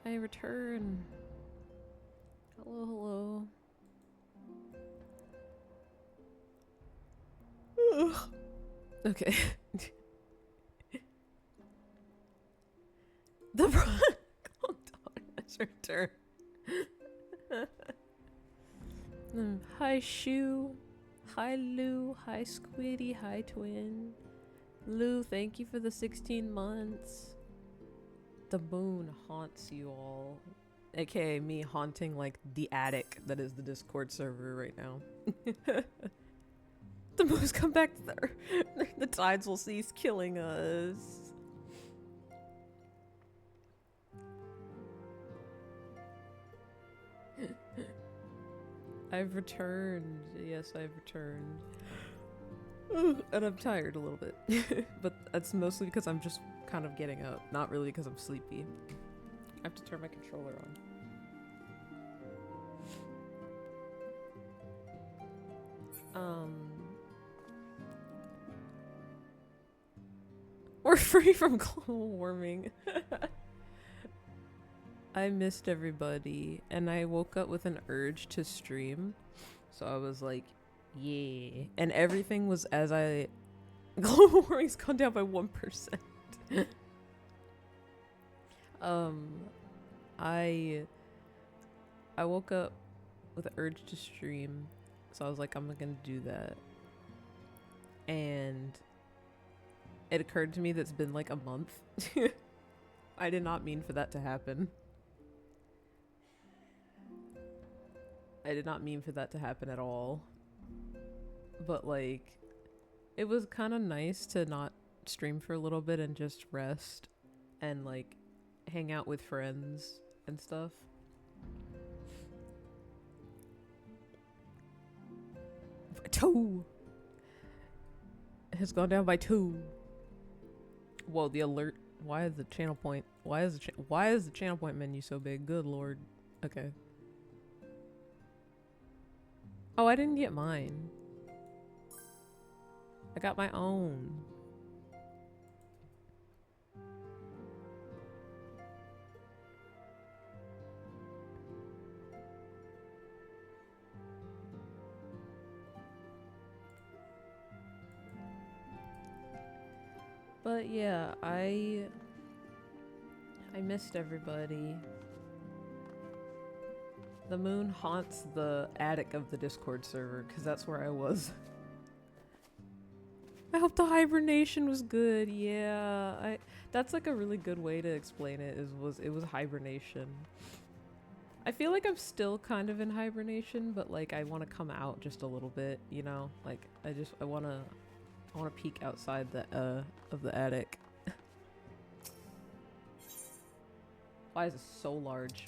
I return. Hello, hello. Ugh. Okay. The prodigal daughter has returned. Hi, Shu. Hi, Lou. Hi, Squiddy. Hi, Twin. Lou, thank you for the 16 months. The moon haunts you all. AKA me haunting, like, the attic that is the Discord server right now. The moon's come back to the earth. The tides will cease killing us. I've returned. Yes, I've returned. And I'm tired a little bit. But that's mostly because I'm just kind of getting up. Not really because I'm sleepy. I have to turn my controller on. We're free from global warming. I missed everybody, and I woke up with an urge to stream. So I was like, yeah. And everything was as I... Global warming's gone down by 1%. I woke up with an urge to stream. So I was like, I'm not gonna do that. And it occurred to me that it's been like a month. I did not mean for that to happen. I did not mean for that to happen at all. But like, it was kind of nice to not stream for a little bit and just rest and like hang out with friends and stuff. Two has gone down by 2. Whoa, the alert. Why is the channel point? Why is the channel point menu so big? Good lord. Okay. Oh, I didn't get mine. I got my own. But yeah, I missed everybody. The moon haunts the attic of the Discord server because that's where I was. I hope the hibernation was good. Yeah, that's like a really good way to explain it. It was hibernation. I feel like I'm still kind of in hibernation, but like I want to come out just a little bit, you know? Like I want to peek outside of the attic. Why is it so large?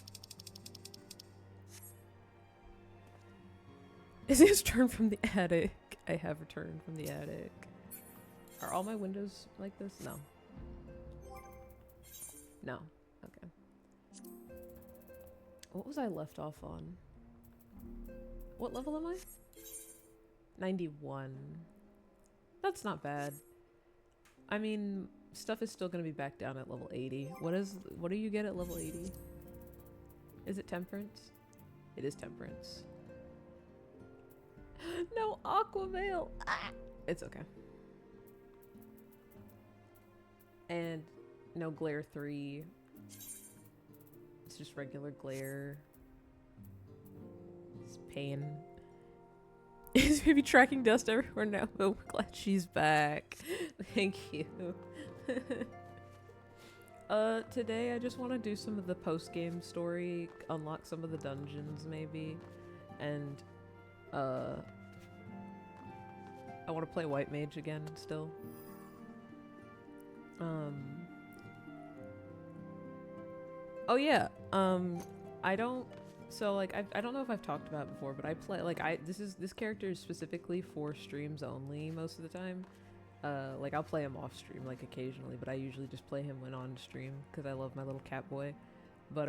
Is his turn from the attic? I have returned from the attic. Are all my windows like this? No. No. Okay. What was I left off on? What level am I? 91. That's not bad. I mean, stuff is still gonna be back down at level 80. What do you get at level 80? Is it temperance? It is temperance. No aqua veil. Ah! It's okay. And no glare 3. It's just regular glare. It's pain. Is maybe tracking dust everywhere now, but we're glad she's back. Thank you. Today I just want to do some of the post-game story, unlock some of the dungeons maybe, and I want to play White Mage again still. Oh yeah, I don't know if I've talked about it before, but I play like this character is specifically for streams only most of the time. Like I'll play him off stream like occasionally, but I usually just play him when on stream because I love my little cat boy. But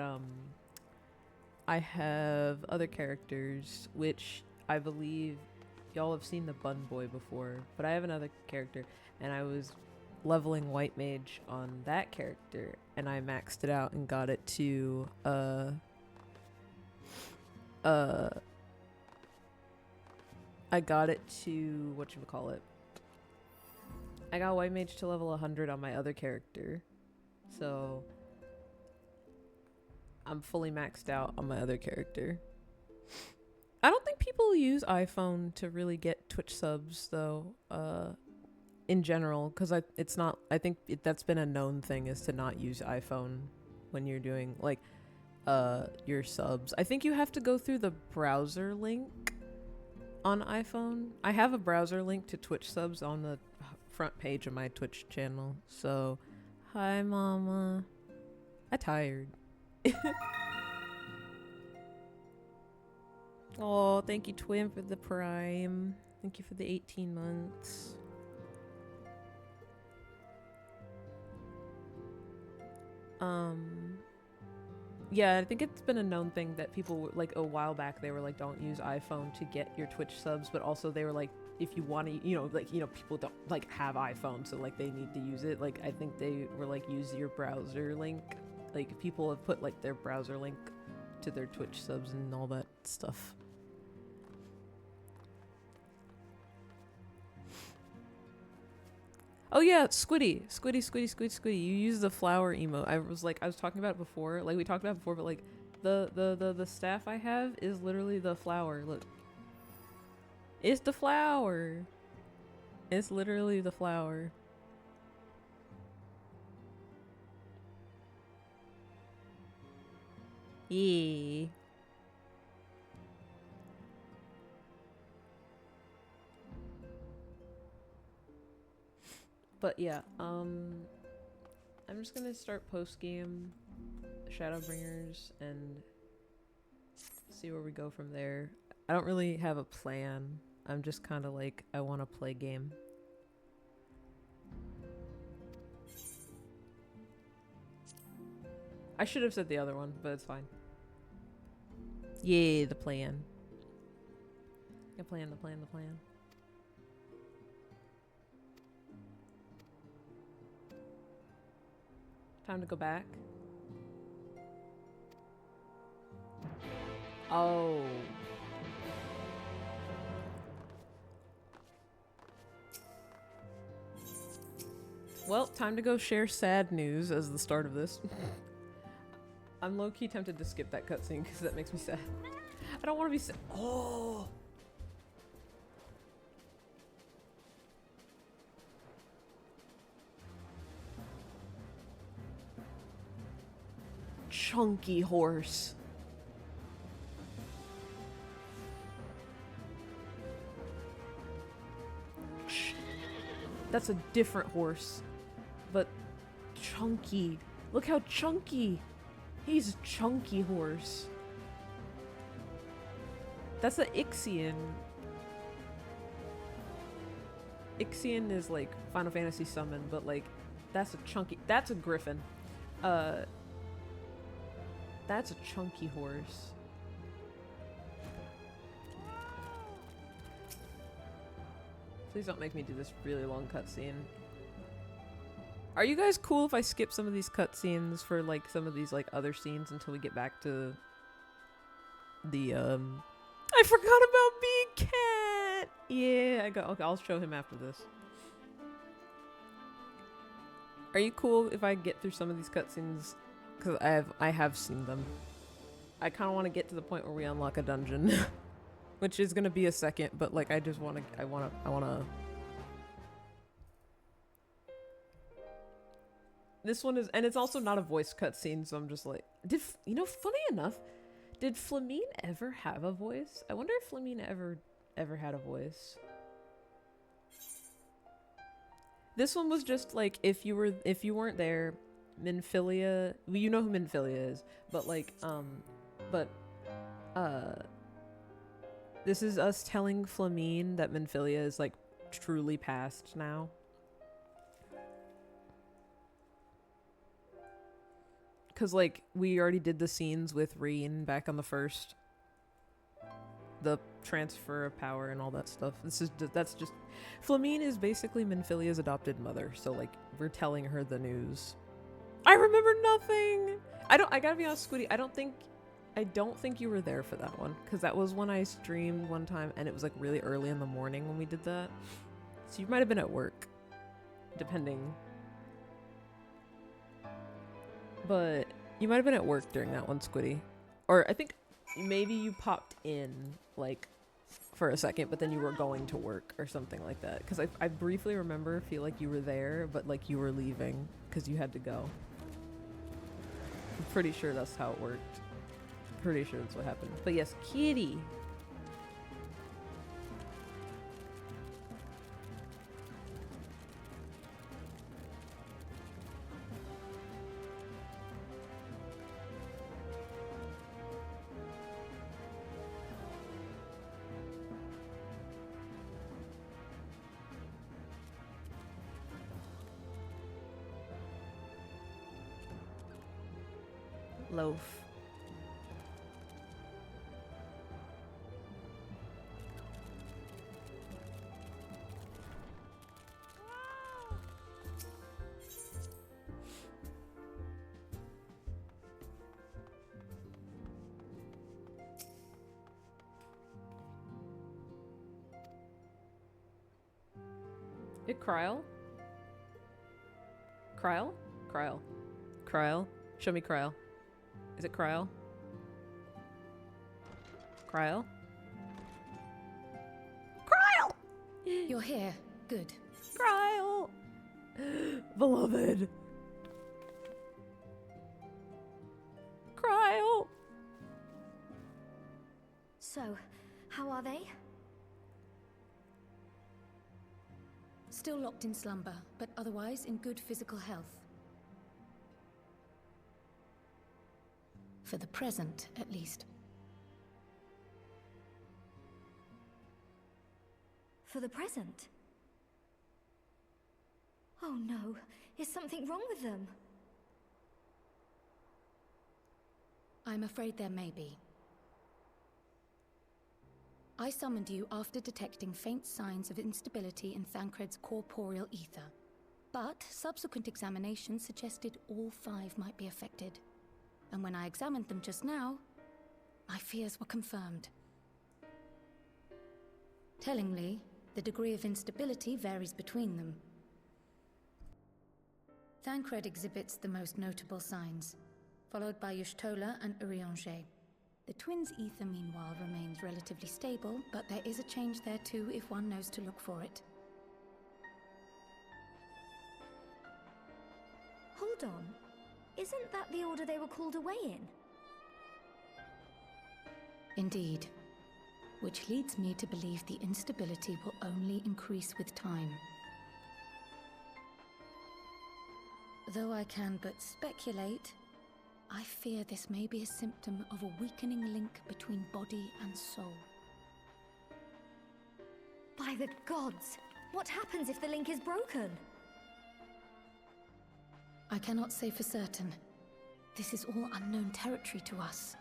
I have other characters which I believe y'all have seen the Bun Boy before, but I have another character, and I was leveling white mage on that character, and I maxed it out and got it to I got it to whatchamacallit. I got white mage to level 100 on my other character. So I'm fully maxed out on my other character. I don't think people use iPhone to really get Twitch subs though, in general, because it's not. I think that's been a known thing, is to not use iPhone when you're doing like your subs. I think you have to go through the browser link on iPhone. I have a browser link to Twitch subs on the front page of my Twitch channel. So, hi mama. I'm tired. Oh, thank you Twin for the prime. Thank you for the 18 months. Yeah, I think it's been a known thing that people, like a while back, they were like, don't use iPhone to get your Twitch subs, but also they were like, if you want to, people don't like have iPhone, so like they need to use it. Like I think they were like, use your browser link. Like people have put like their browser link to their Twitch subs and all that stuff. Oh yeah, Squiddy. You use the flower emote. I was talking about it before. Like we talked about it before, but like the staff I have is literally the flower. Look. It's the flower. It's literally the flower. Yeah. But yeah, I'm just gonna start post-game Shadowbringers and see where we go from there. I don't really have a plan. I'm just kind of like, I want to play game. I should have said the other one, but it's fine. Yay, the plan. The plan. Time to go back. Oh. Well, time to go share sad news as the start of this. I'm low-key tempted to skip that cutscene because that makes me sad. I don't want to be sad. Oh! Chunky horse. That's a different horse. But chunky. Look how chunky. He's a chunky horse. That's an Ixion. Ixion is like Final Fantasy summon, but like that's a chunky. That's a griffin. That's a chunky horse. Please don't make me do this really long cutscene. Are you guys cool if I skip some of these cutscenes for like some of these like other scenes until we get back to the I forgot about Big Cat. Yeah, okay, I'll show him after this. Are you cool if I get through some of these cutscenes? Because I have seen them. I kind of want to get to the point where we unlock a dungeon, which is gonna be a second. But like, I wanna. This one is, and it's also not a voice cutscene, so I'm just like, funny enough, did Flamine ever have a voice? I wonder if Flamine ever had a voice. This one was just like, if you weren't there, Minfilia, well, you know who Minfilia is, but like, this is us telling Flamine that Minfilia is like truly past now. Cause like we already did the scenes with Reen back on the transfer of power and all that stuff. That's just Flamine is basically Minfilia's adopted mother, so like we're telling her the news. I remember nothing. I gotta be honest, Squiddy, I don't think you were there for that one, because that was when I streamed one time and it was like really early in the morning when we did that. So you might have been at work, depending. But you might have been at work during that one, Squiddy. Or I think maybe you popped in like for a second, but then you were going to work or something like that. Because I briefly feel like you were there, but like you were leaving because you had to go. I'm pretty sure that's how it worked. Pretty sure that's what happened. But yes, Kitty. Loaf. It Kryl? Kryl? Kryl. Kryl? Show me Kryl. Is it Kryl? Kryl? Kryl! You're here. Good. Kryl! Beloved! Kryl! So, how are they? Still locked in slumber, but otherwise in good physical health. For the present, at least. For the present? Oh no, is something wrong with them? I'm afraid there may be. I summoned you after detecting faint signs of instability in Thancred's corporeal ether. But subsequent examination suggested all 5 might be affected. And when I examined them just now, my fears were confirmed. Tellingly, the degree of instability varies between them. Thancred exhibits the most notable signs, followed by Y'shtola and Urianger. The twins' ether, meanwhile, remains relatively stable, but there is a change there too if one knows to look for it. Hold on. Isn't that the order they were called away in? Indeed. Which leads me to believe the instability will only increase with time. Though I can but speculate, I fear this may be a symptom of a weakening link between body and soul. By the gods! What happens if the link is broken? I cannot say for certain. This is all unknown territory to us.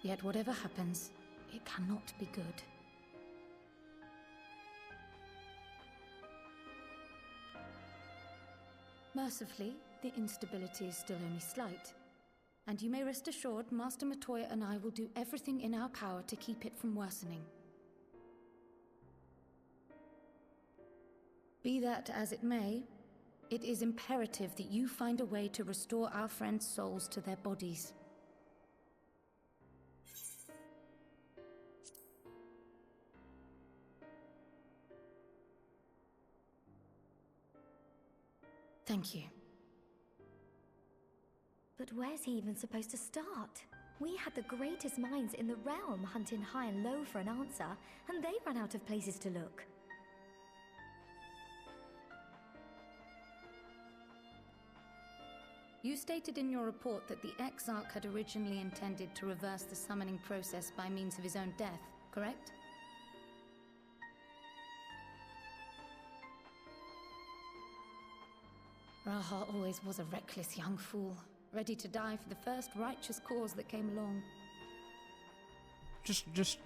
Yet whatever happens, it cannot be good. Mercifully, the instability is still only slight. And you may rest assured Master Matoya and I will do everything in our power to keep it from worsening. Be that as it may, it is imperative that you find a way to restore our friends' souls to their bodies. Thank you. But where's he even supposed to start? We had the greatest minds in the realm hunting high and low for an answer, and they ran out of places to look. You stated in your report that the Exarch had originally intended to reverse the summoning process by means of his own death, correct? Raha always was a reckless young fool, ready to die for the first righteous cause that came along. Just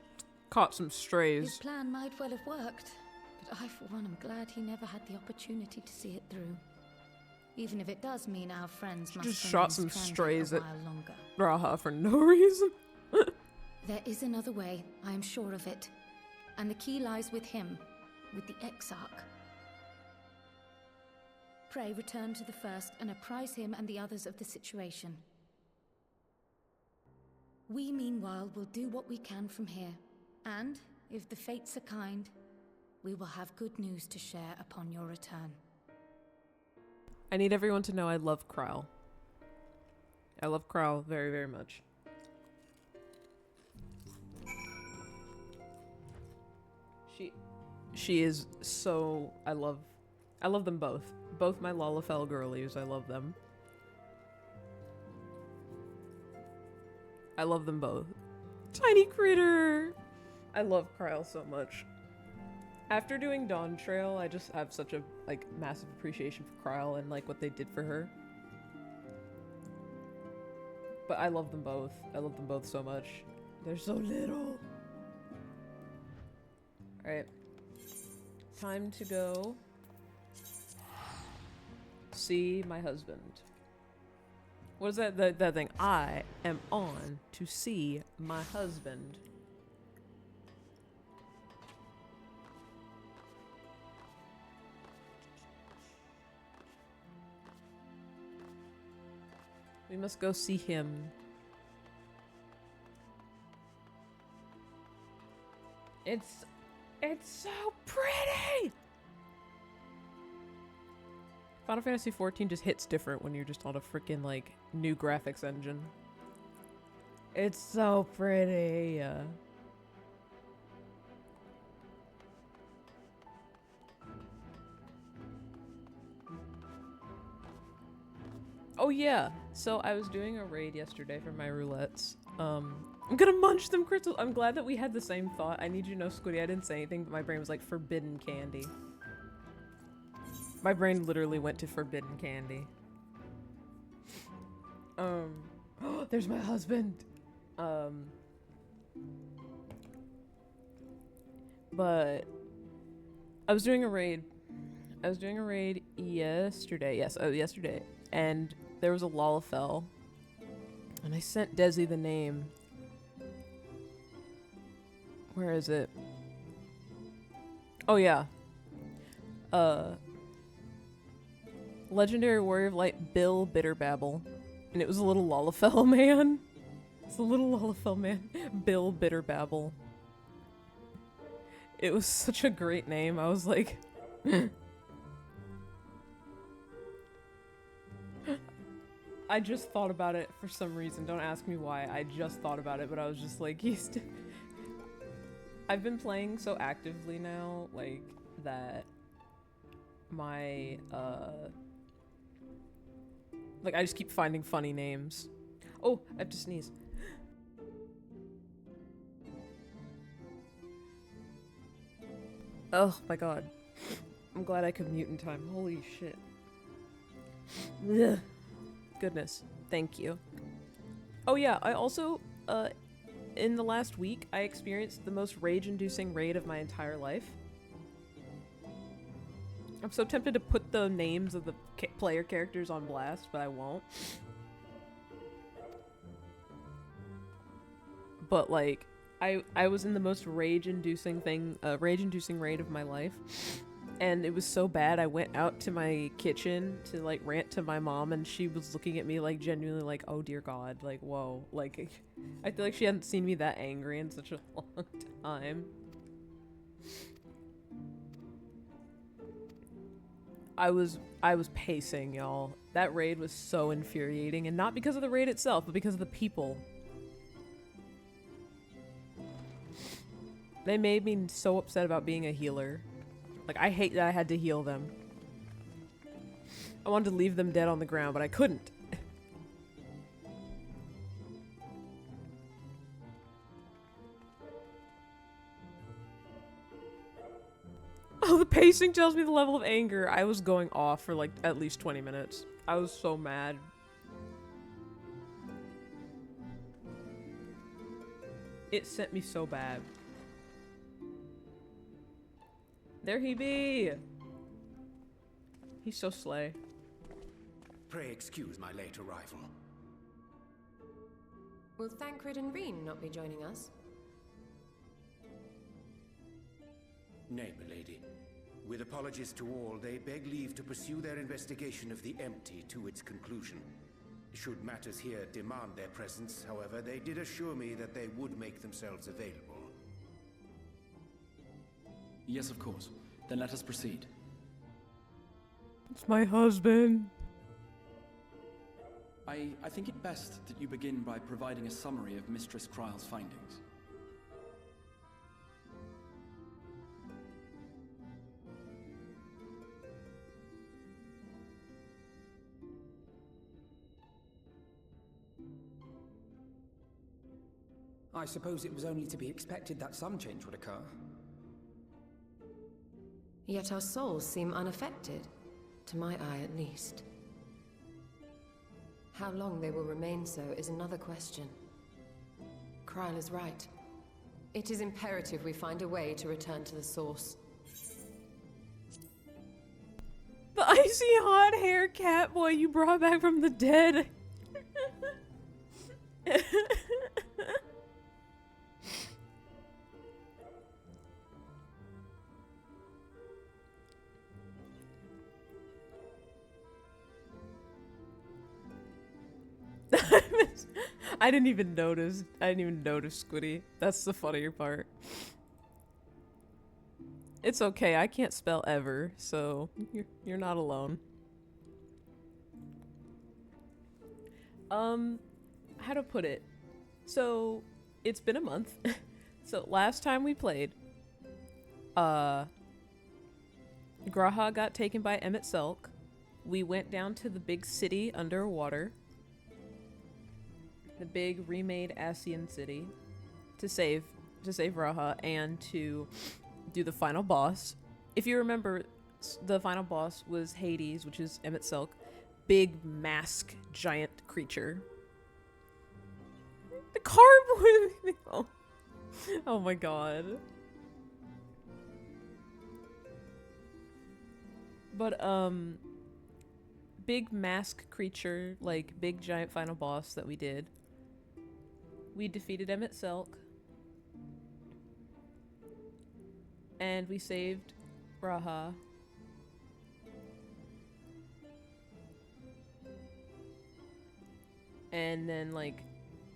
caught some His strays. plan might well have worked, but I, for one, am glad he never had the opportunity to see it through. Even if it does mean our friends must Just shot some remain stranded strays a at while longer. Raha for no reason. There is another way, I am sure of it. And the key lies with him, with the Exarch. Pray return to the First and apprise him and the others of the situation. We, meanwhile, will do what we can from here. And, if the fates are kind, we will have good news to share upon your return. I need everyone to know I love Kryle. I love Kryle very, very much. She is so... I love them both. Both my Lalafell girlies, I love them. I love them both. Tiny critter! I love Kryle so much. After doing Dawn Trail, I just have such a, like, massive appreciation for Kryle and, like, what they did for her. But I love them both. I love them both so much. They're so little. Alright. Time to go see my husband. What is that? That thing? I am on to see my husband. We must go see him. It's so pretty! Final Fantasy XIV just hits different when you're just on a freaking, like, new graphics engine. It's so pretty. Oh yeah, so I was doing a raid yesterday for my roulettes. I'm gonna munch them crystals. I'm glad that we had the same thought. I need you to know, Squiddy, I didn't say anything, but my brain was like, forbidden candy. My brain literally went to forbidden candy. There's my husband. But I was doing a raid. Yesterday. Yes, yesterday. And there was a Lalafell. And I sent Desi the name. Where is it? Oh yeah. Legendary Warrior of Light Bill Bitterbabble. And it was a little Lalafell man. It's a little Lalafell man. Bill Bitterbabble. It was such a great name. I was like... I just thought about it for some reason. Don't ask me why. I just thought about it, but I was just like, I've been playing so actively now, like, that my, like, I just keep finding funny names. Oh, I have to sneeze. Oh my god. I'm glad I could mute in time. Holy shit. Ugh. Goodness. Thank you. Oh yeah, I also, in the last week, I experienced the most rage-inducing raid of my entire life. I'm so tempted to put the names of the player characters on blast, but I won't. But, like, I was in the most rage-inducing raid of my life. And it was so bad, I went out to my kitchen to, like, rant to my mom, and she was looking at me, like, genuinely like, oh dear god, like, whoa. Like, I feel like she hadn't seen me that angry in such a long time. I was pacing, y'all. That raid was so infuriating, and not because of the raid itself, but because of the people. They made me so upset about being a healer. Like, I hate that I had to heal them. I wanted to leave them dead on the ground, but I couldn't. Oh, the pacing tells me the level of anger. I was going off for, like, at least 20 minutes. I was so mad. It sent me so bad. There he be! He's so slay. Pray excuse my late arrival. Will Thancred and Reen not be joining us? Nay, milady. With apologies to all, they beg leave to pursue their investigation of the empty to its conclusion. Should matters here demand their presence, however, they did assure me that they would make themselves available. Yes, of course. Then let us proceed. It's my husband. I think it best that you begin by providing a summary of Mistress Kryle's findings. I suppose it was only to be expected that some change would occur. Yet our souls seem unaffected, to my eye at least. How long they will remain so is another question. Kryle is right. It is imperative we find a way to return to the source. The icy hot hair cat boy you brought back from the dead. I didn't even notice. Squiddy. That's the funnier part. It's okay. I can't spell ever, so you're not alone. How to put it? So it's been a month. So last time we played, Graha got taken by Emmett Selk. We went down to the big city underwater. The big remade Asian city to save Raha and to do the final boss. If you remember, the final boss was Hades, which is Emmett Selk, big mask giant creature. The cardboard. Oh my god. But big mask creature, like big giant final boss that we did. We defeated Emmett Selk. And we saved Raha. And then, like,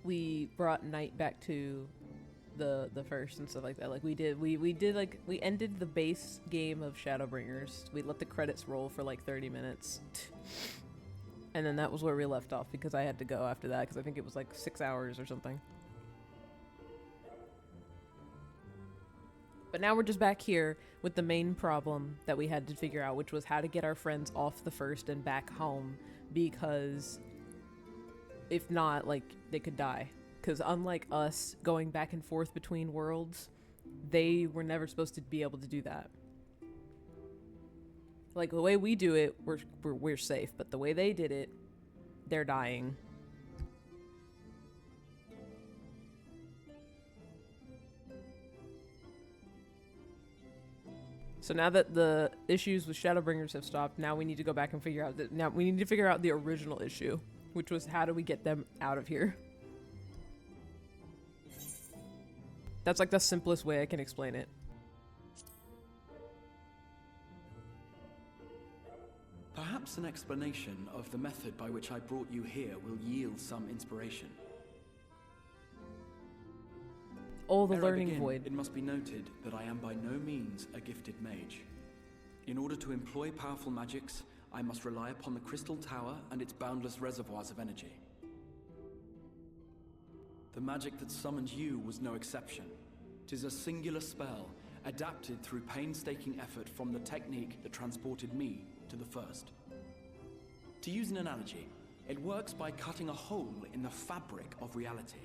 we brought Knight back to the first and stuff like that. Like, we ended the base game of Shadowbringers. We let the credits roll for, like, 30 minutes. And then that was where we left off because I had to go after that because I think it was like 6 hours or something. But now we're just back here with the main problem that we had to figure out, which was how to get our friends off the first and back home, because if not, like, they could die. Because unlike us going back and forth between worlds, they were never supposed to be able to do that. Like, the way we do it, we're safe, but the way they did it, they're dying. So now that the issues with Shadowbringers have stopped, now we need to go back and figure out the original issue, which was how do we get them out of here? That's like the simplest way I can explain it. Perhaps an explanation of the method by which I brought you here will yield some inspiration. Oh, the Ere I learning begin, void. It must be noted that I am by no means a gifted mage. In order to employ powerful magics, I must rely upon the Crystal Tower and its boundless reservoirs of energy. The magic that summoned you was no exception. 'Tis a singular spell, adapted through painstaking effort from the technique that transported me to the first. To use an analogy, it works by cutting a hole in the fabric of reality.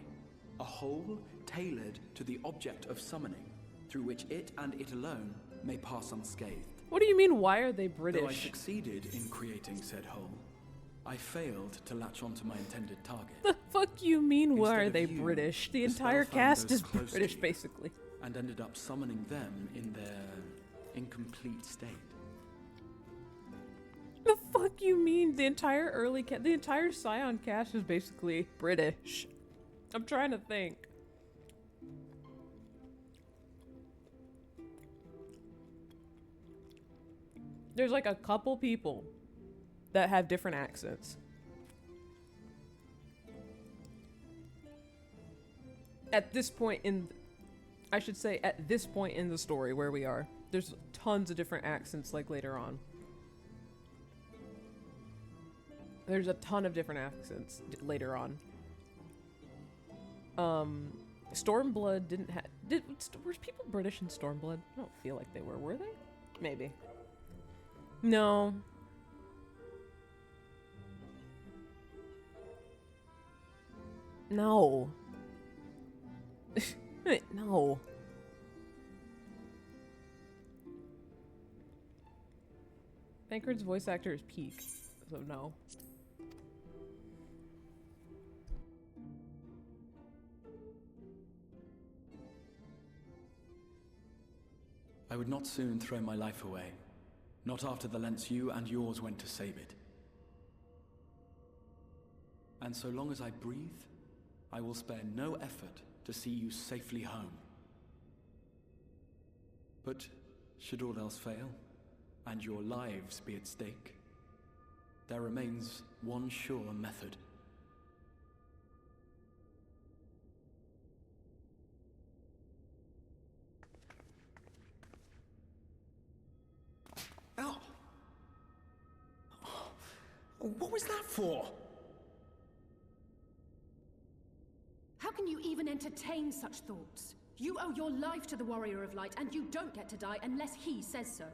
A hole tailored to the object of summoning, through which it and it alone may pass unscathed. What do you mean, why are they Though I British? succeeded in creating said hole, I failed to latch onto my intended target. The fuck you mean, why Instead are of they you, British? The the spell entire found cast those is close to British, you. basically. And ended up summoning them in their incomplete state. The fuck you mean? The entire the entire Scion cast is basically British. I'm trying to think. There's like a couple people that have different accents. At this point in, I should say at this point in the story where we are, there's tons of different accents like later on. There's a ton of different accents later on. Stormblood didn't have... Were people British in Stormblood? I don't feel like they were. Were they? Maybe. No. No. No. Thancred's voice actor is Peak, so no. I would not soon throw my life away. Not after the lengths you and yours went to save it. And so long as I breathe, I will spare no effort to see you safely home. But should all else fail, and your lives be at stake, there remains one sure method. Oh. What was that for? How can you even entertain such thoughts? You owe your life to the Warrior of Light, and you don't get to die unless he says so.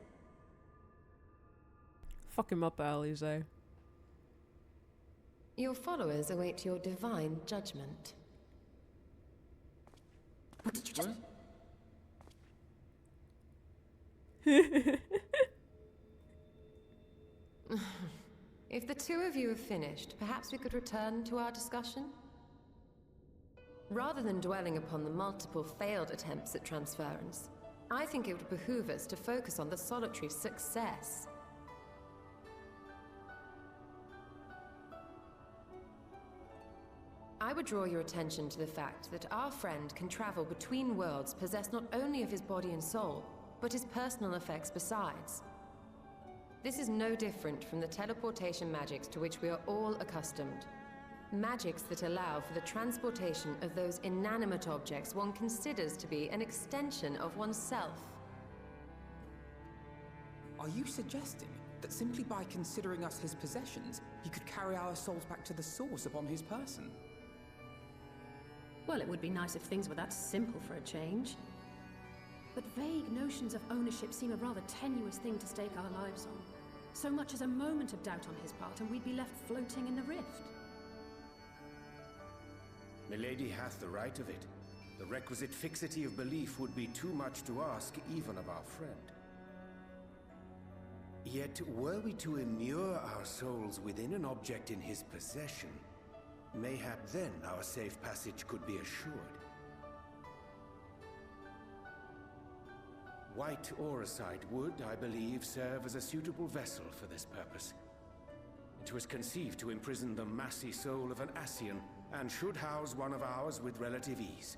Fuck him up, Alize. Your followers await your divine judgment. What did you just... If the two of you have finished, perhaps we could return to our discussion? Rather than dwelling upon the multiple failed attempts at transference, I think it would behoove us to focus on the solitary success. I would draw your attention to the fact that our friend can travel between worlds possessed not only of his body and soul, but his personal effects besides. This is no different from the teleportation magics to which we are all accustomed. Magics that allow for the transportation of those inanimate objects one considers to be an extension of oneself. Are you suggesting that simply by considering us his possessions, he could carry our souls back to the source upon his person? Well, it would be nice if things were that simple for a change. But vague notions of ownership seem a rather tenuous thing to stake our lives on. So much as a moment of doubt on his part, and we'd be left floating in the rift. Milady hath the right of it. The requisite fixity of belief would be too much to ask even of our friend. Yet, were we to immure our souls within an object in his possession, mayhap then our safe passage could be assured. White Auracite would, I believe, serve as a suitable vessel for this purpose. It was conceived to imprison the massy soul of an Ascian, and should house one of ours with relative ease.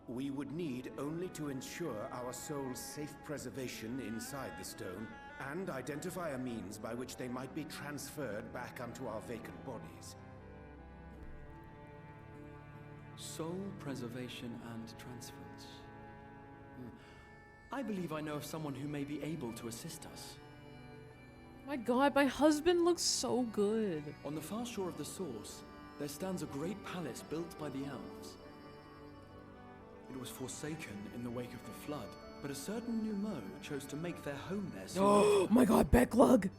We would need only to ensure our soul's safe preservation inside the stone, and identify a means by which they might be transferred back unto our vacant bodies. Soul preservation and transference. I believe I know of someone who may be able to assist us. My god, my husband looks so good. On the far shore of the source, there stands a great palace built by the elves. It was forsaken in the wake of the flood, but a certain Numo chose to make their home there soon. Oh my god, Becklug!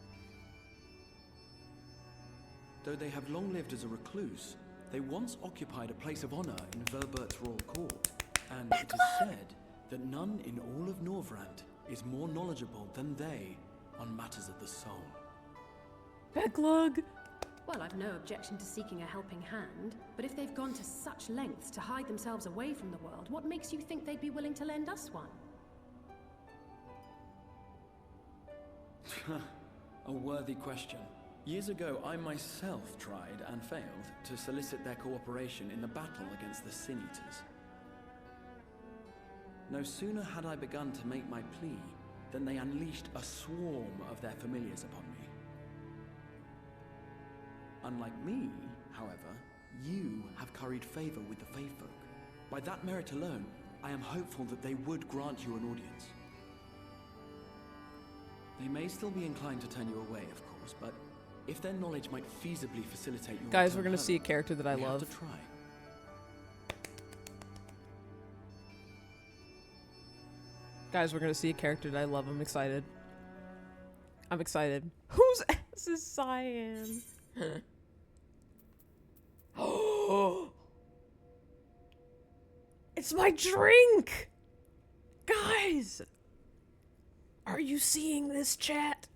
Though they have long lived as a recluse, they once occupied a place of honor in Verbert's royal court, and it is said that none in all of Norvrant is more knowledgeable than they on matters of the soul. Becklug! Well, I've no objection to seeking a helping hand, but if they've gone to such lengths to hide themselves away from the world, what makes you think they'd be willing to lend us one? A worthy question. Years ago, I myself tried and failed to solicit their cooperation in the battle against the Sin Eaters. No sooner had I begun to make my plea than they unleashed a swarm of their familiars upon me. Unlike me, however, you have curried favor with the Fae folk. By that merit alone, I am hopeful that they would grant you an audience. They may still be inclined to turn you away, of course, but if their knowledge might feasibly facilitate your Guys, return we're gonna home, see a character that I we have love. to try. Guys, we're gonna see a character that I love. I'm excited. I'm excited. Whose ass is Cyan? Oh! It's my drink! Guys! Are you seeing this, chat?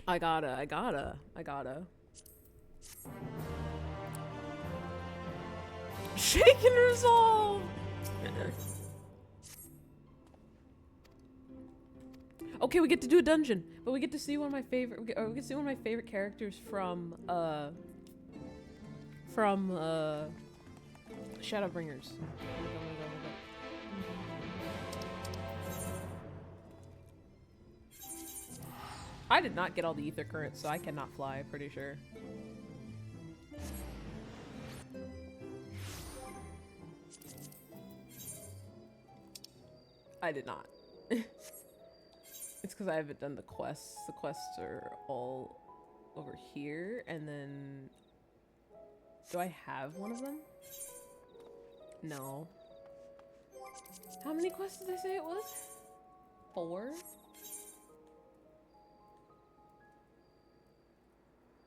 I gotta. Shake and resolve! Okay, we get to do a dungeon, but we get to see one of my favorite. We get to see one of my favorite characters from Shadowbringers. I did not get all the ether currents, so I cannot fly. Pretty sure. I did not. It's because I haven't done the quests. The quests are all over here, and then... Do I have one of them? No. How many quests did they say it was? 4?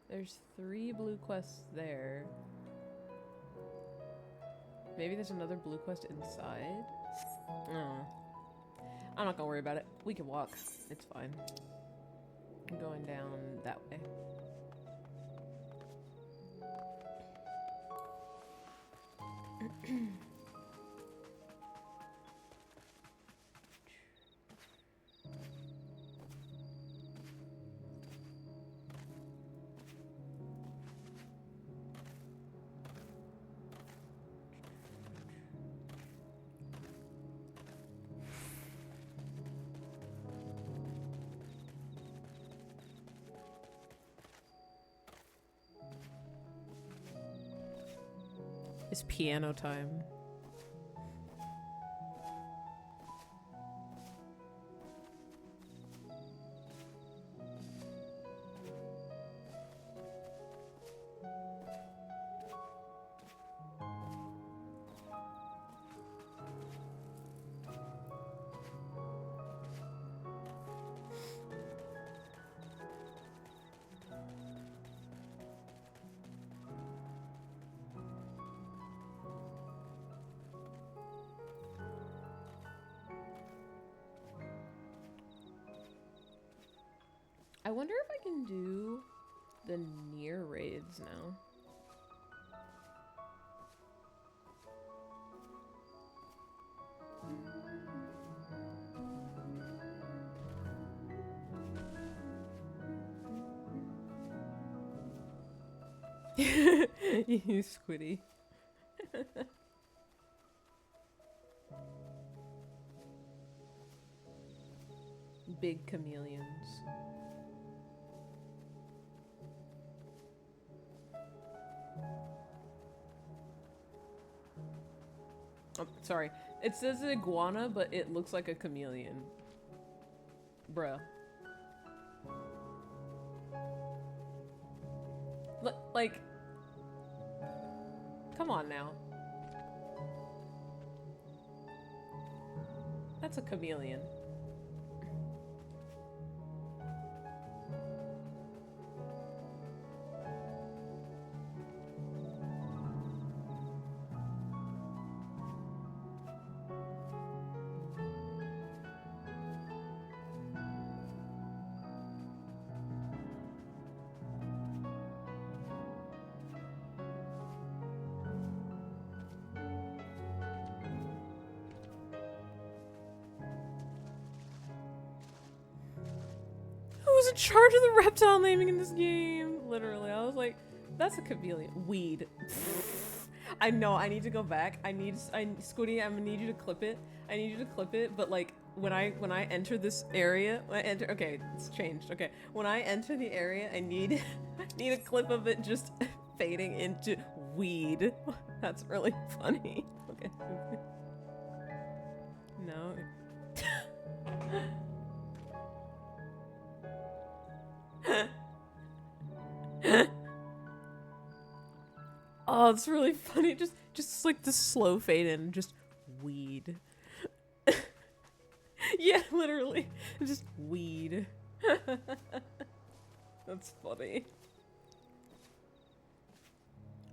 There's 3 blue quests there. Maybe there's another blue quest inside? Oh. I'm not gonna worry about it. We can walk. It's fine. I'm going down that way. It's piano time. I wonder if I can do the near raids now. You squiddy. Big chameleons. Oh, sorry. It says iguana, but it looks like a chameleon. Bruh. Like... Come on now. That's a chameleon. was in charge of the reptile naming in this game. Literally, I was like, that's a chameleon. Weed. I know, I need to go back. Scooty, I'm gonna need you to clip it. I need you to clip it, but like, when I enter this area, okay, it's changed, okay. When I enter the area, I need a clip of it just fading into weed. That's really funny. Okay. No. Oh, it's really funny. Just like the slow fade in, just weed. Yeah, literally, just weed. That's funny.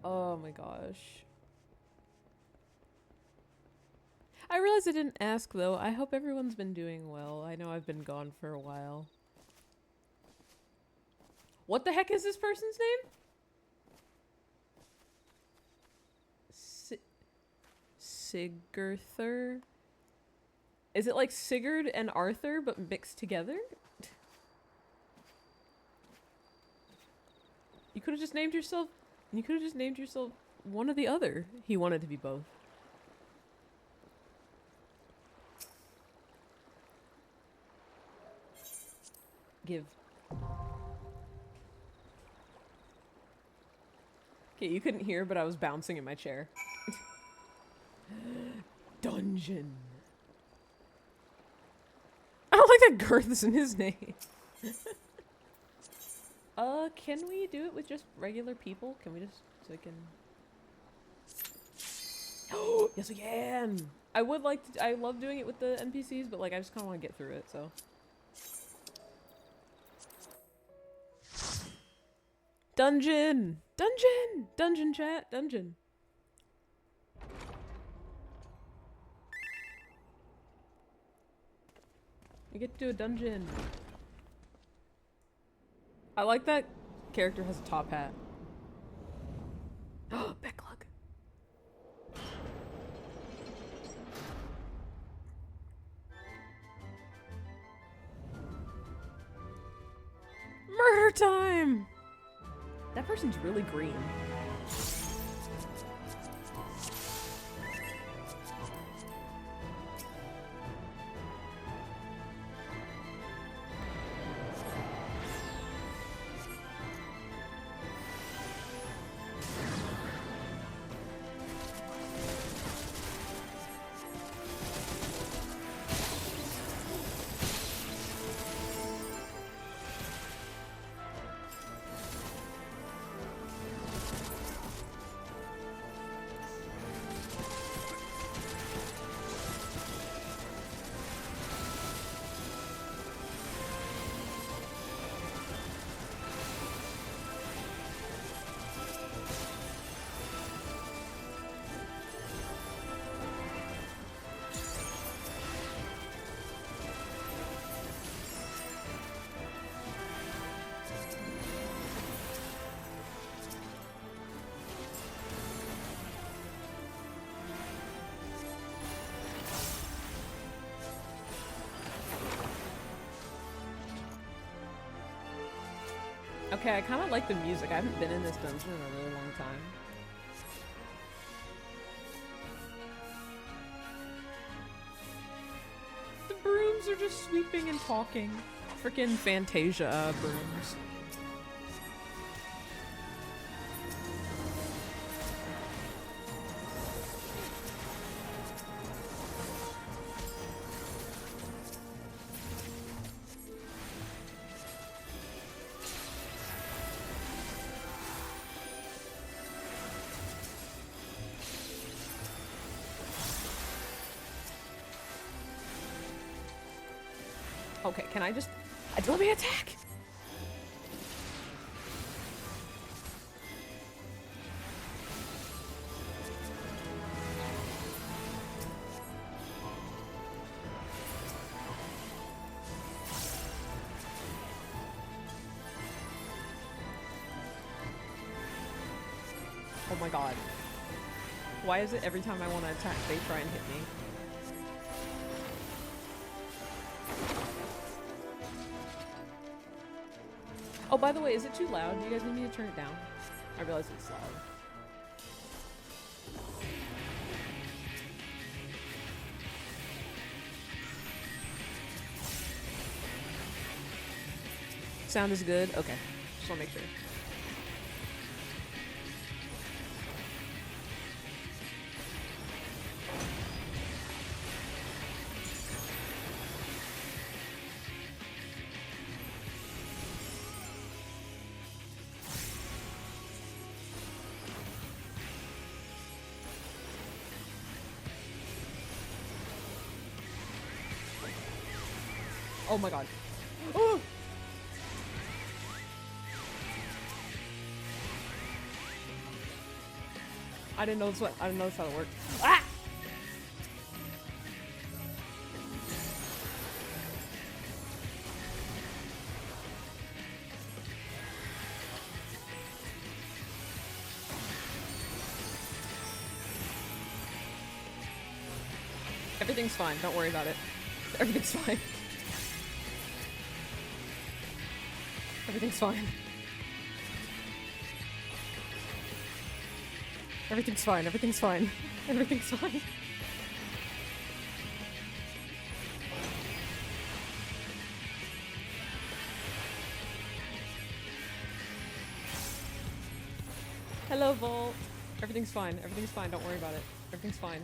Oh my gosh. I realized I didn't ask though. I hope everyone's been doing well. I know I've been gone for a while. What the heck is this person's name? Sigurthur? Is it like Sigurd and Arthur but mixed together? You could have just named yourself one or the other. He wanted to be both. Give. Okay, you couldn't hear, but I was bouncing in my chair. Dungeon. I don't like that Girth is in his name. Can we do it with just regular people? Can we just, so I can... Oh, yes we can! I would like to, I love doing it with the NPCs, but like, I just kind of want to get through it, so. Dungeon! Dungeon! Dungeon chat! Dungeon. You get to do a dungeon. I like that character has a top hat. Oh, Becklug. Murder time! That person's really green. Okay, I kind of like the music. I haven't been in this dungeon in a really long time. The brooms are just sweeping and talking. Frickin' Fantasia brooms. Okay, can I just... let me attack! Oh my god. Why is it every time I want to attack, they try and hit me? Oh, by the way, is it too loud? Do you guys need me to turn it down? I realize it's loud. Sound is good? Okay. Just wanna make sure. Oh my god. Oh! I didn't know this. I didn't know this how it worked. Ah! Everything's fine. Don't worry about it. Everything's fine. Everything's fine. Everything's fine. Everything's fine. Everything's fine. Hello, Volt. Everything's fine. Everything's fine. Don't worry about it. Everything's fine.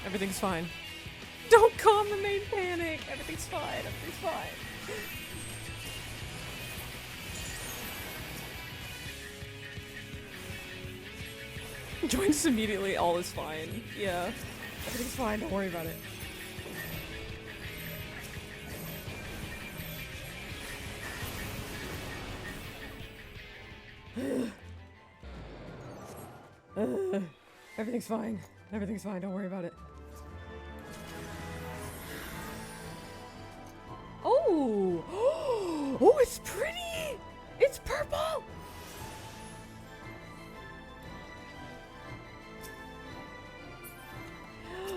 Everything's fine. Don't calm the main panic. Everything's fine. Everything's fine. Joins immediately. All is fine. Yeah. Everything's fine. Don't worry about it. Everything's fine. Everything's fine. Don't worry about it. Oh! Oh, it's pretty! It's purple!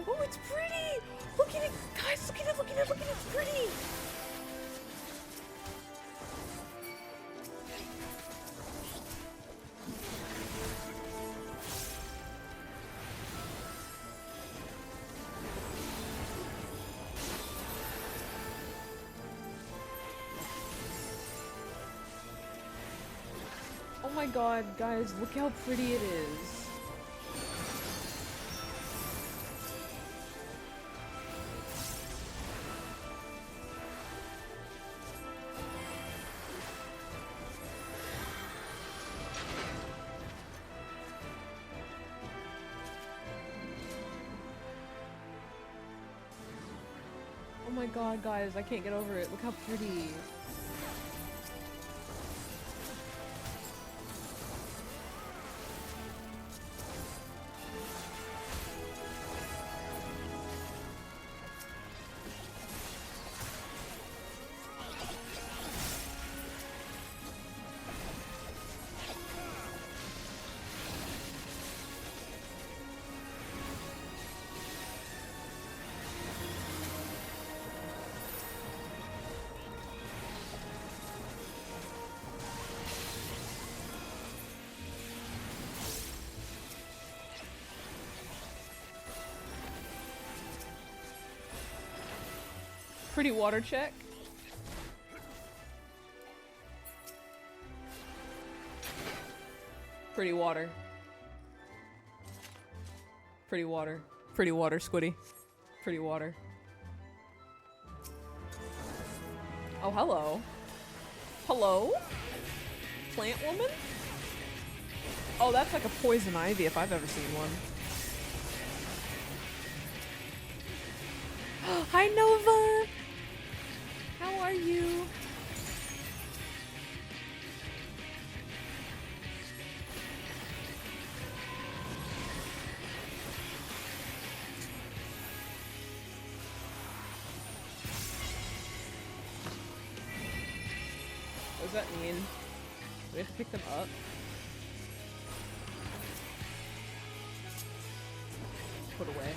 Oh, it's pretty! Look at it! Guys, look at it! Look at it! Look at it! It's pretty! Oh my god, guys, look how pretty it is. Oh my god, guys, I can't get over it. Look how pretty. Pretty water check. Pretty water. Pretty water. Pretty water, Squiddy. Pretty water. Oh, hello. Hello? Plant woman? Oh, that's like a poison ivy if I've ever seen one. Hi, Nova! How are you? What does that mean? Do we have to pick them up? Put away.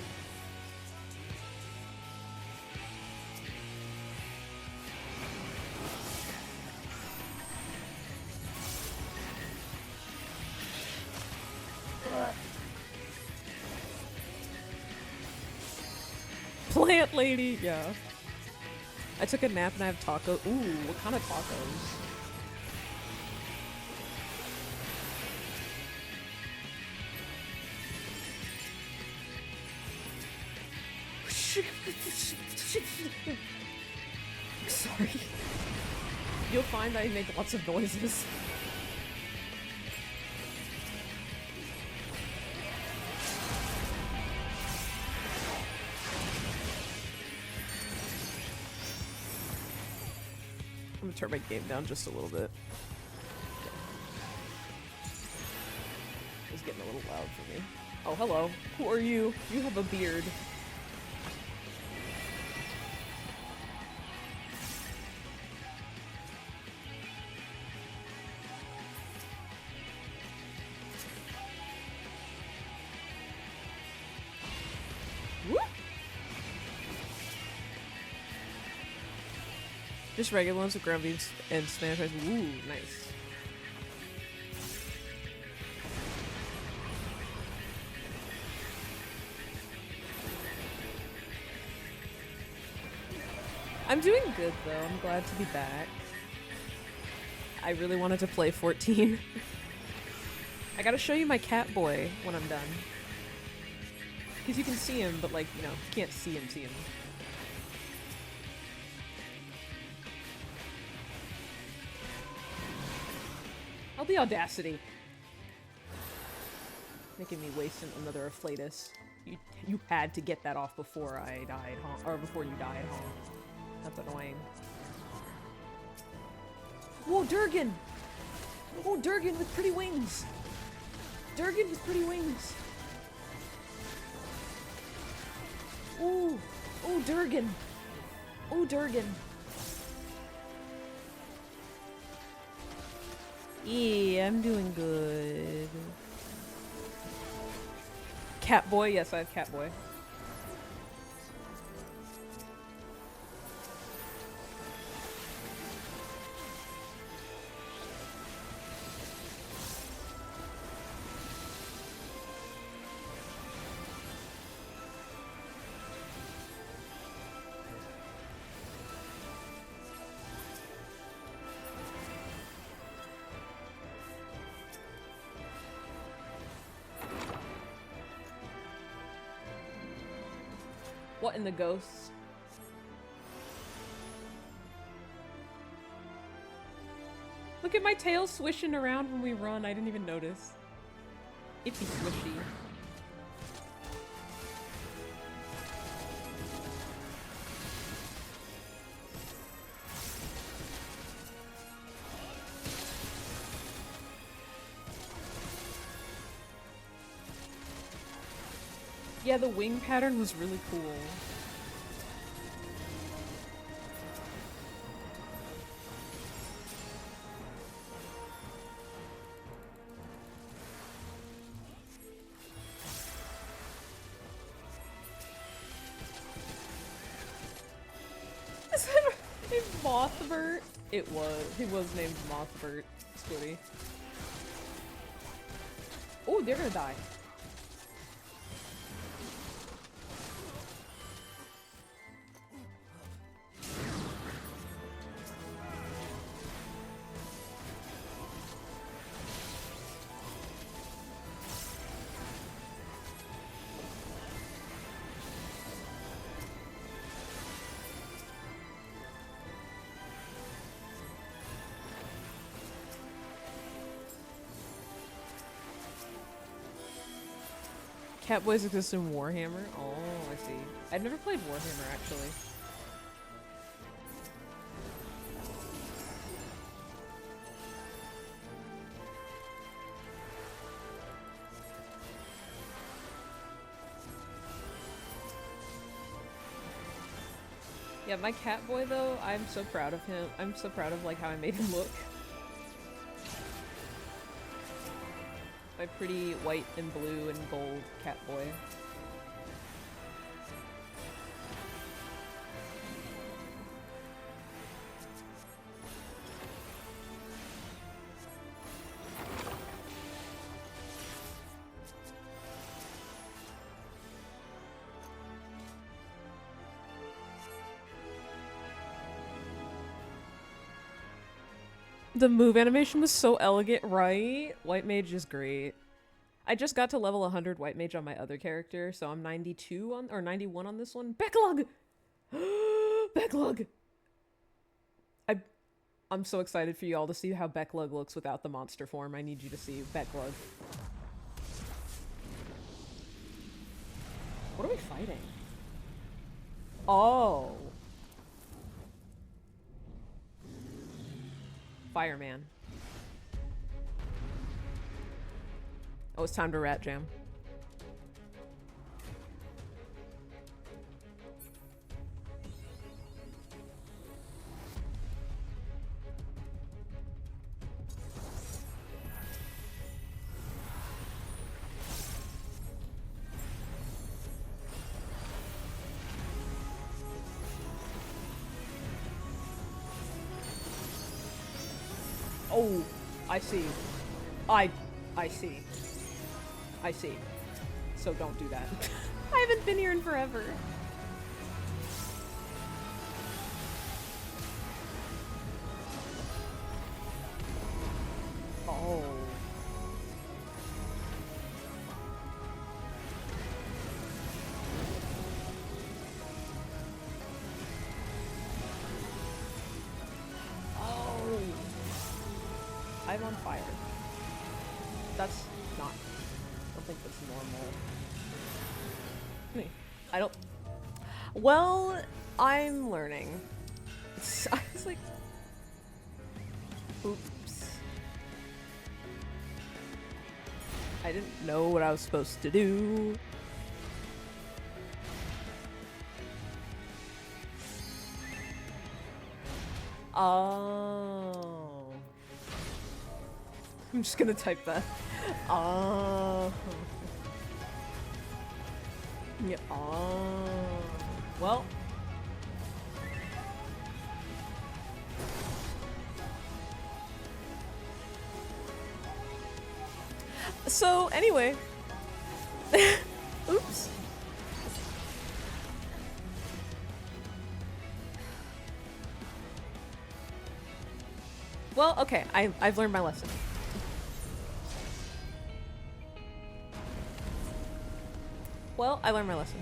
Plant lady! Yeah. I took a nap and I have taco. Ooh, what kind of tacos? Sorry. You'll find I make lots of noises. I'm gonna turn my game down just a little bit. It's getting a little loud for me. Oh, hello. Who are you? You have a beard. Just regular ones with ground beans and Spanish fries. Ooh, nice. I'm doing good though. I'm glad to be back. I really wanted to play 14. I gotta show you my cat boy when I'm done. Because you can see him, but like, you know, you can't see him. Oh, the audacity. Making me waste another afflatus. You had to get that off before I died, huh? Or before you died, huh? That's annoying. Whoa, Durgan! Oh, Durgan with pretty wings! Durgan with pretty wings! Ooh! Oh, Durgan! Oh, Durgan! Yeah, I'm doing good. Catboy? Yes, I have Catboy. What in the ghosts? Look at my tail swishing around when we run. I didn't even notice. Iffy swishy. Yeah, the wing pattern was really cool. Is that named Mothbert? It was. He was named Mothbert. Squiddy. Oh, they're gonna die. Catboys exist in Warhammer? Oh, I see. I've never played Warhammer, actually. Yeah, my Catboy, though, I'm so proud of him. I'm so proud of, like, how I made him look. My pretty white and blue and gold cat boy. The move animation was so elegant, right? White Mage is great. I just got to level 100 White Mage on my other character, so I'm 92 on, or 91 on this one. Backlog! Backlog! I'm so excited for you all to see how Backlog looks without the monster form. I need you to see Backlog. What are we fighting? Oh. Fireman. Oh, it's time to rat jam. Oh, I see. I see. I see. So don't do that. I haven't been here in forever. Oh. I'm on fire. That's not... I don't think that's normal. I don't... Well, I'm learning. I was like... Oops. I didn't know what I was supposed to do. Oh... I'm just gonna type that. Oh. Yeah. Oh. Well. So, anyway. Oops. Well, okay. I've learned my lesson. Well, I learned my lesson.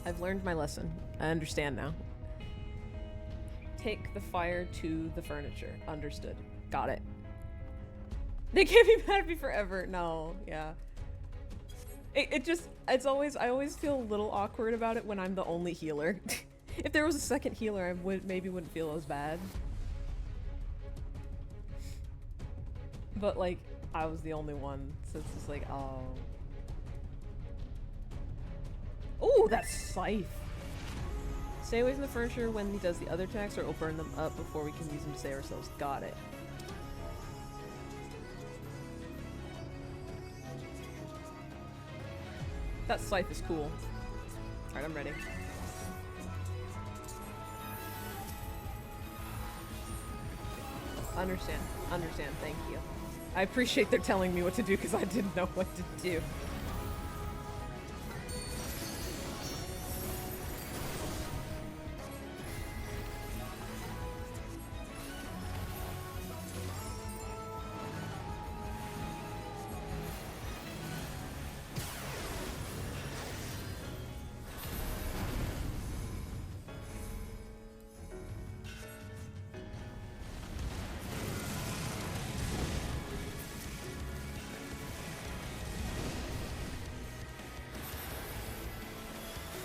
I've learned my lesson. I understand now. Take the fire to the furniture. Understood. Got it. They can't be mad at me forever. No, yeah. It's always, I always feel a little awkward about it when I'm the only healer. If there was a second healer, I maybe wouldn't feel as bad. But, like, I was the only one, so it's just like, oh. Ooh, that's Scythe! Stay away from the furniture when he does the other attacks, or it'll burn them up before we can use them to save ourselves. Got it. That Scythe is cool. Alright, I'm ready. Understand. Understand. Thank you. I appreciate they're telling me what to do because I didn't know what to do.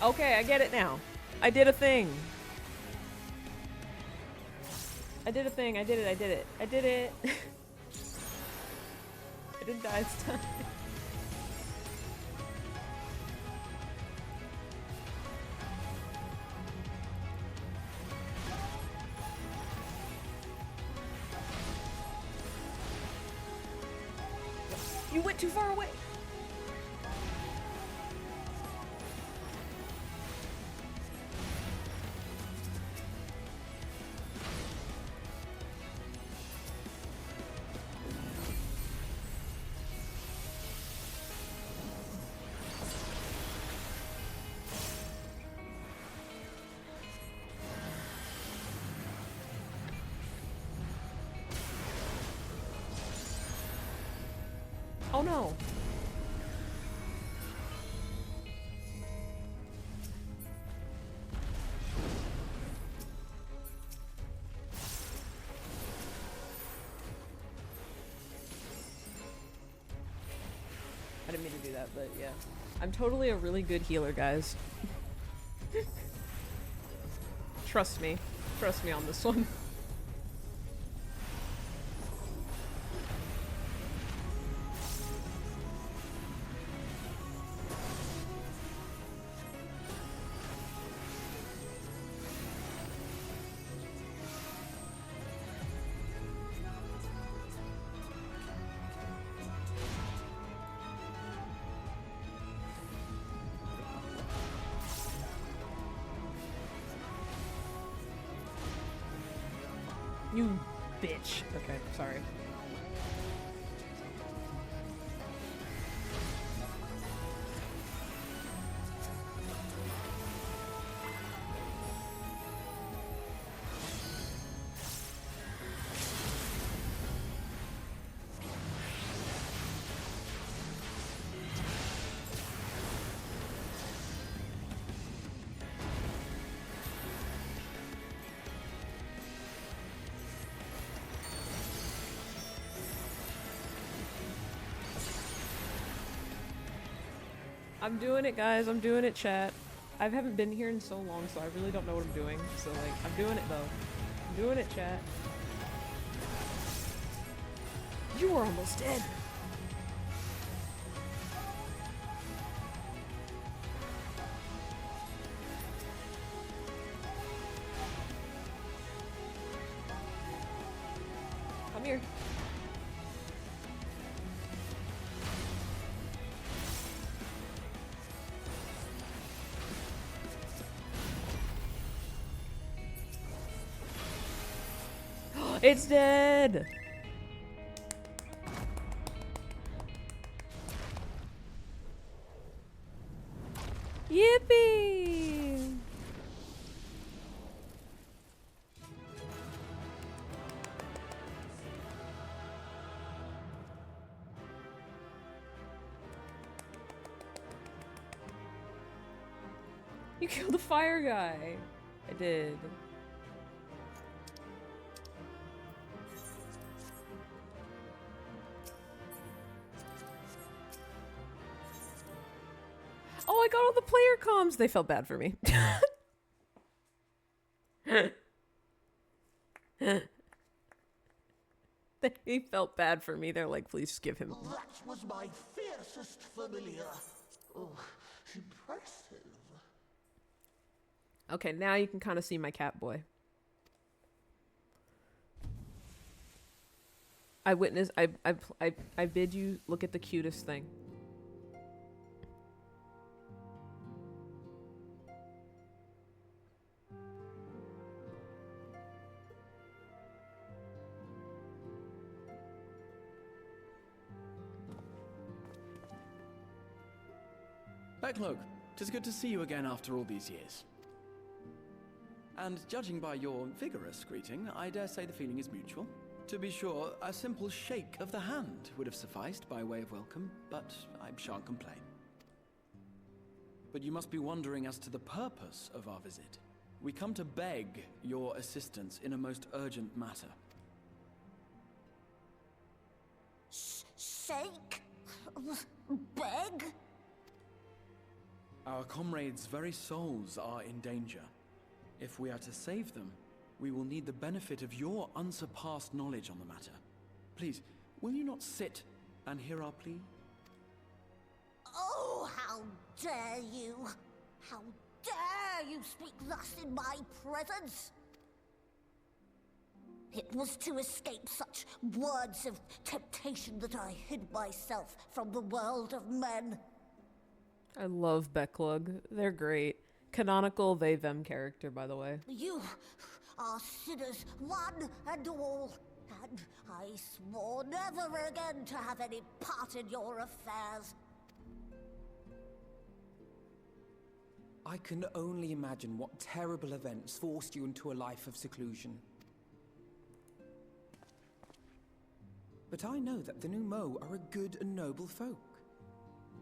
Okay, I get it now. I did a thing. I did a thing. I did it. I did it. I did it. I didn't die this time. You went too far away! Oh no! I didn't mean to do that, but yeah. I'm totally a really good healer, guys. Trust me. Trust me on this one. You bitch. Okay, sorry. I'm doing it, guys. I'm doing it, chat. I haven't been here in so long, so I really don't know what I'm doing. So, like, I'm doing it, though. I'm doing it, chat. You were almost dead. Come here. It's dead! Yippee! You killed the fire guy! I did. Oh, I got all the player comms. They felt bad for me. They felt bad for me. They're like, please just give him. That was my fiercest familiar. Oh, impressive. Okay, now you can kind of see my cat boy. I bid you look at the cutest thing. Backlogue, 'tis good to see you again after all these years. And judging by your vigorous greeting, I dare say the feeling is mutual. To be sure, a simple shake of the hand would have sufficed by way of welcome, but I shan't complain. But you must be wondering as to the purpose of our visit. We come to beg your assistance in a most urgent matter. Shake? Beg? Our comrades' very souls are in danger. If we are to save them, we will need the benefit of your unsurpassed knowledge on the matter. Please, will you not sit and hear our plea? Oh, how dare you! How dare you speak thus in my presence! It was to escape such words of temptation that I hid myself from the world of men. I love Becklug. They're great. Canonical they them character, by the way. You are sinners, one and all, and I swore never again to have any part in your affairs. I can only imagine what terrible events forced you into a life of seclusion. But I know that the Numo are a good and noble folk.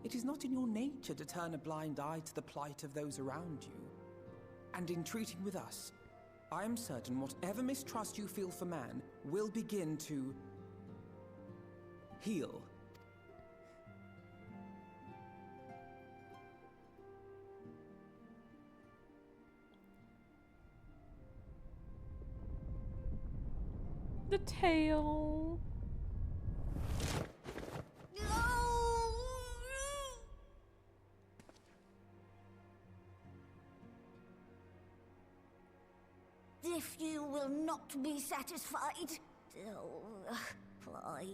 It is not in your nature to turn a blind eye to the plight of those around you. And in treating with us, I am certain whatever mistrust you feel for man will begin to heal. The tail. If you will not be satisfied, I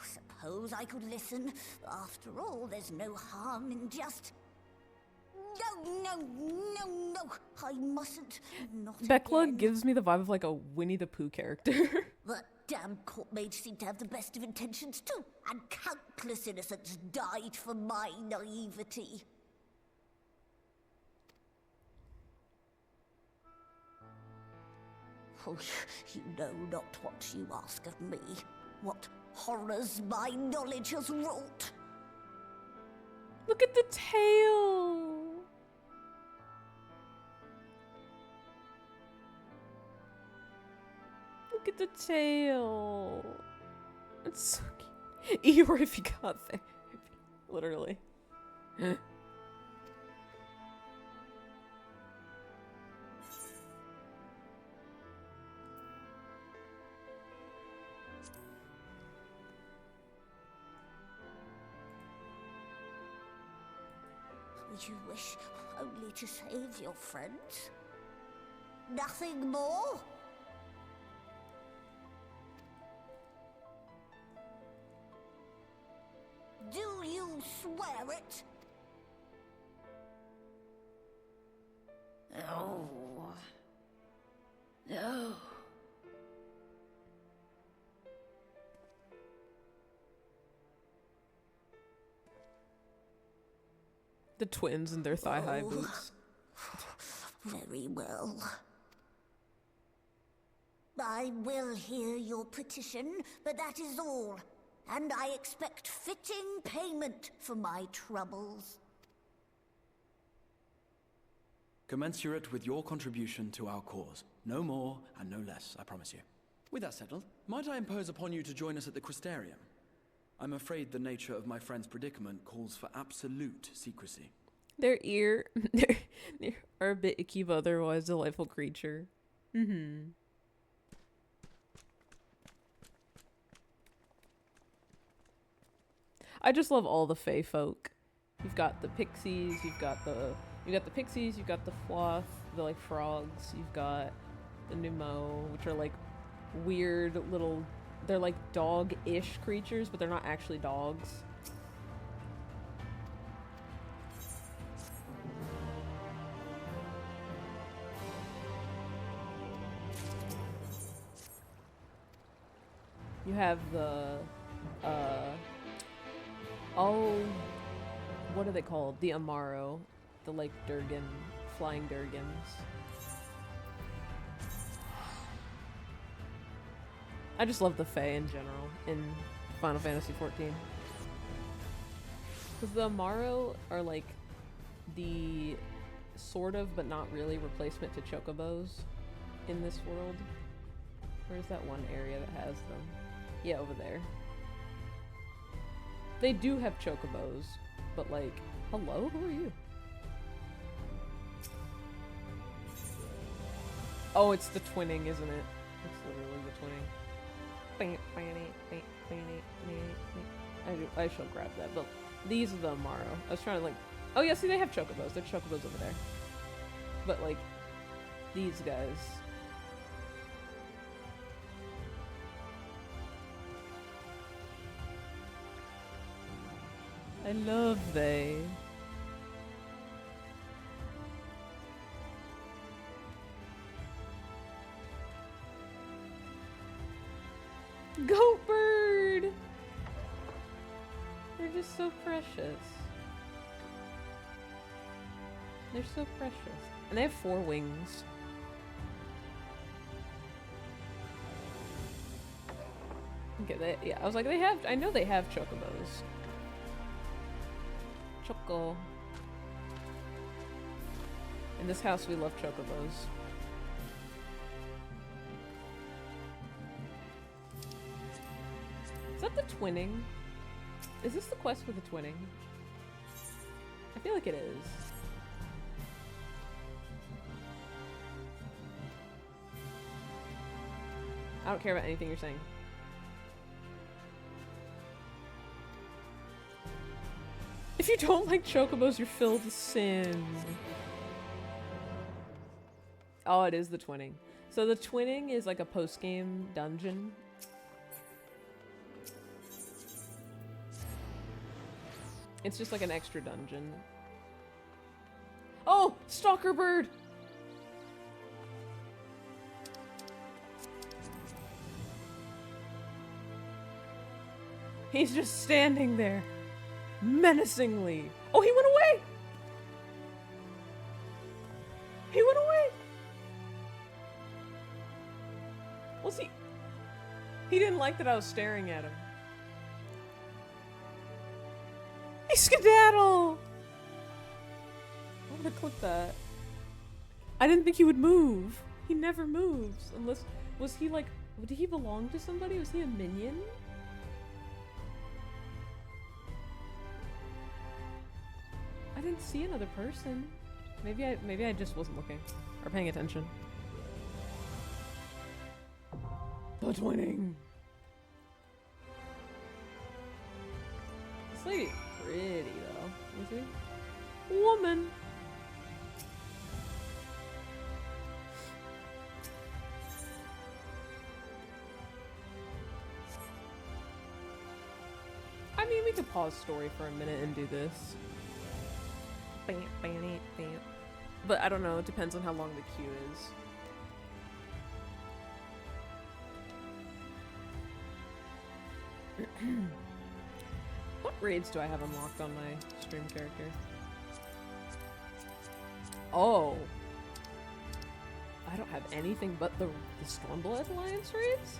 suppose I could listen. After all, there's no harm in just... No, I mustn't. Not Becklug again. gives me the vibe of like a Winnie the Pooh character. That damn court mage seemed to have the best of intentions too, and countless innocents died for my naivety. Oh, you know not what you ask of me. What horrors my knowledge has wrought. Look at the tail. Look at the tail. It's so cute. Eeyore if you got there. Literally. You wish only to save your friends? Nothing more? Do you swear it? No. No. The twins in their thigh-high boots. Very well. I will hear your petition, but that is all. And I expect fitting payment for my troubles. Commensurate with your contribution to our cause. No more and no less, I promise you. With that settled, might I impose upon you to join us at the Crystarium? I'm afraid the nature of my friend's predicament calls for absolute secrecy. Their are a bit icky but otherwise delightful creature. I just love all the fae folk. You've got the pixies, you've got the pixies, you've got the floth, the like frogs, you've got the Numo, which are like weird little, they're like dog-ish creatures, but they're not actually dogs. You have the, what are they called? The Amaro. The, like, Durgan, flying Durgans. I just love the Fae in general in Final Fantasy XIV. Because the Amaro are, like, the sort of, but not really, replacement to Chocobos in this world. Where's that one area that has them? Yeah, over there. They do have Chocobos, but like, hello? Who are you? Oh, it's the twinning, isn't it? It's literally the twinning. I shall grab that, but these are the Amaro. I was trying to like, oh yeah, see they have Chocobos. There's Chocobos over there. But like, these guys. I love they. Goat bird! They're just so precious. They're so precious. And they have 4 wings. Okay, yeah, I was like, I know they have chocobos. Choco. In this house, we love chocobos. Is that the twinning? Is this the quest for the twinning? I feel like it is. I don't care about anything you're saying. If you don't like chocobos, you're filled with sin. Oh, it is the twinning. So the twinning is like a post-game dungeon. It's just like an extra dungeon. Oh! Stalker bird! He's just standing there. Menacingly. Oh, he went away! He went away! Was he? He didn't like that I was staring at him. He skedaddle! I'm gonna clip that. I didn't think he would move. He never moves. Unless, was he like, did he belong to somebody? Was he a minion? I didn't see another person. Maybe I just wasn't looking or paying attention. The twinning. This lady pretty though. Is he? Woman. I mean, we could pause story for a minute and do this. But I don't know, it depends on how long the queue is. What raids do I have unlocked on my stream character? Oh! I don't have anything but the Stormblood Alliance raids?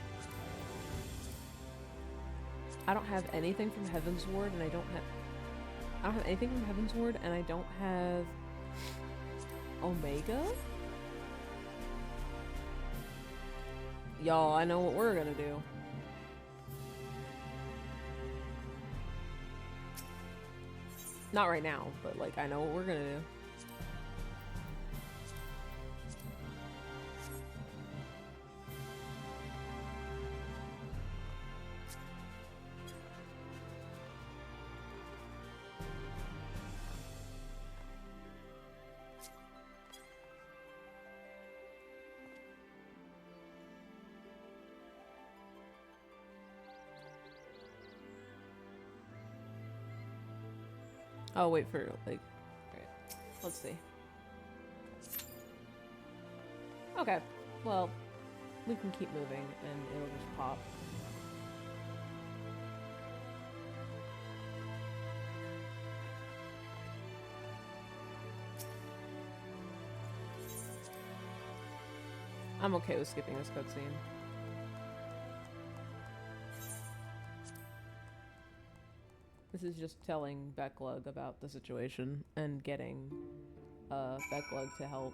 I don't have anything from Heaven's Ward, and I don't have anything from Heaven's Ward, and I don't have Omega? Y'all, I know what we're gonna do. Not right now, but like, I know what we're gonna do. Oh, wait for, like, alright. Let's see. Okay. Well, we can keep moving and it'll just pop. I'm okay with skipping this cutscene. This is just telling Becklug about the situation and getting Becklug to help.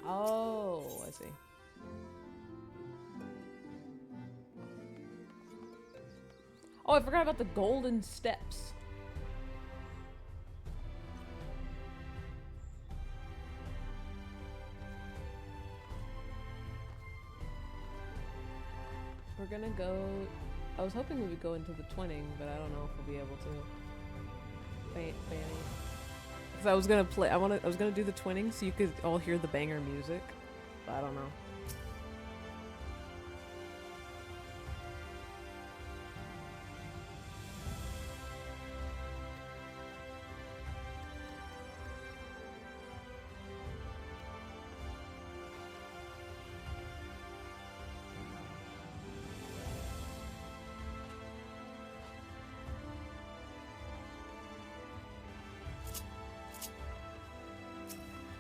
Oh, I see. Oh, I forgot about the golden steps. We're gonna go... I was hoping we would go into the twinning, but I don't know if we'll be able to. Fanny. Because I was gonna play... I was gonna do the twinning so you could all hear the banger music. But I don't know.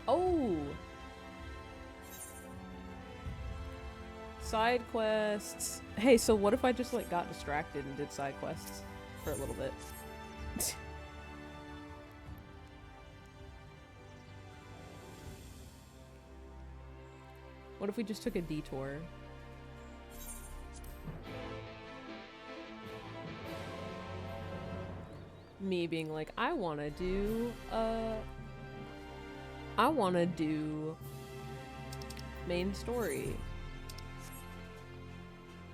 Oh! Side quests. Hey, so what if I just like got distracted and did side quests for a little bit? What if we just took a detour? Me being like, I wanna do main story.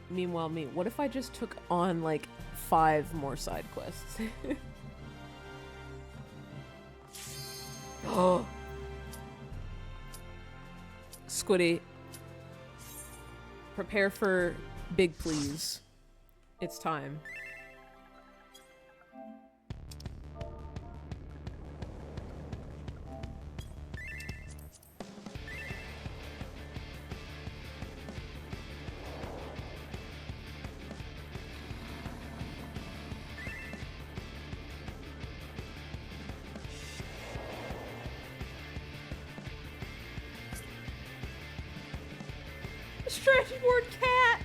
Meanwhile, me, what if I just took on like 5 more side quests? Oh, Squiddy, prepare for big please. It's time. Stretchboard cat!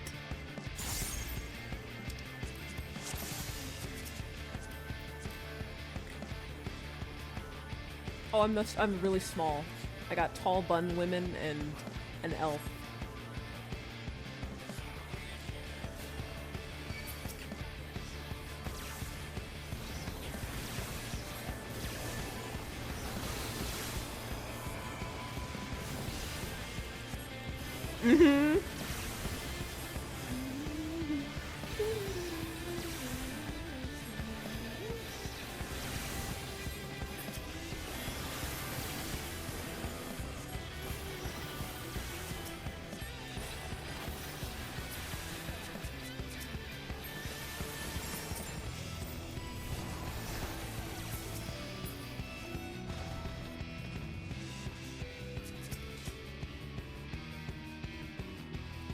Oh, I'm really small. I got tall bun women and an elf. Mm-hmm.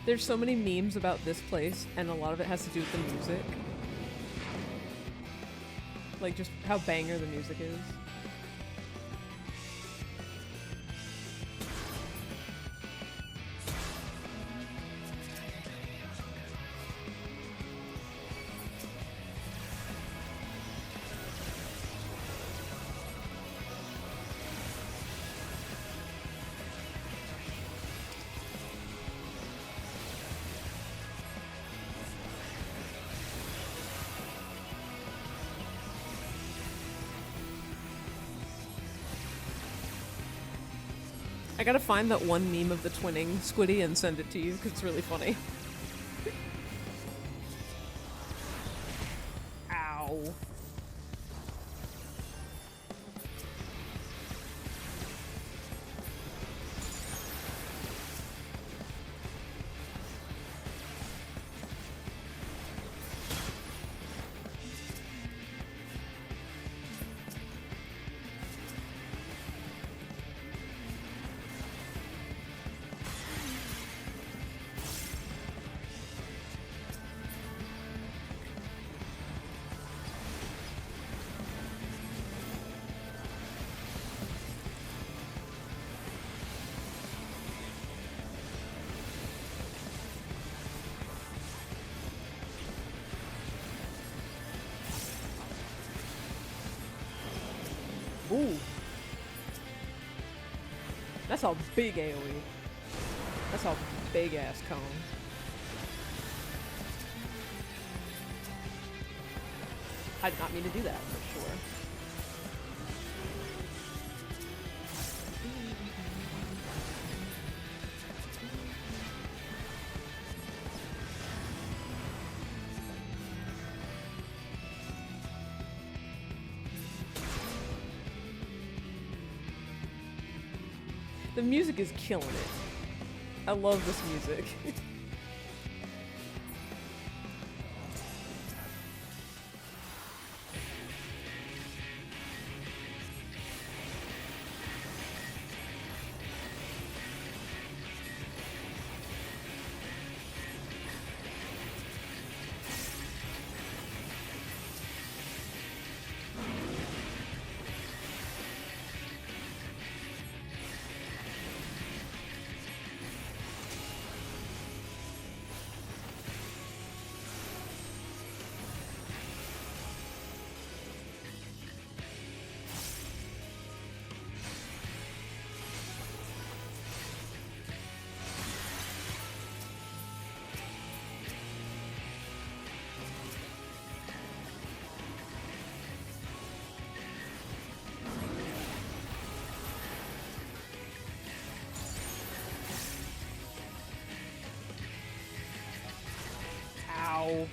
There's so many memes about this place, and a lot of it has to do with the music. Like, just how banger the music is. I gotta find that one meme of the twinning, Squiddy, and send it to you, because it's really funny. Ow. Ooh. That's a big AoE. That's a big ass cone. I did not mean to do that, for sure. The music is killing it. I love this music. Ow.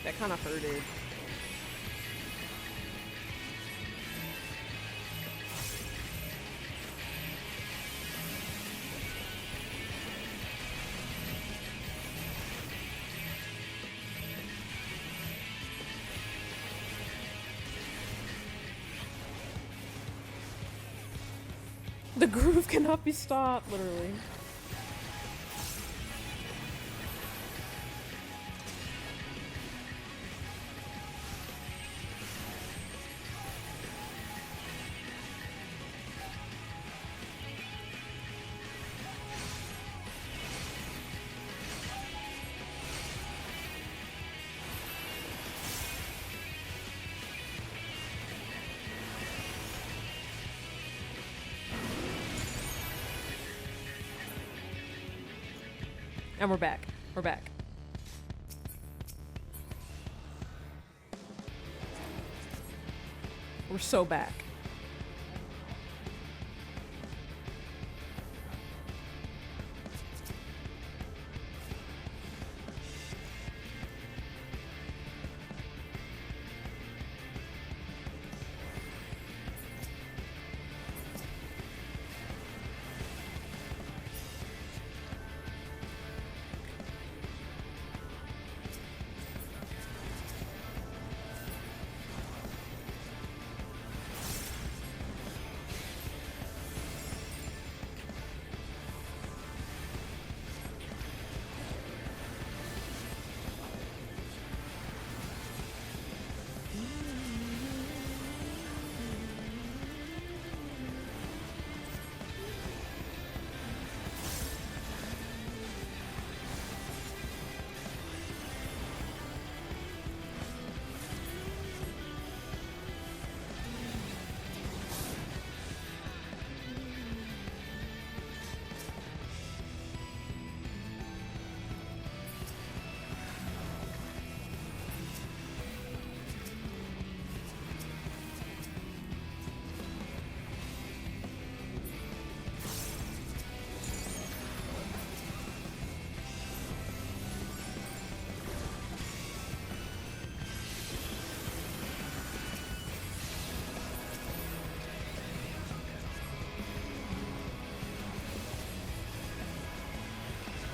That kind of hurted. The groove cannot be stopped, literally. And we're back. We're back. We're so back.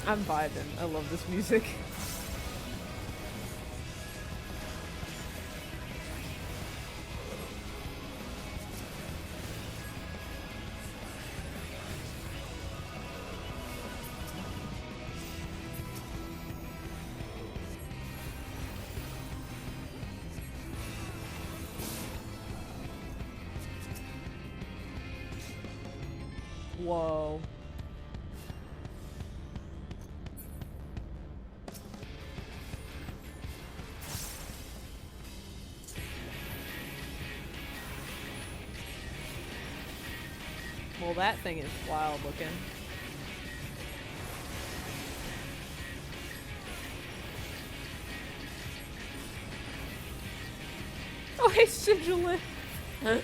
I'm vibing. I love this music. Whoa. Well, that thing is wild looking. Oh, hey, Sigilin! Huh?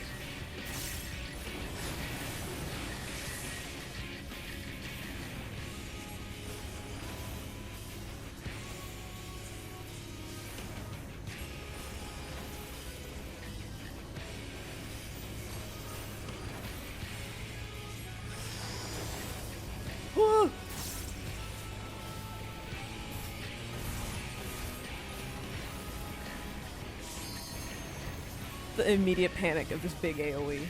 Whoa! The immediate panic of just big AoE.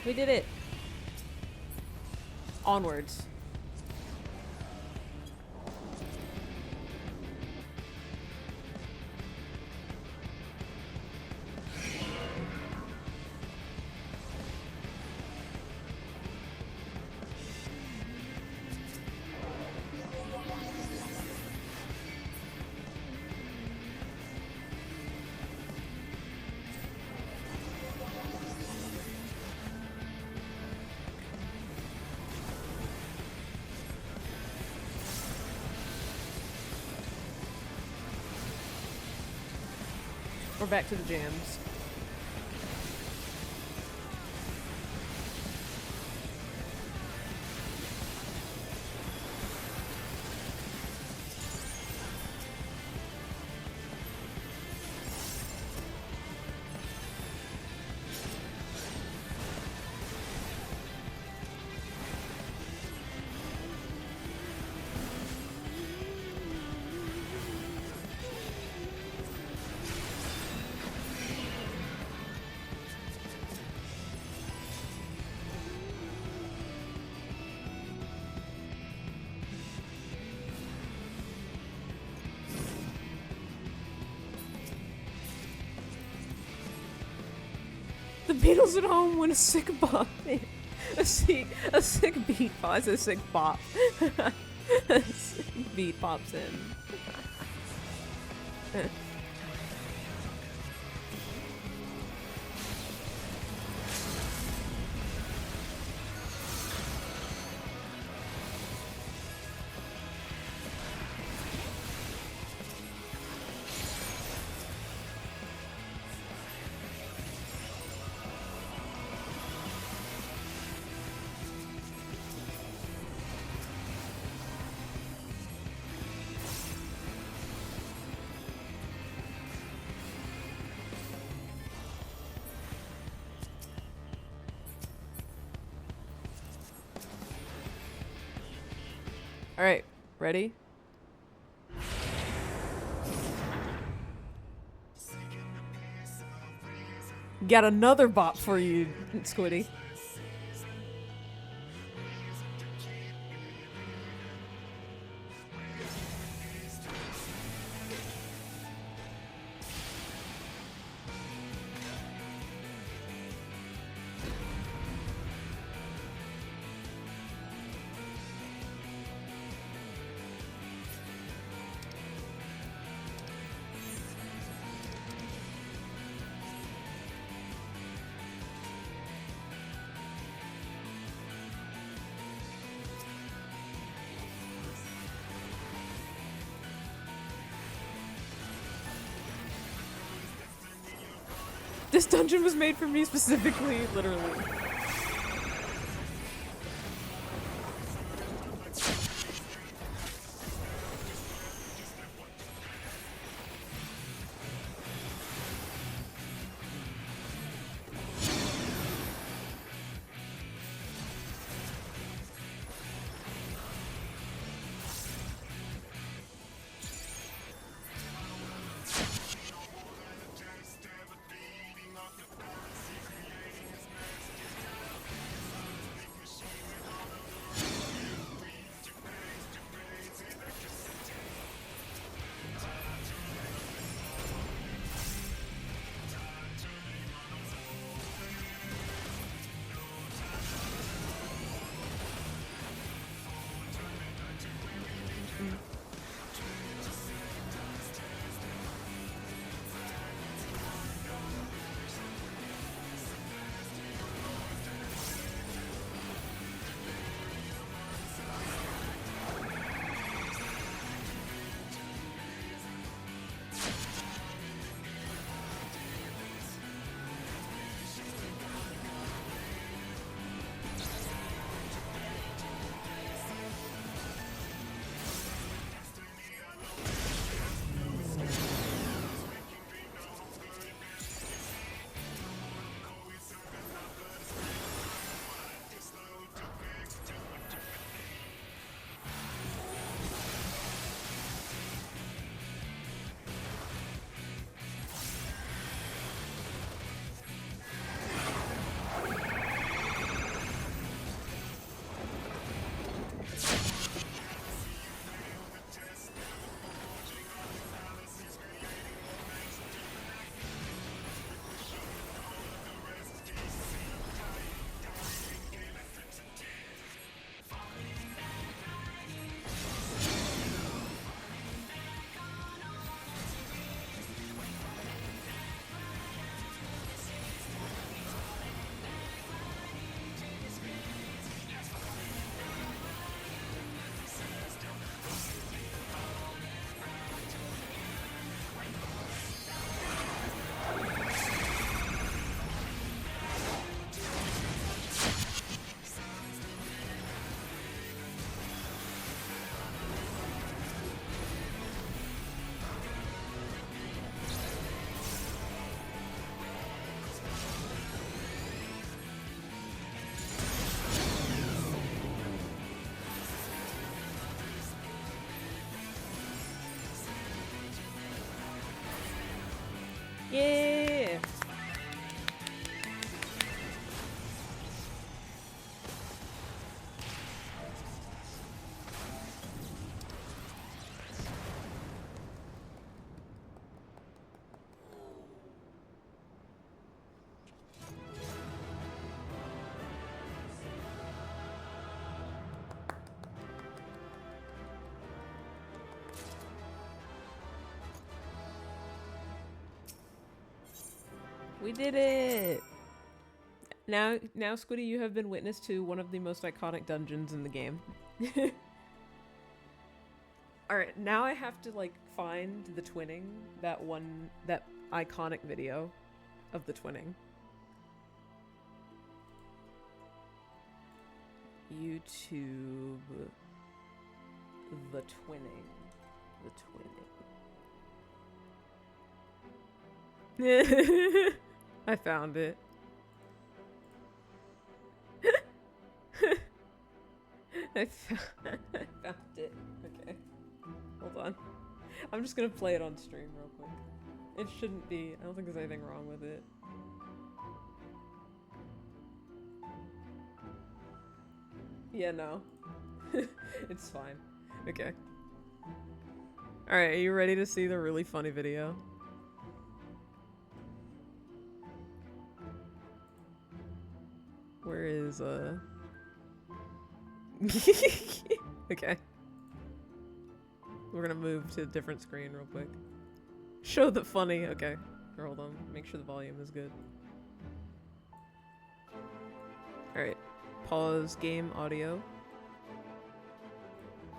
We did it! Onwards. We're back to the jams. The Beatles at home when a sick bop. A sick beat pops. A sick bop. A sick beat pops in. Alright, ready? Got another bop for you, Squiddy. This dungeon was made for me specifically, literally. Yeah. We did it! Now, Squiddy, you have been witness to one of the most iconic dungeons in the game. Alright, now I have to, like, find the twinning, that iconic video of the twinning. YouTube... The twinning. I found it. I found it. Okay. Hold on. I'm just gonna play it on stream real quick. It shouldn't be. I don't think there's anything wrong with it. Yeah, no. It's fine. Okay. Alright, are you ready to see the really funny video? Where is, Okay. We're gonna move to a different screen real quick. Show the funny. Okay. Or hold on. Make sure the volume is good. Alright. Pause game audio.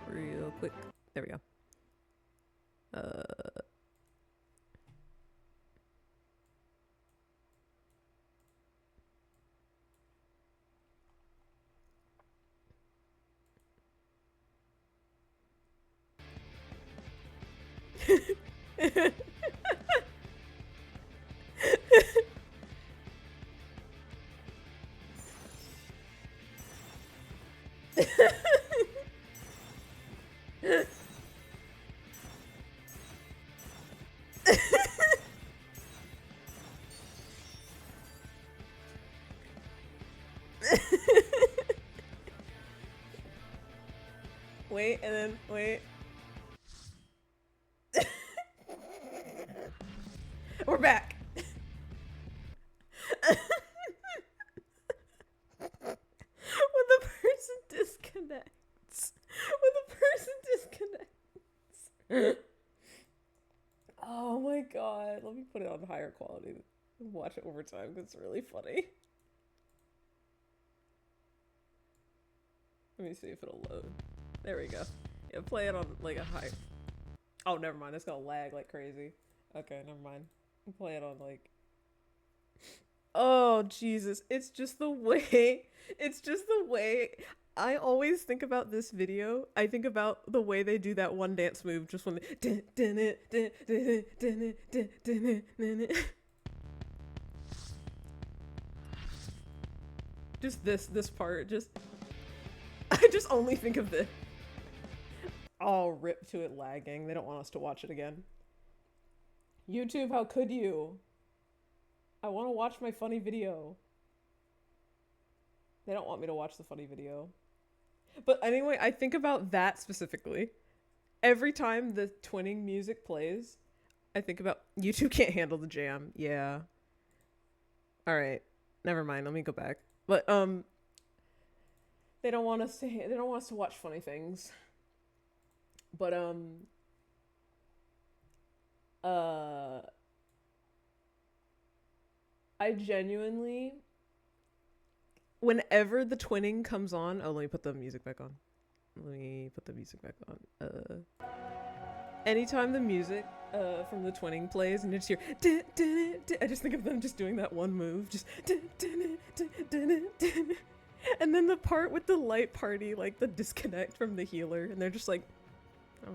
Real quick. There we go. Wait, and then wait. We're back. When the person disconnects. Oh my god. Let me put it on higher quality and watch it over time because it's really funny. Let me see if it'll load. There we go. Yeah, play it on like a high. Oh, never mind. It's gonna lag like crazy. Okay, never mind. Play it on like. Oh, Jesus. It's just the way. I always think about this video. I think about the way they do that one dance move just when just this part. I just only think of this. Oh, rip to it lagging. They don't want us to watch it again. YouTube, how could you? I want to watch my funny video. They don't want me to watch the funny video. But anyway, I think about that specifically. Every time the twinning music plays, I think about YouTube can't handle the jam. Yeah. All right. Never mind. Let me go back. But they don't want us to watch funny things. But I genuinely, whenever the twinning comes on, oh, let me put the music back on. Anytime the music from the twinning plays and you just hear, I just think of them just doing that one move, just and then the part with the light party, like the disconnect from the healer, and they're just like, oh.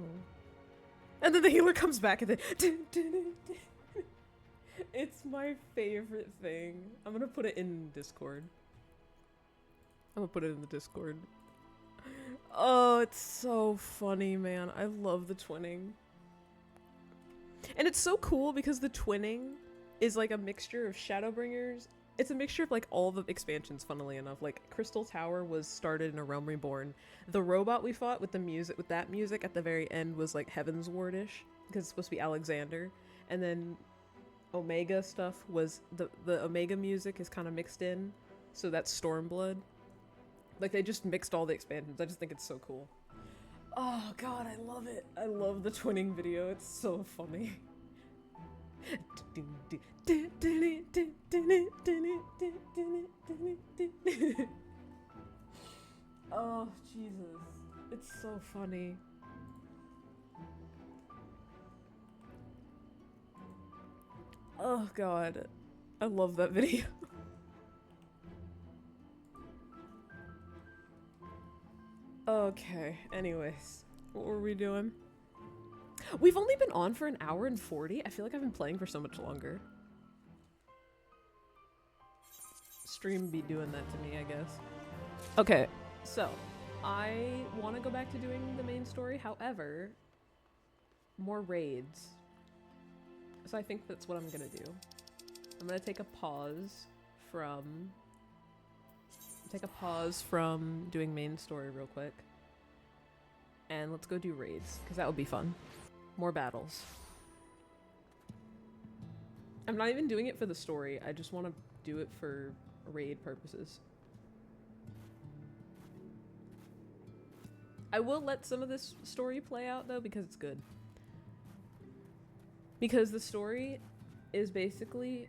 And then the healer comes back and then it's my favorite thing. I'm gonna put it in Discord. Oh, it's so funny, man. I love the twinning. And it's so cool because the twinning is like a mixture of Shadowbringers. It's a mixture of like all the expansions, funnily enough. Like Crystal Tower was started in A Realm Reborn. The robot we fought with that music at the very end was like Heaven's Ward-ish, because it's supposed to be Alexander. And then Omega stuff was the Omega music is kind of mixed in, so that's Stormblood. Like they just mixed all the expansions. I just think it's so cool. Oh god, I love it. I love the twinning video. It's so funny. Oh Jesus, it's so funny. Oh god, I love that video. Okay, anyways, what were we doing? We've only been on for an hour and 40. I feel like I've been playing for so much longer. Stream be doing that to me, I guess. Okay, so I want to go back to doing the main story. However, more raids. So I think that's what I'm gonna do. I'm gonna take a pause from doing main story real quick. And let's go do raids, because that would be fun. More battles. I'm not even doing it for the story. I just want to do it for raid purposes. I will let some of this story play out, though, because it's good. Because the story is basically...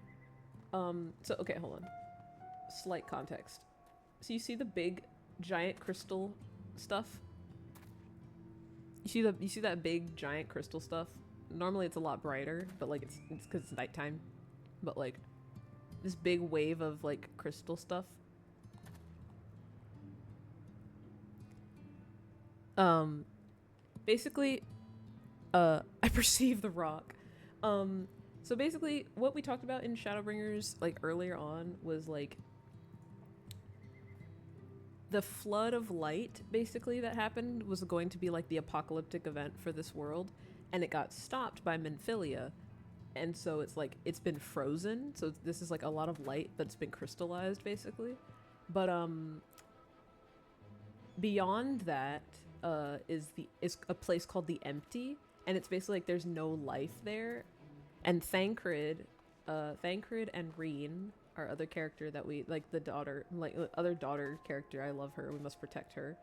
So, okay, hold on. Slight context. So you see the big, giant crystal stuff? You see that big, giant crystal stuff? Normally it's a lot brighter, but, like, it's because it's nighttime. But, like, this big wave of, like, crystal stuff. Basically, I perceive the rock. So basically, what we talked about in Shadowbringers, like, earlier on, was, like, the flood of light, basically, that happened was going to be, like, the apocalyptic event for this world, and it got stopped by Menphilia, and so it's, like, it's been frozen, so this is, like, a lot of light that's been crystallized, basically. But, beyond that, is a place called the Empty, and it's basically, like, there's no life there. And Thancred and Reen, our other character that we, like, the daughter, like, other daughter character, I love her, we must protect her,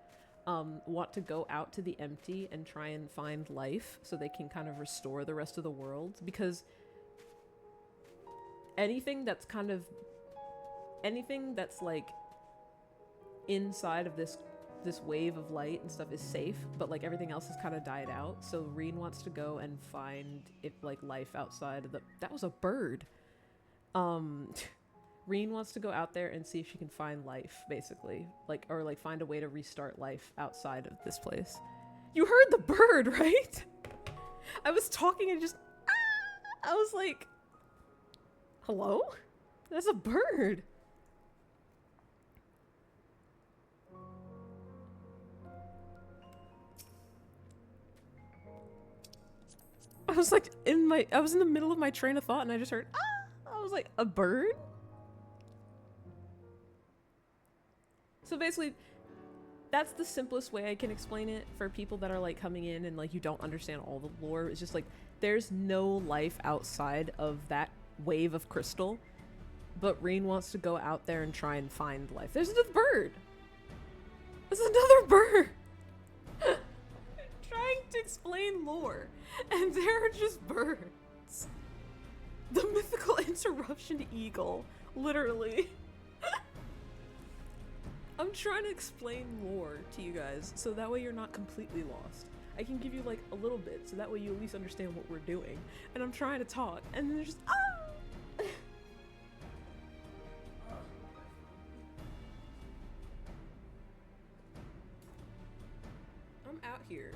want to go out to the Empty and try and find life so they can kind of restore the rest of the world, because anything that's like inside of this wave of light and stuff is safe, but, like, everything else has kind of died out. So Reen wants to go and find if, like, life outside of that was a bird. Reen wants to go out there and see if she can find life, basically, like, or, like, find a way to restart life outside of this place. You heard the bird, right? I was talking and just I was like, hello? That's a bird. I was like I was in the middle of my train of thought and I just heard, I was like, a bird? So basically, that's the simplest way I can explain it for people that are, like, coming in and, like, you don't understand all the lore. It's just, like, there's no life outside of that wave of crystal, but Reen wants to go out there and try and find life. There's another bird! There's another bird! Trying to explain lore, and there are just birds. The mythical interruption eagle, literally. I'm trying to explain lore to you guys, so that way you're not completely lost. I can give you, like, a little bit, so that way you at least understand what we're doing. And I'm trying to talk, and then there's just, I'm out here.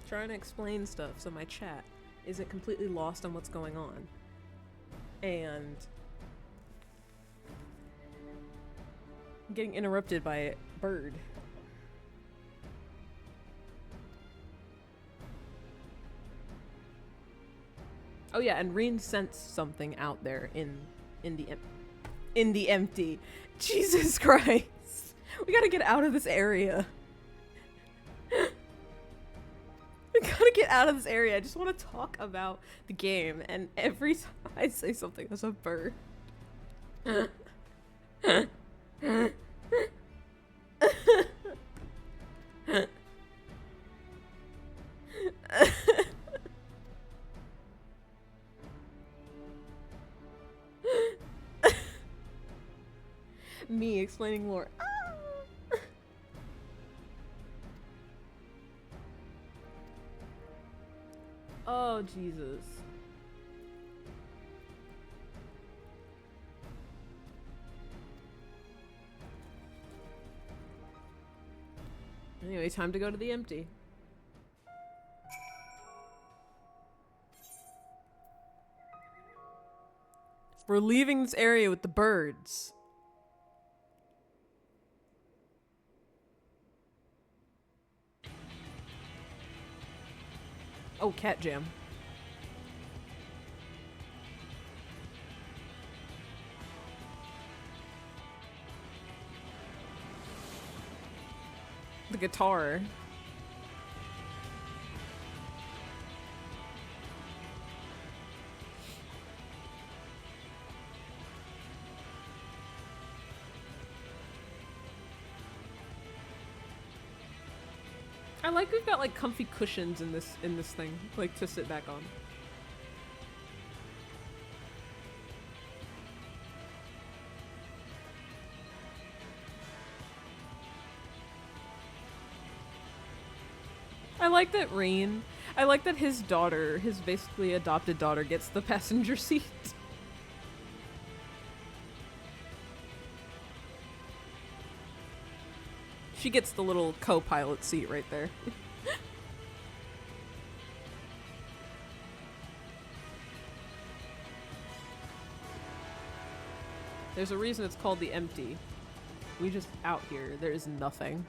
Trying to explain stuff so my chat isn't completely lost on what's going on. And I'm getting interrupted by a bird. Oh yeah, and Reen sensed something out there in the Empty. Jesus Christ. We gotta get out of this area. We gotta get out of this area. I just want to talk about the game, and every time I say something, there's a bird. Me explaining lore. Oh, Jesus. Anyway, time to go to the Empty. We're leaving this area with the birds. Oh, cat jam. The guitar. I like we've got, like, comfy cushions in this thing, like, to sit back on. I like that his daughter, his basically adopted daughter, gets the passenger seat. She gets the little co-pilot seat right there. There's a reason it's called the Empty. We just out here. There is nothing.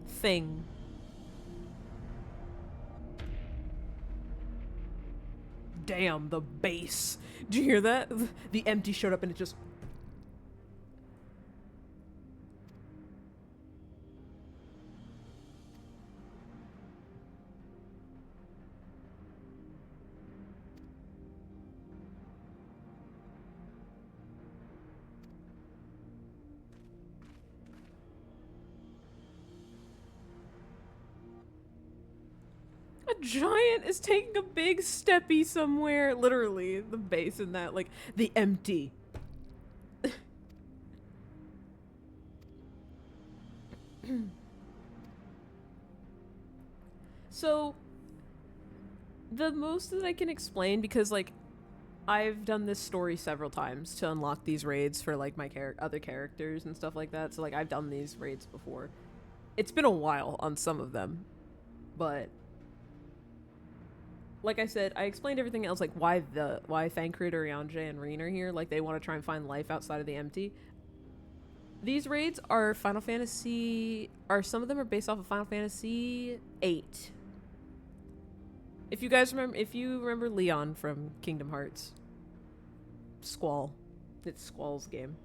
Thing. Damn, the bass. Did you hear that? The Empty showed up and it just... A giant is taking a big steppy somewhere. Literally, the bass in that, like, the Empty. So, the most that I can explain, because, like, I've done this story several times to unlock these raids for, like, my other characters and stuff like that. So, like, I've done these raids before. It's been a while on some of them, but... like I said, I explained everything else, like why Thancred, Urianger, and Reen are here. Like, they want to try and find life outside of the Empty. These raids are Final Fantasy... some of them are based off of Final Fantasy VIII. If you guys remember... if you remember Leon from Kingdom Hearts. Squall. It's Squall's game.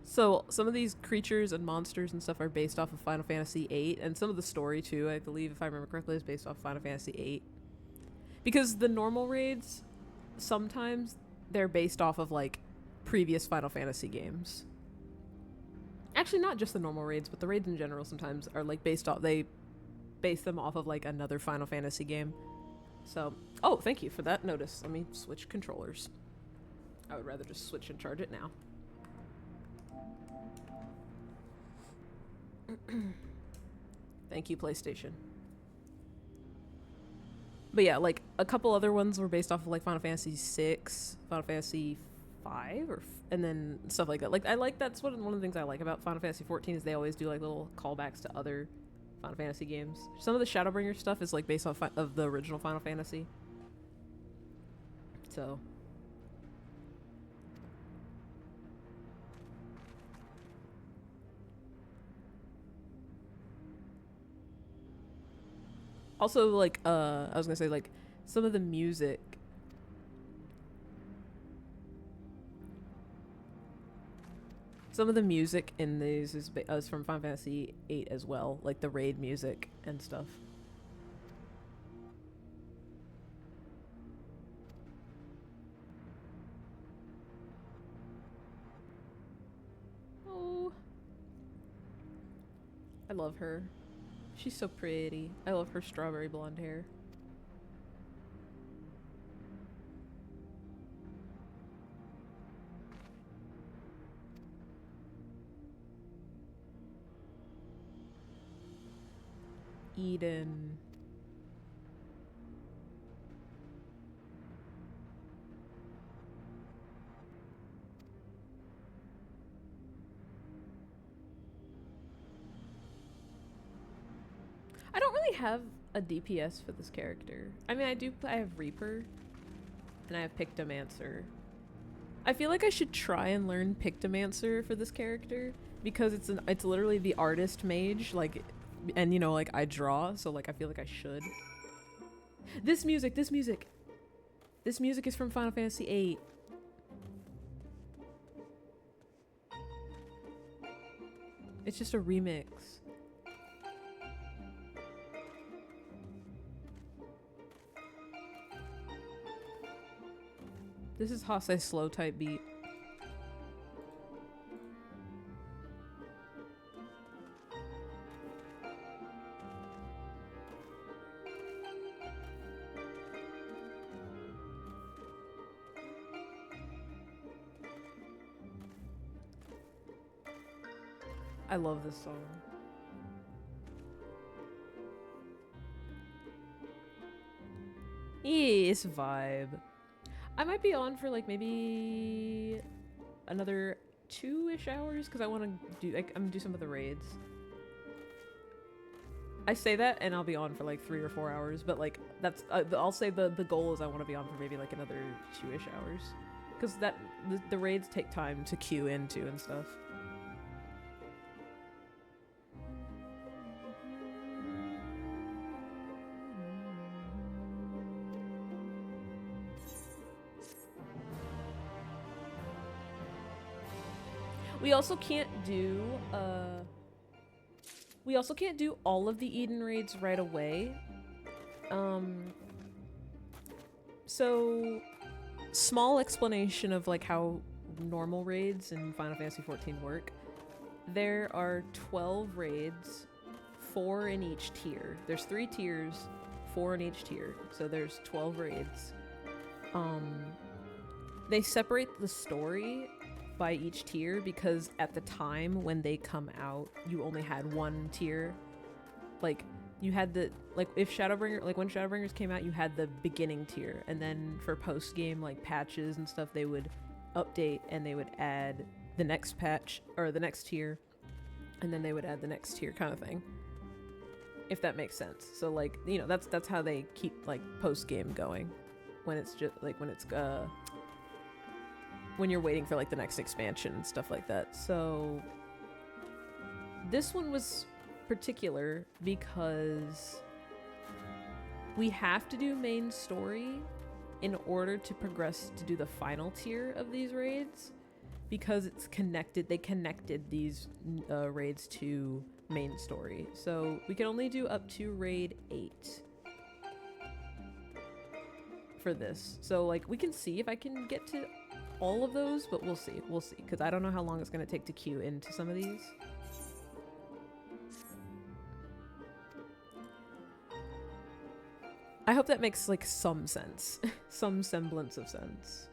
So, some of these creatures and monsters and stuff are based off of Final Fantasy VIII, and some of the story, too, I believe, if I remember correctly, is based off Final Fantasy VIII. Because the normal raids, sometimes they're based off of, like, previous Final Fantasy games. Actually, not just the normal raids, but the raids in general sometimes are, like, they base them off of, like, another Final Fantasy game. So, oh, thank you for that notice. Let me switch controllers. I would rather just switch and charge it now. Thank you, PlayStation. But yeah, like, a couple other ones were based off of, like, Final Fantasy VI, Final Fantasy V, and then stuff like that. Like, that's one of the things I like about Final Fantasy XIV is they always do, like, little callbacks to other Final Fantasy games. Some of the Shadowbringers stuff is, like, based off of the original Final Fantasy. So... also, like, I was gonna say, like, some of the music. Some of the music in these is from Final Fantasy VIII as well, like the raid music and stuff. Oh. I love her. She's so pretty. I love her strawberry blonde hair. Eden. I don't really have a DPS for this character. I mean, I have Reaper, and I have Pictomancer. I feel like I should try and learn Pictomancer for this character, because it's literally the artist mage, like, and you know, like, I draw, so like I feel like I should. This music is from Final Fantasy VIII. It's just a remix. This is Hase's slow type beat. I love this song. Yes, vibe. I might be on for like maybe another 2-ish hours because I want to do I'm gonna do some of the raids. I say that and I'll be on for like 3 or 4 hours, but like that's I'll say the goal is I want to be on for maybe like another 2-ish hours because the raids take time to queue into and stuff. We also can't do all of the Eden raids right away. So small explanation of like how normal raids in Final Fantasy XIV work. There are 12 raids, 4 in each tier. There's 3 tiers, 4 in each tier. So there's 12 raids. They separate the story by each tier because at the time when they come out, you only had one tier. Like you had the when Shadowbringers came out, you had the beginning tier, and then for post game like patches and stuff, they would update and they would add the next patch or the next tier, and then they would add the next tier kind of thing. If that makes sense. So like, you know, that's how they keep like post game going when it's just like when you're waiting for like the next expansion and stuff like that. So this one was particular because we have to do main story in order to progress to do the final tier of these raids because it's connected. They connected these raids to main story. So we can only do up to raid 8 for this. So like we can see if I can get to all of those, but we'll see because I don't know how long it's going to take to queue into some of these. I hope that makes like some sense. Some semblance of sense.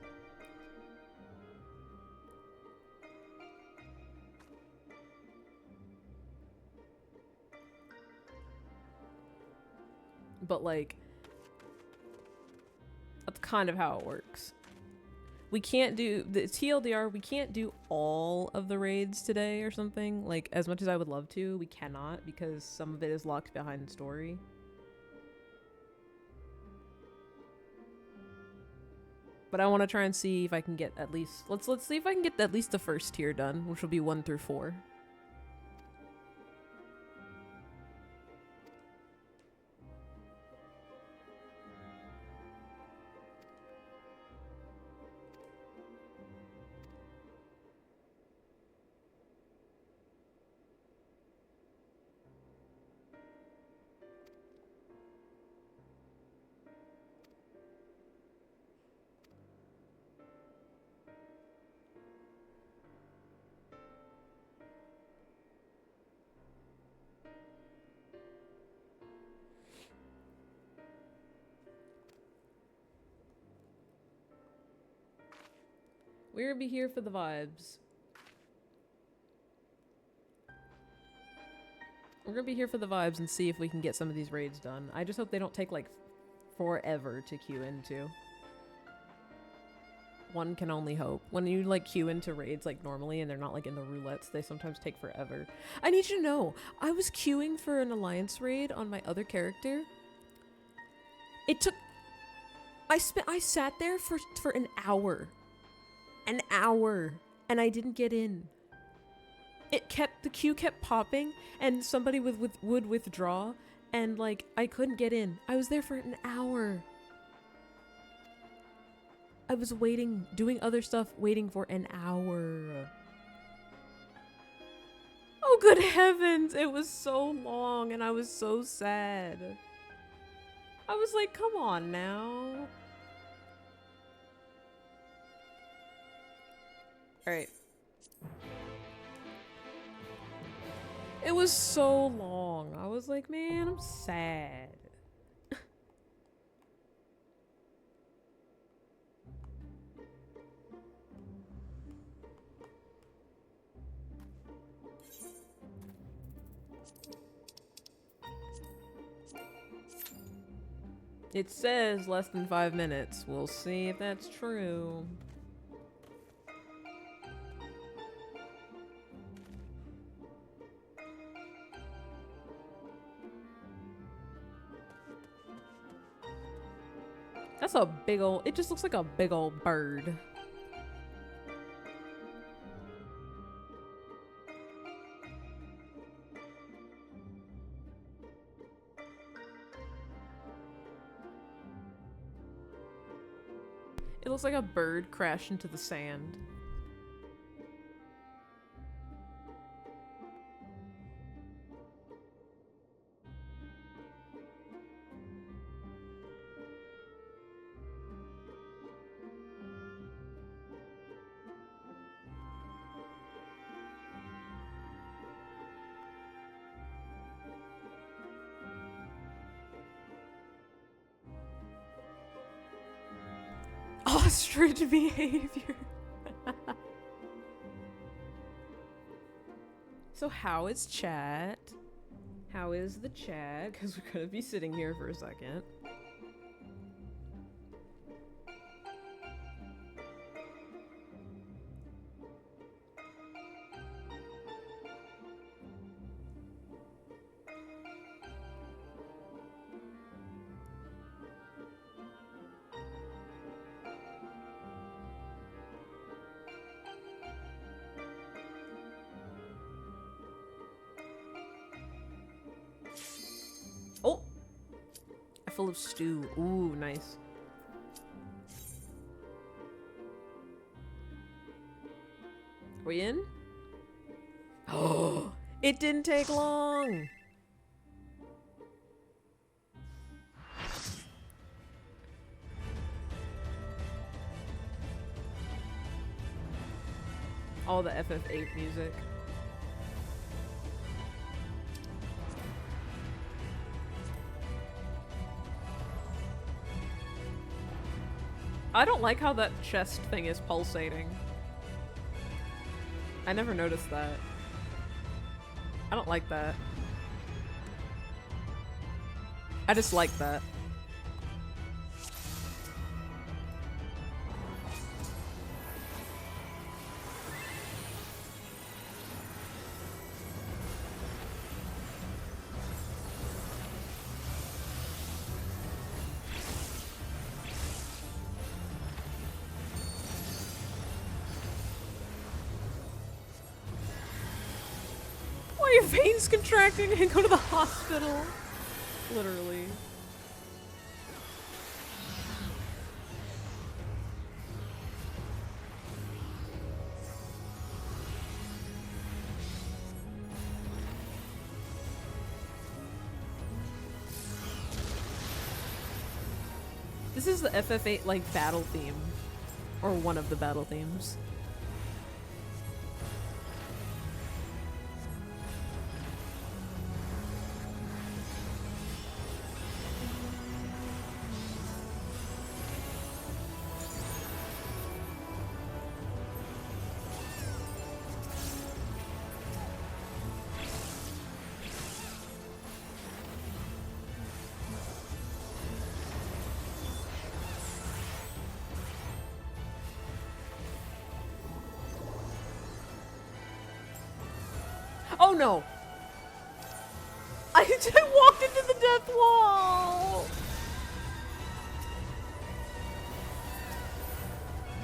But like that's kind of how it works. We can't do the TLDR, we can't do all of the raids today or something. Like as much as I would love to, we cannot because some of it is locked behind story. But I want to try and see if I can get at least let's see if I can get at least the first tier done, which will be 1 through 4. We're gonna be here for the vibes. We're gonna be here for the vibes and see if we can get some of these raids done. I just hope they don't take like forever to queue into. One can only hope. When you like queue into raids like normally and they're not like in the roulettes, they sometimes take forever. I need you to know, I was queuing for an alliance raid on my other character. It took I sat there for an hour. An hour, and I didn't get in. The queue kept popping, and somebody would withdraw, and like I couldn't get in. I was there for an hour. I was waiting, doing other stuff, waiting for an hour. Oh good heavens, it was so long, and I was so sad. I was like, come on now. Alright. It was so long. I was like, man, I'm sad. It says less than 5 minutes. We'll see if that's true. That's a big old, it just looks like a big old bird. It looks like a bird crashed into the sand. Ostrich behavior. So how is chat? How is the chat? Because we're gonna be sitting here for a second. Oh! Full of stew. Ooh, nice. We in? Oh! It didn't take long! All the FF8 music. I don't like how that chest thing is pulsating. I never noticed that. I don't like that. I just like that. Your veins contracting and go to the hospital. Literally. This is the FF8 like battle theme. Or one of the battle themes. Oh no! I walked into the death wall!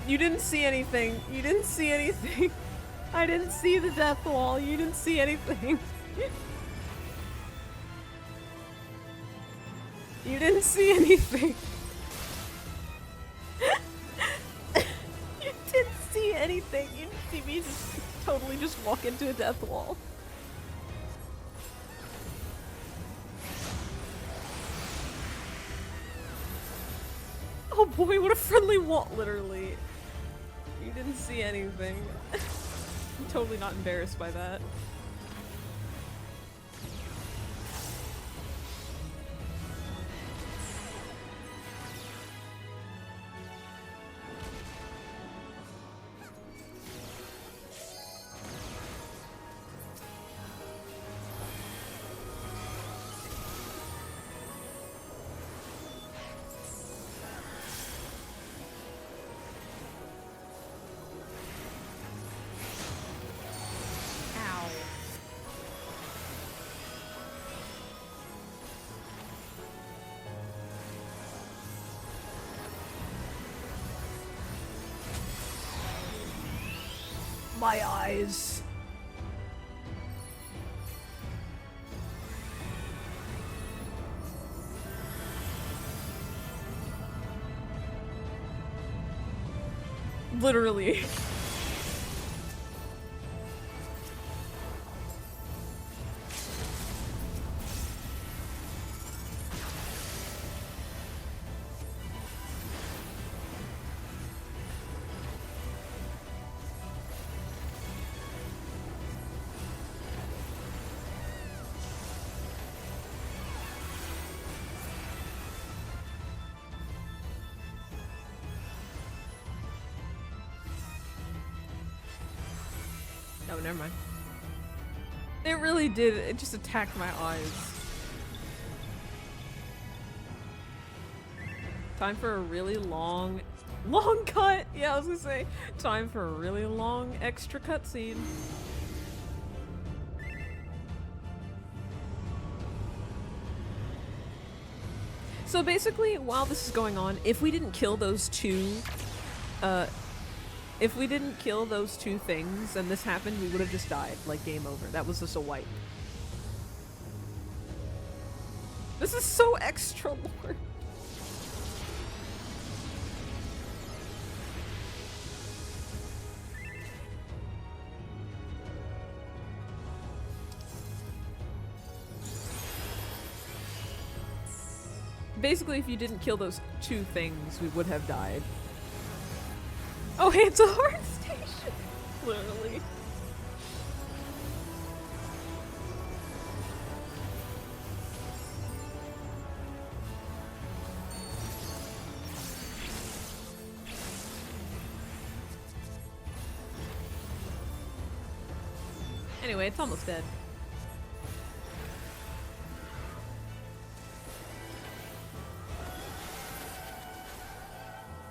You didn't see anything. You didn't see anything. I didn't see the death wall. You didn't see anything. You didn't see anything. You didn't see anything. You didn't see me just totally just walk into a death wall. Oh boy, what a friendly wall, literally. You didn't see anything. I'm totally not embarrassed by that. my eyes. Literally. Oh, never mind. It really did. It just attacked my eyes. Time for a really long cut. Yeah, I was gonna say, time for a really long extra cutscene. So basically, while this is going on, if we didn't kill those two, things and this happened, we would have just died. Like, game over. That was just a wipe. This is so extra lore. Basically, if you didn't kill those two things, we would have died. Oh, hey, it's a heart station! Literally. Anyway, it's almost dead.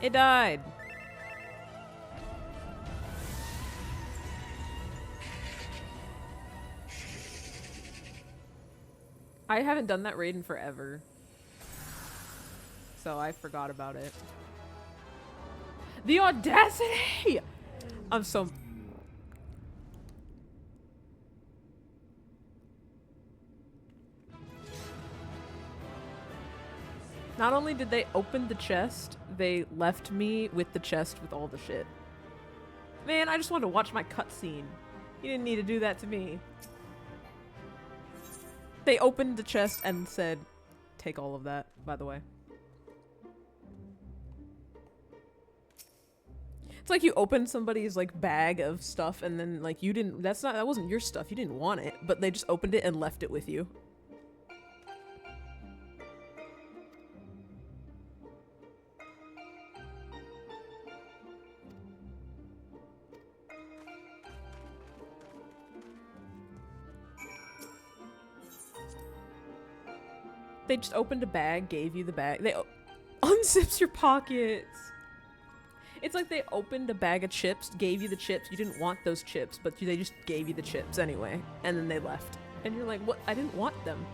It died. I haven't done that raid in forever, so I forgot about it. The audacity! I'm so... Not only did they open the chest, they left me with the chest with all the shit. Man, I just wanted to watch my cutscene. You didn't need to do that to me. They opened the chest and said, take all of that, by the way. It's like you opened somebody's like bag of stuff and then like you didn't, that wasn't your stuff, you didn't want it, but they just opened it and left it with you. They just opened a bag, gave you the bag. They unzips your pockets. It's like they opened a bag of chips, gave you the chips. You didn't want those chips, but they just gave you the chips anyway. And then they left. And you're like, what? I didn't want them.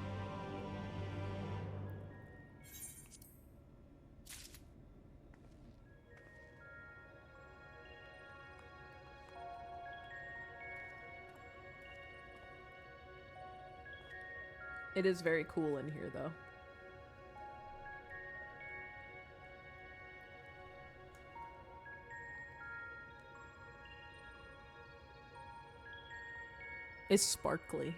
It is very cool in here, though. It's sparkly.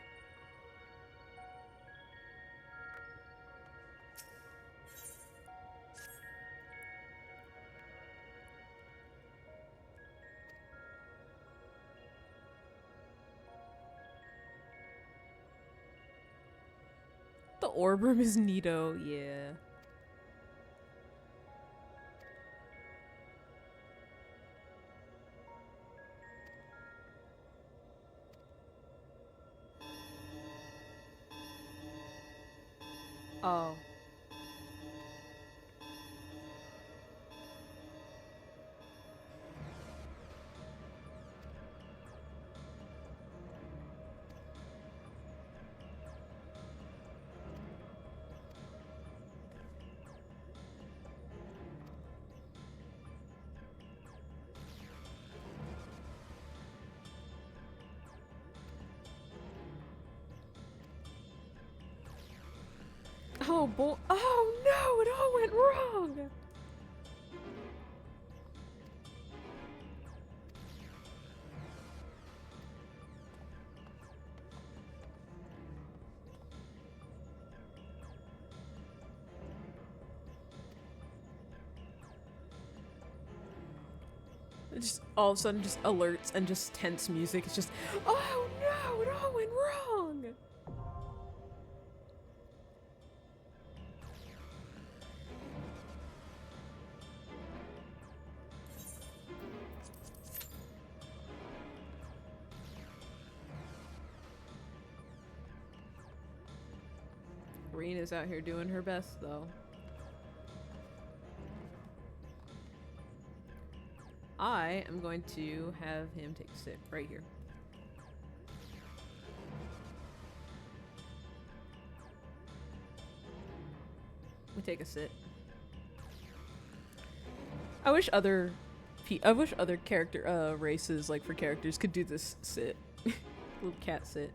The orb room is neato, yeah. Oh. Oh boy. Oh no, it all went wrong. It just all of a sudden just alerts and just tense music. It's just, oh no, it all went wrong. Rena's out here doing her best though. I am going to have him take a sit right here. We take a sit. I wish other character races, like for characters, could do this sit. Little cat sit.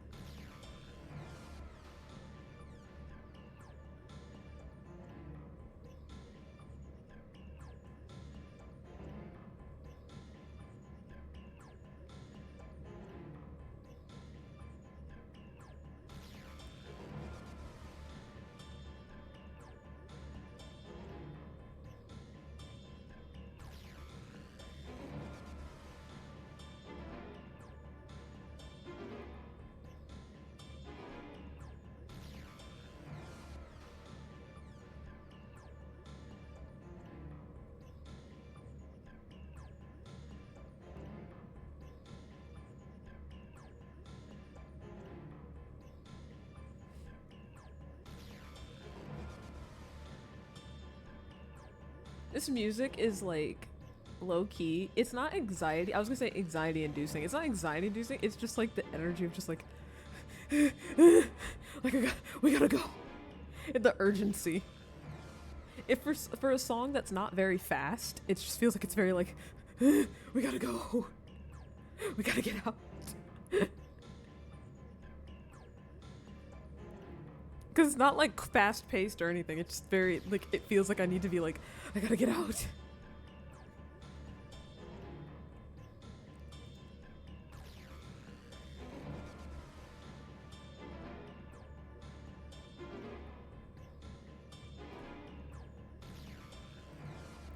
This music is like low key. It's not anxiety. I was gonna say anxiety inducing. It's not anxiety inducing. It's just like the energy of just like, like we gotta go. And the urgency. If for a song that's not very fast, it just feels like it's very like, we gotta go. We gotta get out. Because it's not like fast paced or anything. It's just very like, it feels like I need to be like, I gotta get out.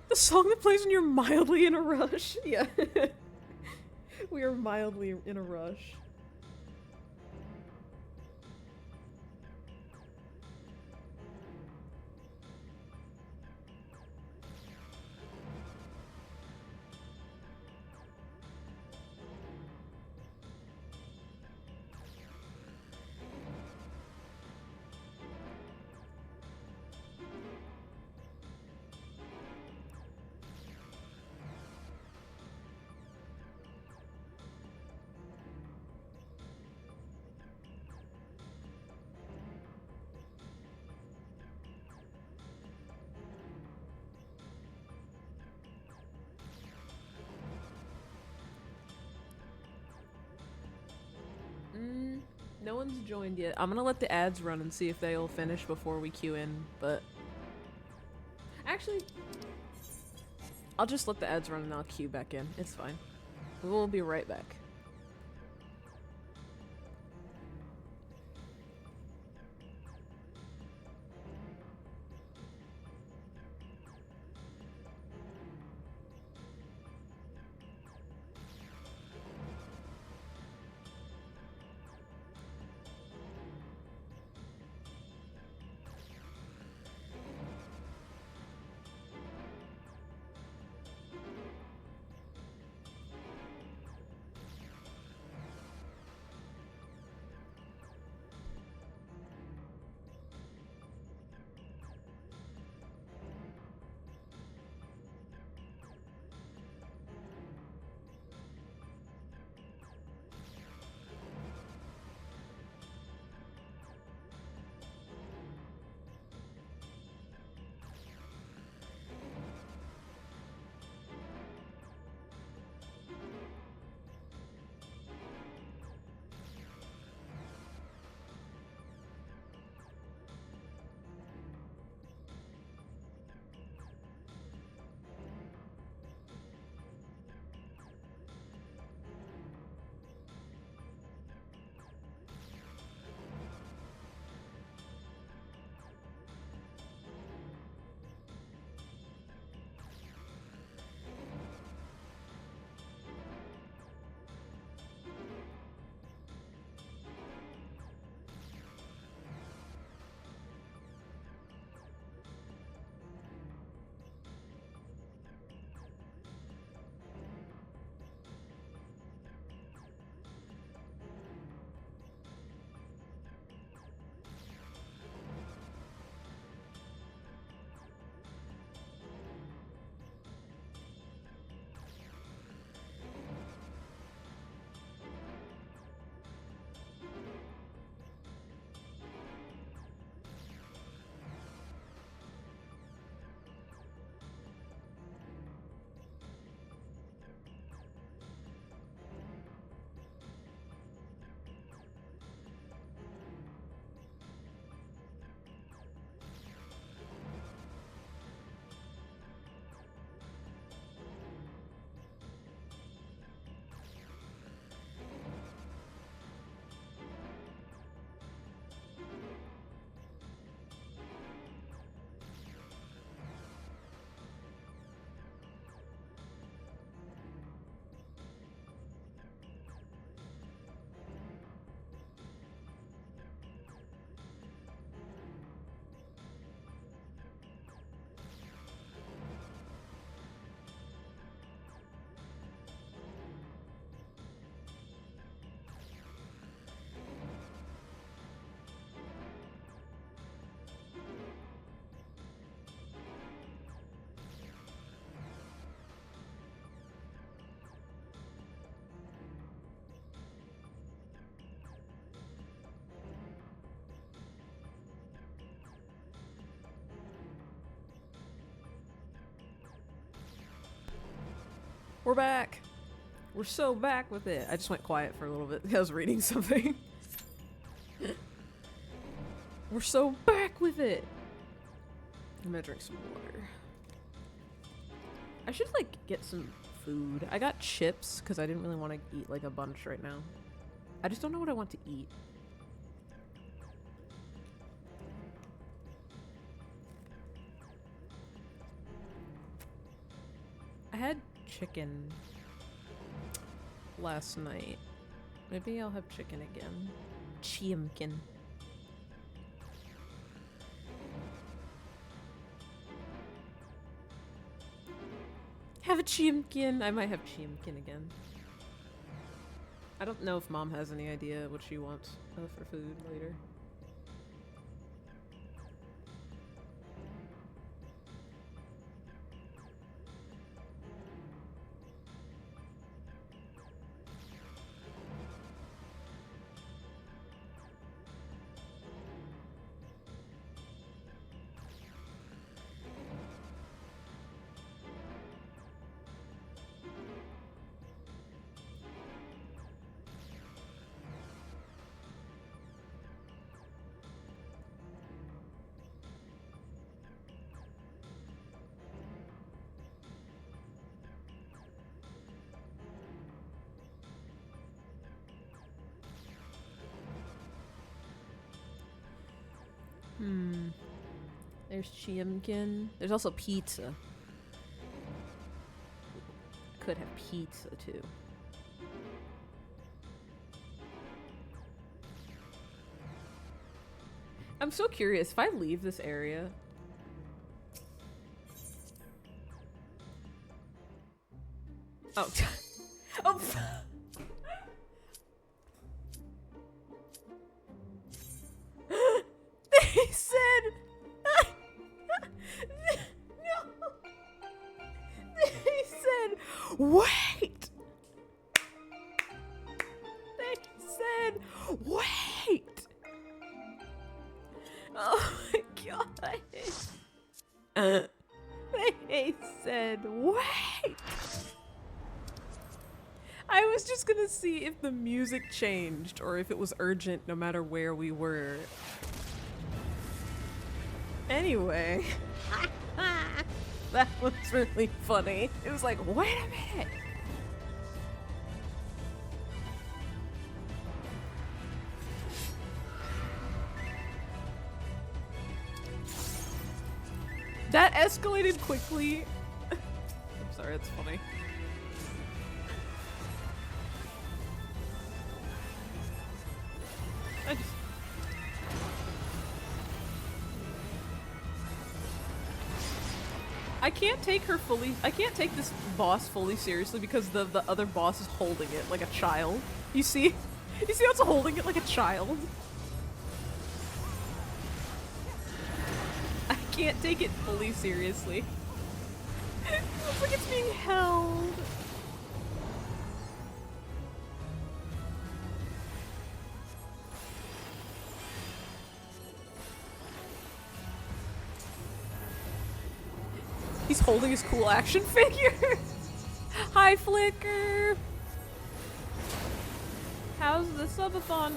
The song that plays when you're mildly in a rush. Yeah. We are mildly in a rush. No one's joined yet. I'm gonna let the ads run and see if they'll finish before we queue in, but... Actually, I'll just let the ads run and I'll queue back in. It's fine. We'll be right back. We're back. We're so back with it. I just went quiet for a little bit. I was reading something. We're so back with it. I'm gonna drink some water. I should like get some food. I got chips because I didn't really want to eat like a bunch right now. I just don't know what I want to eat. I had chicken last night. Maybe I'll have chicken again. Chiemkin. Have a chiemkin. I might have chiemkin again. I don't know if Mom has any idea what she wants for food later. There's chiemkin. There's also pizza. Could have pizza too. I'm so curious if I leave this area. Oh. Oh. They said. No. They said, wait. They said, wait. Oh my god. They said, wait. I was just gonna see if the music changed or if it was urgent no matter where we were. Anyway. That was really funny. It was like, wait a minute. That escalated quickly. I'm sorry, that's funny. I can't take her fully. I can't take this boss fully seriously because the other boss is holding it like a child. You see? You see how it's holding it like a child? I can't take it fully seriously. It looks like it's being held. He's holding his cool action figure. Hi, Flicker. How's the subathon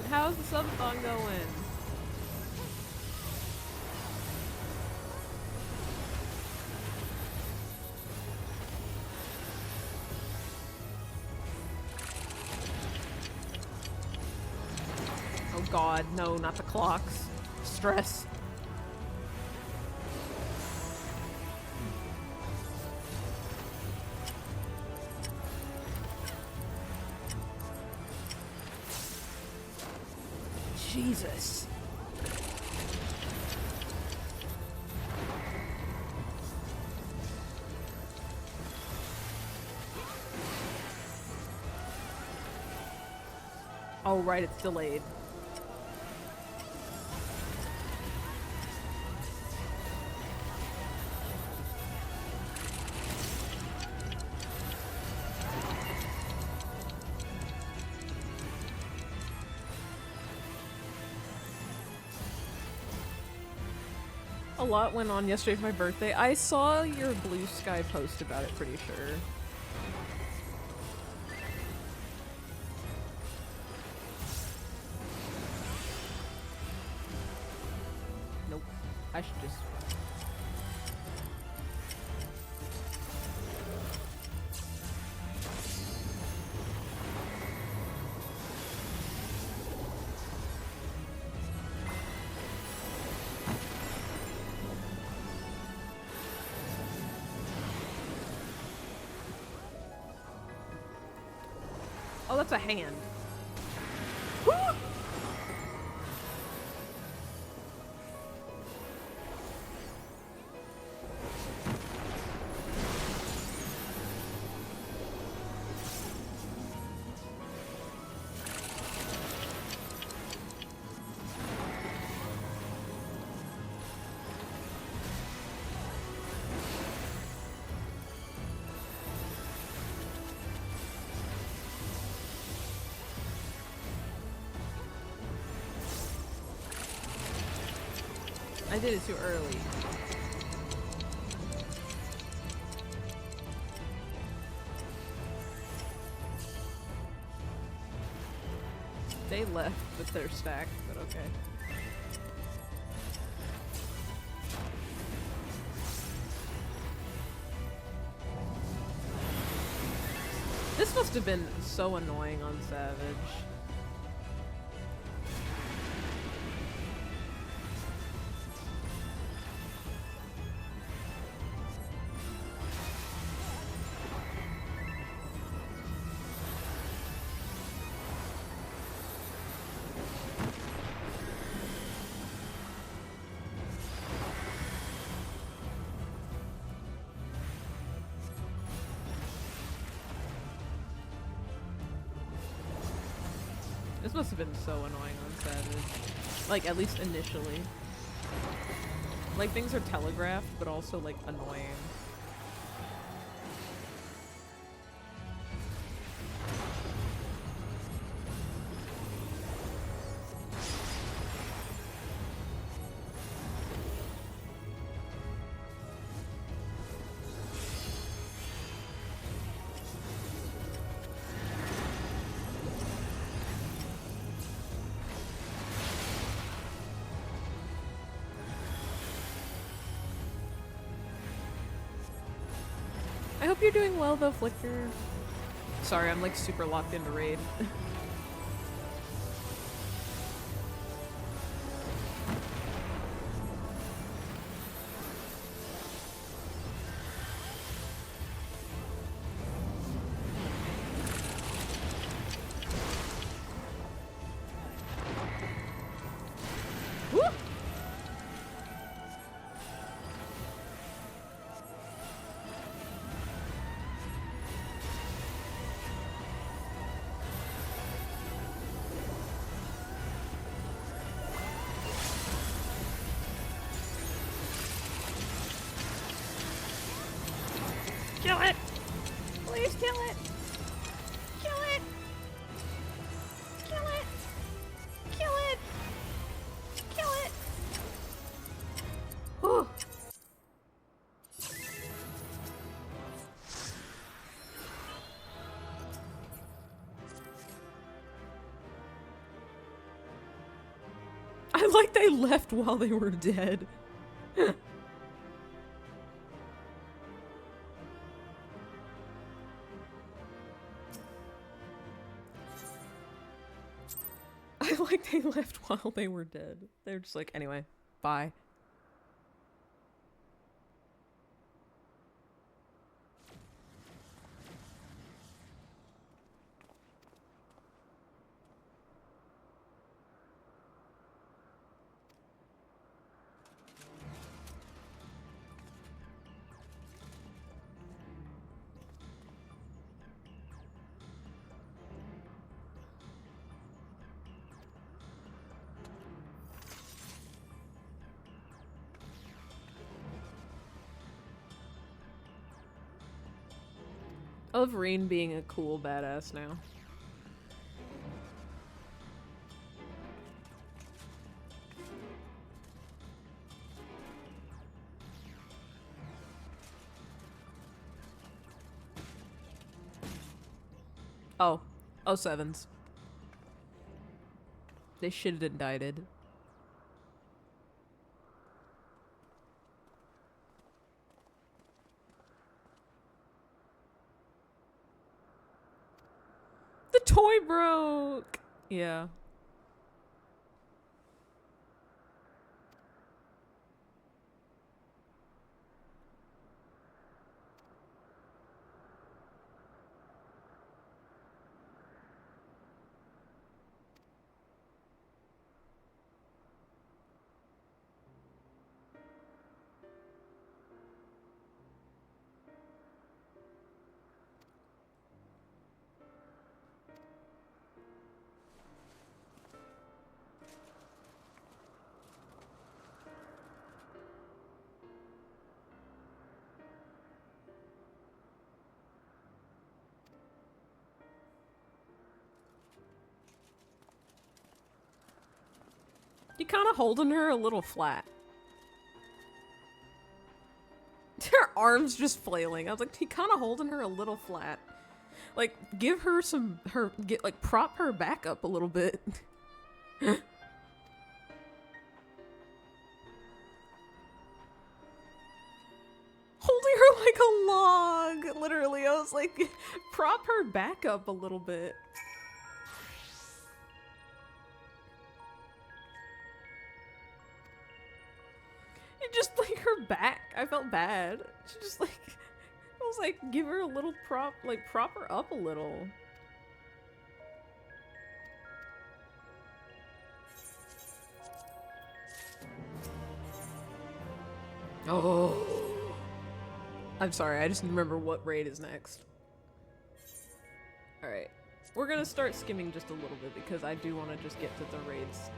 going? Oh god, no, not the clocks. Stress. Jesus. Oh, right, it's delayed. A lot went on yesterday for my birthday. I saw your Blue Sky post about it, pretty sure. I should just... Oh, that's a hand. Woo! I did it too early. They left with their stack, but okay. This must have been so annoying on Savage. This must have been so annoying on Savage. Like, at least initially. Like, things are telegraphed, but also, like, annoying. I hope you're doing well though, Flicker. Sorry, I'm like super locked into raid. Woo! Kill it! Please kill it! Kill it! Kill it! Kill it! Kill it! Whew. I like they left while they were dead. I like they left while they were dead. They're just like, anyway, bye. I love Rain being a cool badass now. Oh. Oh, sevens. They should have indicted. toy broke! Yeah. You kind of holding her a little flat. Her arms just flailing. I was like, he kind of holding her a little flat. Like, give her some, prop her back up a little bit. Holding her like a log, literally. I was like, prop her back up a little bit. Just like her back, I felt bad. She just like, I was like, give her a little prop, like prop her up a little. Oh, I'm sorry, I just remember what raid is next. All right, we're gonna start skimming just a little bit because I do want to just get to the raids.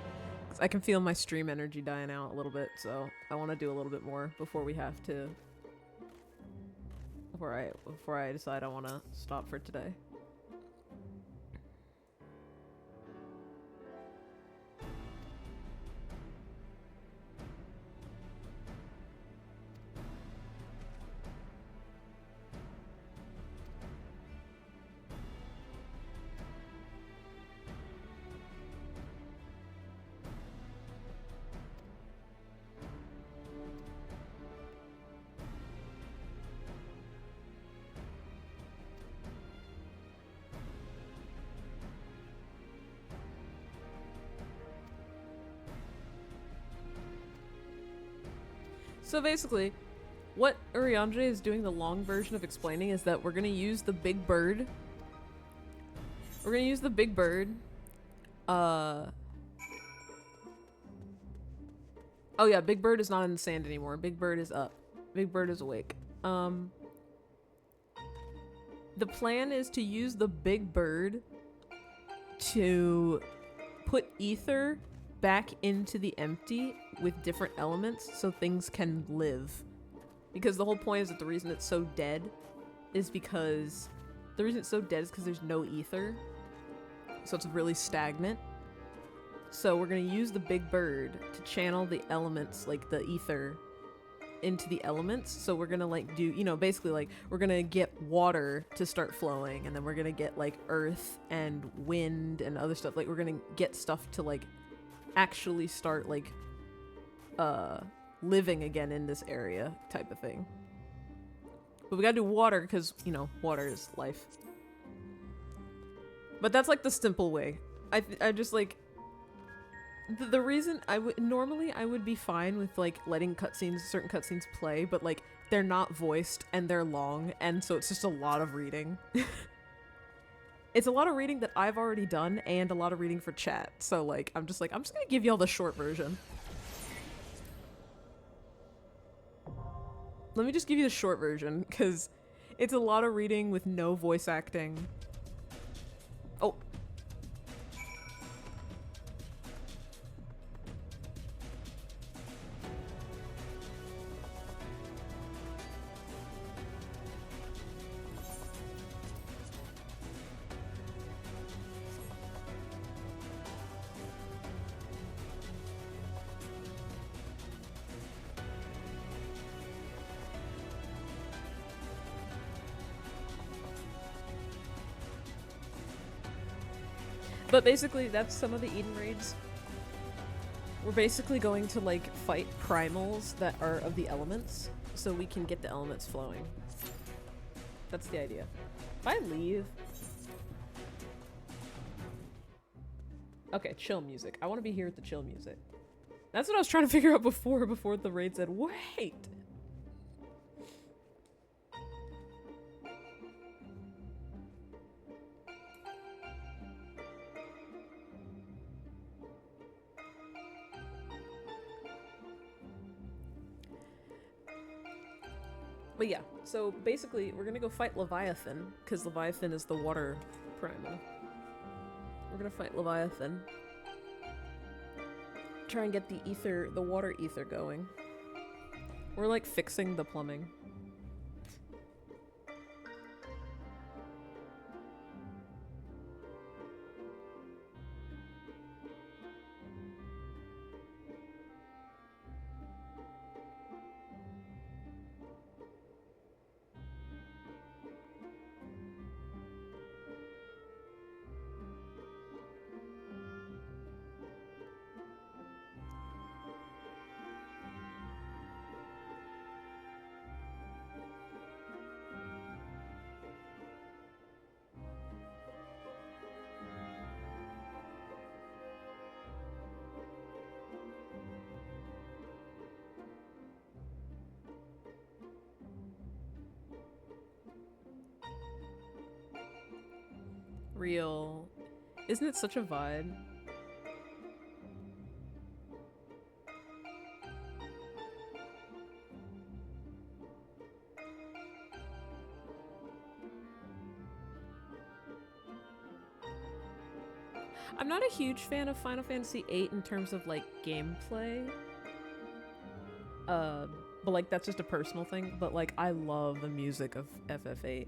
I can feel my stream energy dying out a little bit, so I want to do a little bit more before we have to. Before I decide I want to stop for today. So basically, what Uriandre is doing the long version of explaining is that we're gonna use the big bird. We're gonna use the big bird. Oh yeah, Big Bird is not in the sand anymore. Big Bird is up. Big Bird is awake. The plan is to use the big bird to put ether back into the empty with different elements so things can live. Because the whole point is that the reason it's so dead is because there's no ether. So it's really stagnant. So we're gonna use the big bird to channel the elements, like the ether, into the elements. So we're gonna like do, you know, basically like we're gonna get water to start flowing, and then we're gonna get like earth and wind and other stuff. Like we're gonna get stuff to like actually start like living again in this area type of thing. But we gotta do water because, you know, water is life. But that's like the simple way. I just like the reason I would normally I would be fine with like letting certain cutscenes play, but like they're not voiced and they're long, and so it's just a lot of reading. It's a lot of reading that I've already done and a lot of reading for chat. So like I'm just gonna give y'all the short version. Let me just give you the short version because it's a lot of reading with no voice acting. Oh. But basically, that's some of the Eden raids. We're basically going to like fight primals that are of the elements, so we can get the elements flowing. That's the idea. If I leave, Okay, chill music. I want to be here with the chill music. That's what I was trying to figure out before the raid said, wait! But yeah, so basically we're gonna go fight Leviathan, because Leviathan is the water primal. We're gonna fight Leviathan. Try and get the water ether going. We're like fixing the plumbing. Real. Isn't it such a vibe? I'm not a huge fan of Final Fantasy VIII in terms of like gameplay. But like that's just a personal thing, but like I love the music of FF8.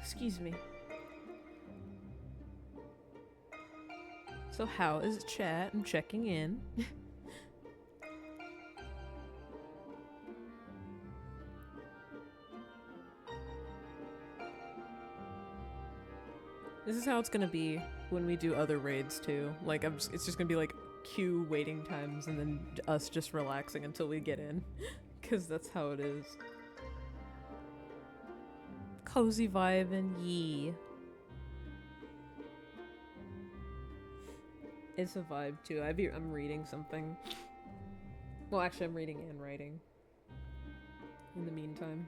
Excuse me. So how is chat? I'm checking in. This is how it's gonna be when we do other raids too. Like it's just gonna be like queue waiting times and then us just relaxing until we get in. Cause that's how it is. Cozy vibe and yee. It's a vibe too. I'm reading something. Well, actually, I'm reading and writing. In the meantime.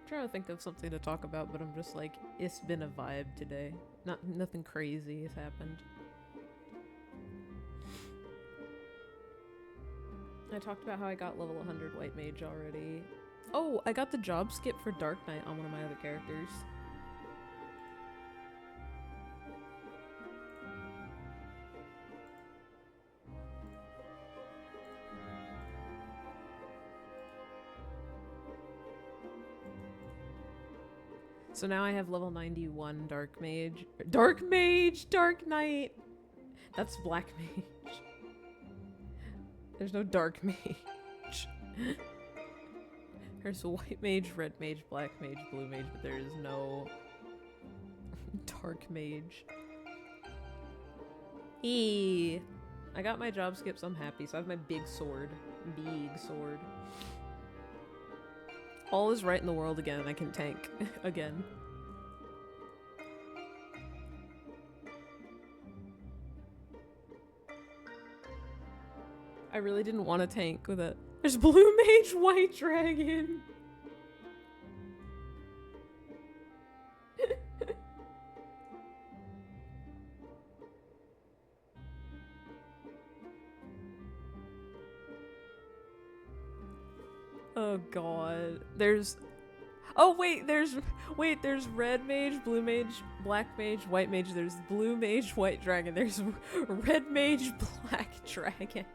Trying to think of something to talk about, but I'm just like, it's been a vibe today. Nothing crazy has happened. I talked about how I got level 100 White Mage already. Oh, I got the job skip for Dark Knight on one of my other characters. So now I have level 91 Dark Mage. Dark Mage! Dark Knight! That's Black Mage. There's no Dark Mage. There's White Mage, Red Mage, Black Mage, Blue Mage, but there is no Dark Mage. I got my job skip, so I'm happy. So I have my big sword. Big sword. All is right in the world again, and I can tank again. I really didn't want to tank with it. There's Blue Mage, White Dragon. Oh god. There's there's Red Mage, Blue Mage, Black Mage, White Mage. There's Blue Mage, White Dragon. There's Red Mage, Black Dragon.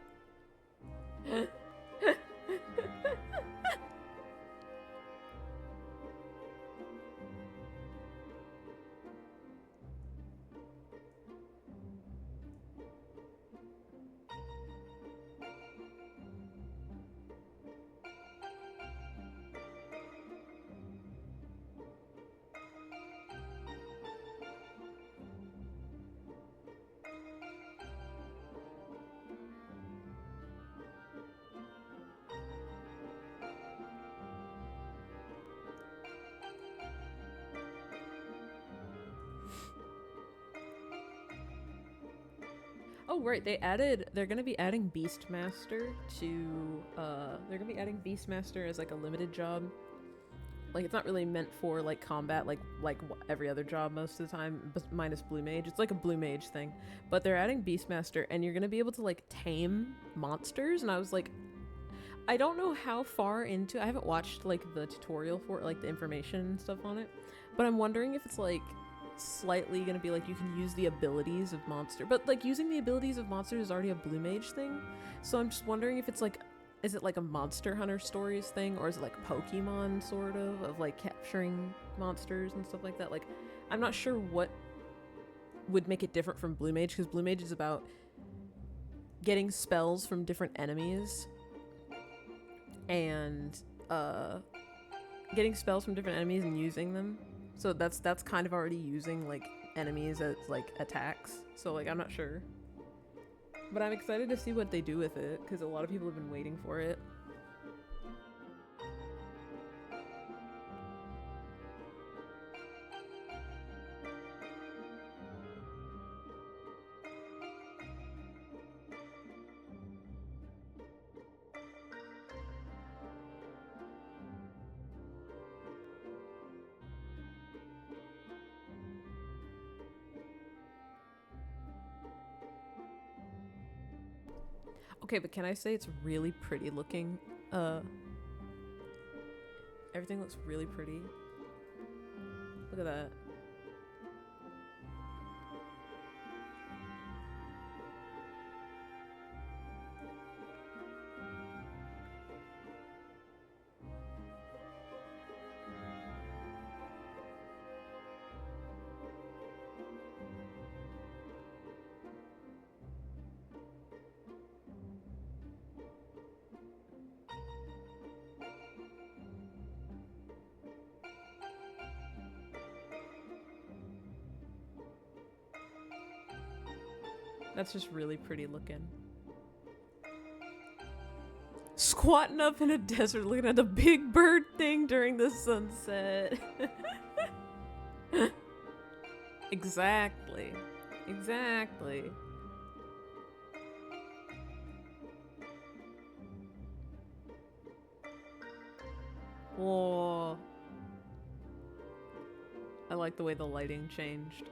Oh right, they're gonna be adding Beastmaster to they're gonna be adding Beastmaster as like a limited job. Like it's not really meant for like combat like every other job most of the time, but minus Blue Mage. It's like a Blue Mage thing. But they're adding Beastmaster and you're gonna be able to like tame monsters, and I was like, I don't know how far into, I haven't watched like the tutorial for it, like the information and stuff on it, but I'm wondering if it's like slightly gonna be like you can use the abilities of monster, but like using the abilities of monsters is already a Blue Mage thing, so I'm just wondering if it's like, is it like a Monster Hunter Stories thing, or is it like Pokemon sort of like capturing monsters and stuff like that? Like I'm not sure what would make it different from Blue Mage, because Blue Mage is about getting spells from different enemies and getting spells from different enemies and using them. So that's kind of already using like enemies as like attacks. So like I'm not sure, but I'm excited to see what they do with it because a lot of people have been waiting for it. Okay, but can I say it's really pretty looking? Everything looks really pretty. Look at that. That's just really pretty looking. Squatting up in a desert looking at the big bird thing during the sunset. Exactly. Exactly. Whoa. I like the way the lighting changed.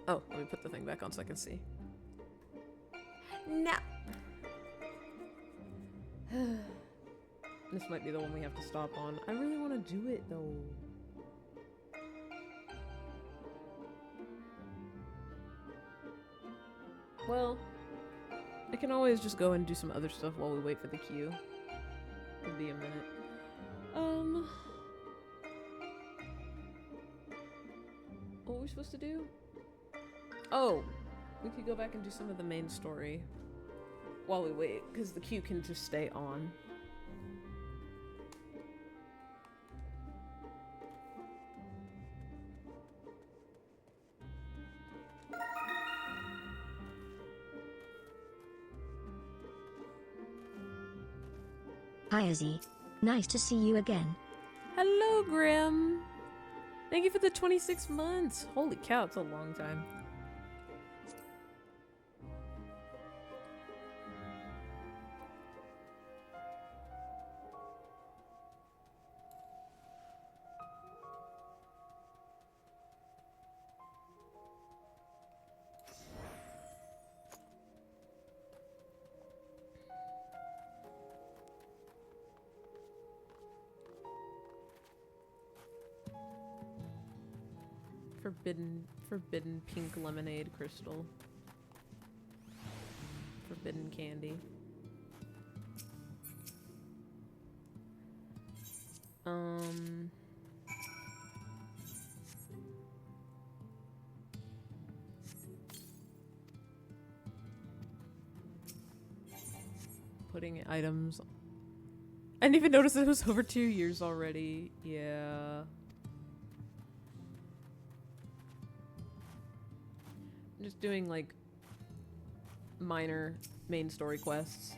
Oh, let me put the thing back on so I can see. No. This might be the one we have to stop on. I really want to do it though. Well, I can always just go and do some other stuff while we wait for the queue. It'll be a minute. What were we supposed to do? Oh, we could go back and do some of the main story while we wait, because the queue can just stay on. Hi Izzy. Nice to see you again. Hello, Grim. Thank you for the 26 months. Holy cow, it's a long time. Forbidden pink lemonade crystal. Forbidden candy. Putting items. I didn't even notice it was over 2 years already. Yeah. Just doing like minor main story quests.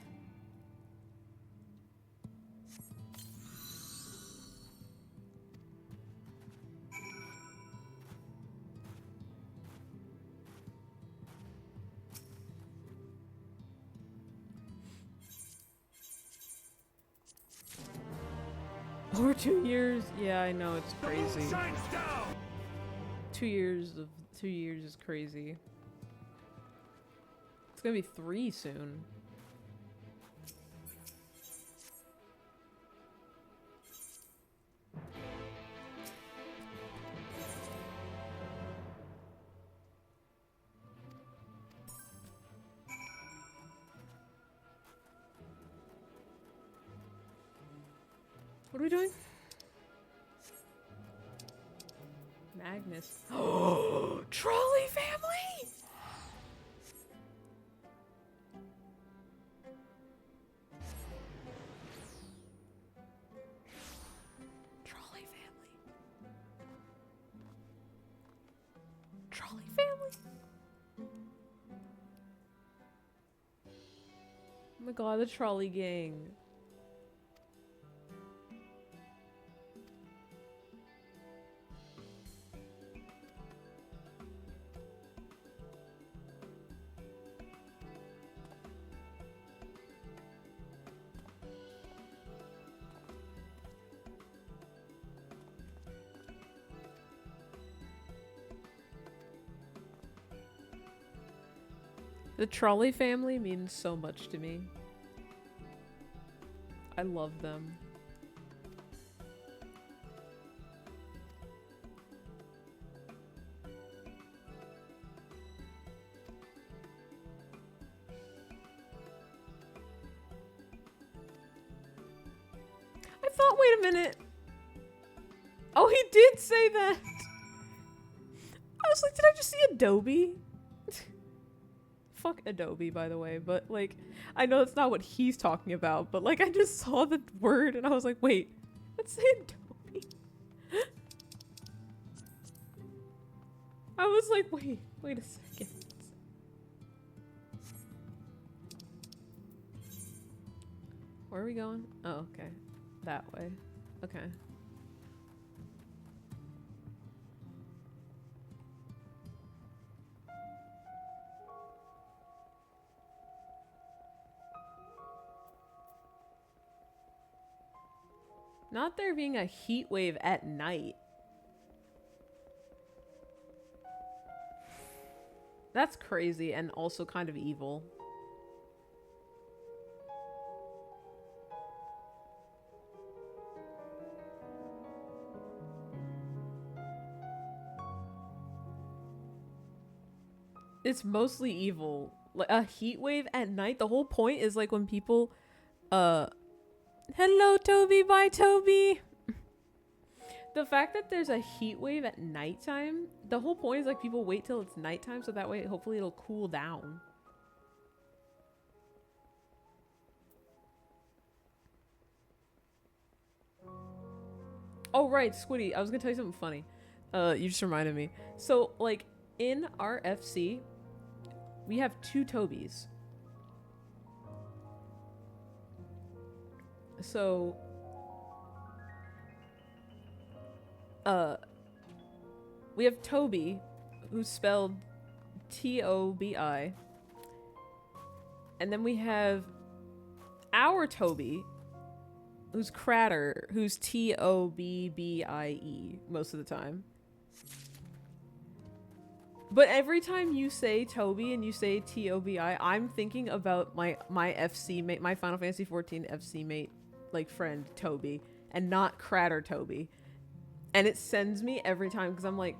Over 2 years? Yeah, I know, it's crazy. 2 years is crazy. It's gonna be 3 soon. What are we doing? Magnus. Oh, trolley family! Trolley family. Trolley family. Oh my god, the trolley gang. The trolley family means so much to me. I love them. I thought, wait a minute. Oh, he did say that. I was like, did I just see Adobe? Fuck Adobe, by the way, but like, I know that's not what he's talking about, but like, I just saw the word and I was like, wait, let's say Adobe. I was like, wait a second. Where are we going? Oh, okay. That way. Okay. Not there being a heat wave at night. That's crazy and also kind of evil. It's mostly evil. Like a heat wave at night. The whole point is like when people hello Toby, bye Toby. The fact that there's a heat wave at nighttime, the whole point is like people wait till it's nighttime so that way hopefully it'll cool down. Oh right, Squiddy, I was gonna tell you something funny. You just reminded me. So like in our FC, we have 2 Tobys. So we have Toby, who's spelled Tobi, and then we have our Toby, who's Cratter, who's Tobbie most of the time. But every time you say Toby and you say Tobi, I'm thinking about my FC mate, my Final Fantasy XIV FC mate, like friend Toby, and not Cratter Toby. And it sends me every time because I'm like,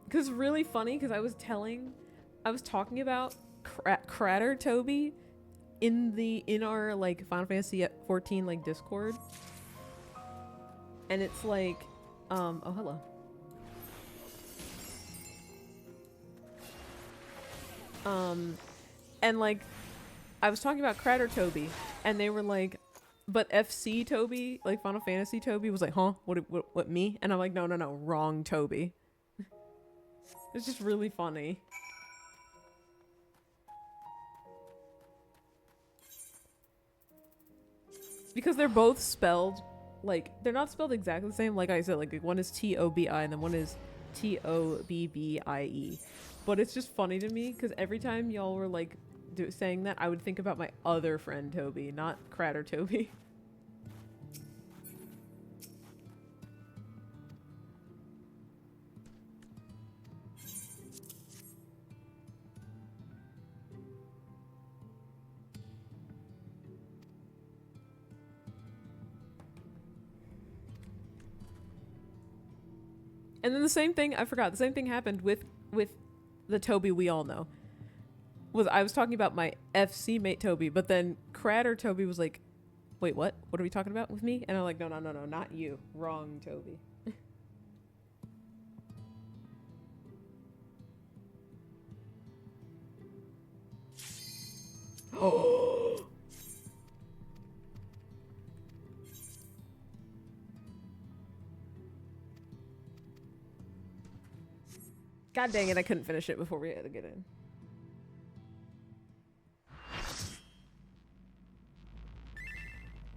because it's really funny because I was talking about Cratter Toby in our like Final Fantasy XIV like Discord, and it's like, oh hello. And like, I was talking about Cratter Toby, and they were like, but FC Toby, like Final Fantasy Toby, was like, huh? What me? And I'm like, no, wrong Toby. It's just really funny. Because they're both spelled, like, they're not spelled exactly the same. Like I said, like one is Tobi and then one is Tobbie. But it's just funny to me because every time y'all were like saying that, I would think about my other friend Toby, not Cratter Toby. And then the same thing, I forgot, the same thing happened with the Toby we all know. I was talking about my FC mate Toby, but then Cratter Toby was like, wait, what? What are we talking about with me? And I'm like, no, not you. Wrong Toby. Oh! God dang it, I couldn't finish it before we had to get in.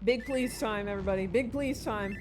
Big please time, everybody. Big please time.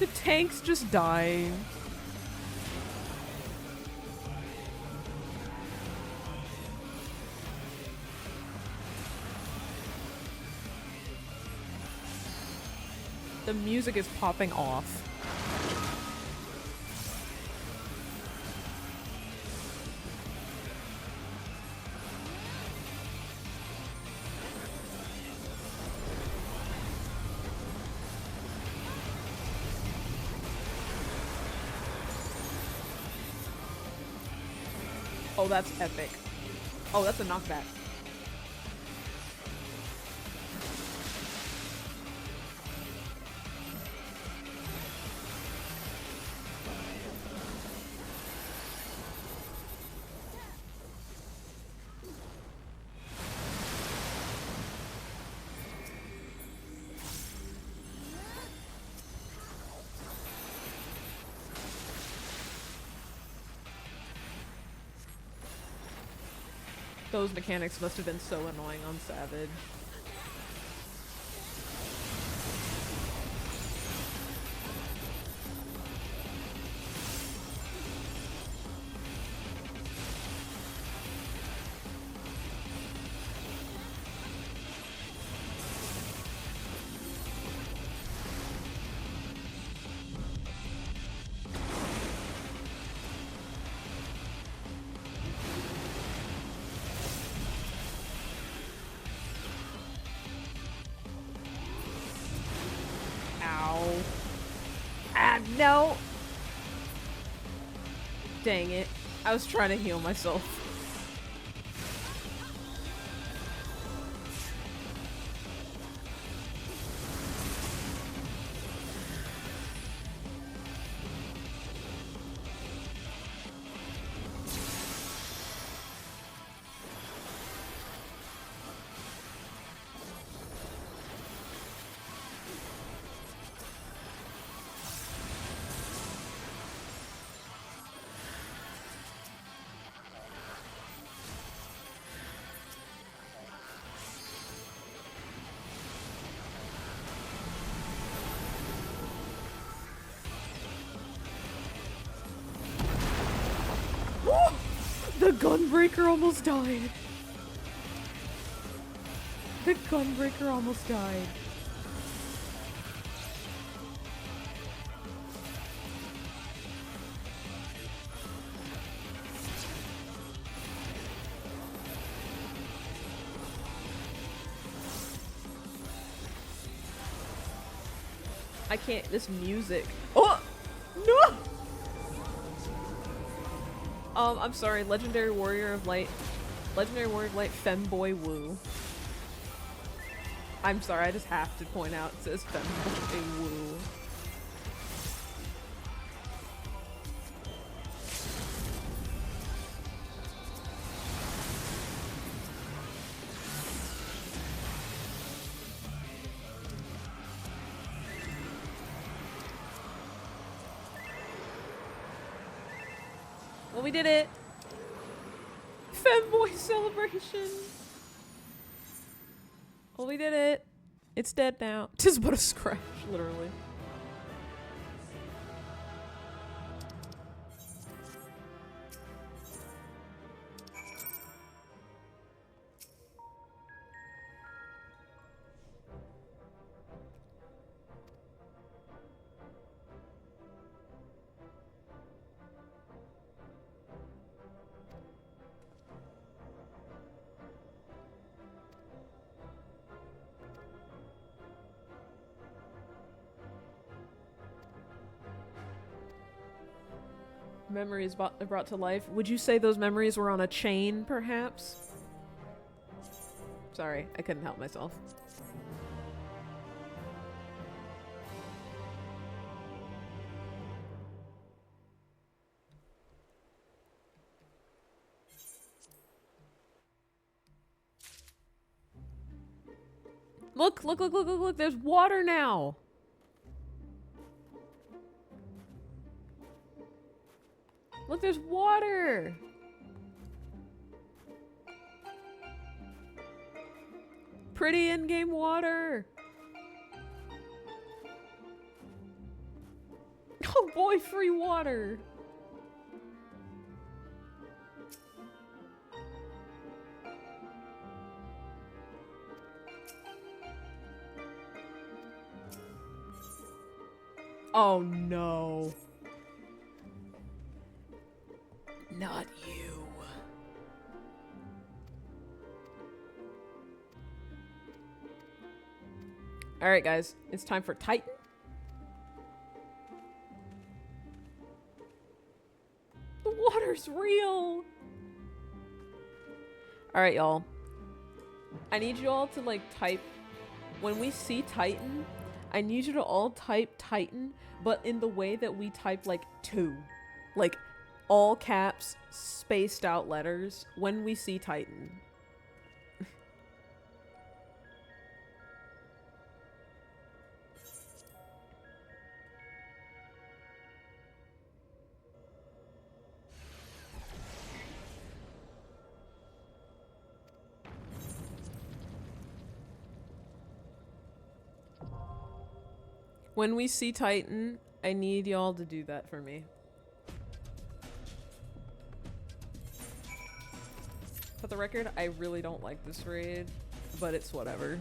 The tank's just dying. The music is popping off. Oh, that's epic. Oh, that's a knockback. Those mechanics must have been so annoying on Savage. No! Dang it. I was trying to heal myself. The gunbreaker almost died. The gunbreaker almost died. I can't, this music. Oh! No! I'm sorry, Legendary Warrior of Light, Femboy Woo. I'm sorry, I just have to point out it says Femboy Woo. Well, we did it! Femboy celebration! Well, we did it! It's dead now. Tis but a scratch, literally. Memories brought to life. Would you say those memories were on a chain, perhaps? Sorry, I couldn't help myself. Look, look, look, look, look, look, there's water now! Look, there's water! Pretty in-game water! Oh boy, free water! Oh no. Not you. Alright guys, it's time for Titan. The water's real! Alright y'all. I need you all to like type, when we see Titan, I need you to all type Titan, but in the way that we type like 2. Like all caps, spaced out letters when we see Titan. When we see Titan, I need y'all to do that for me. For the record, I really don't like this raid, but it's whatever.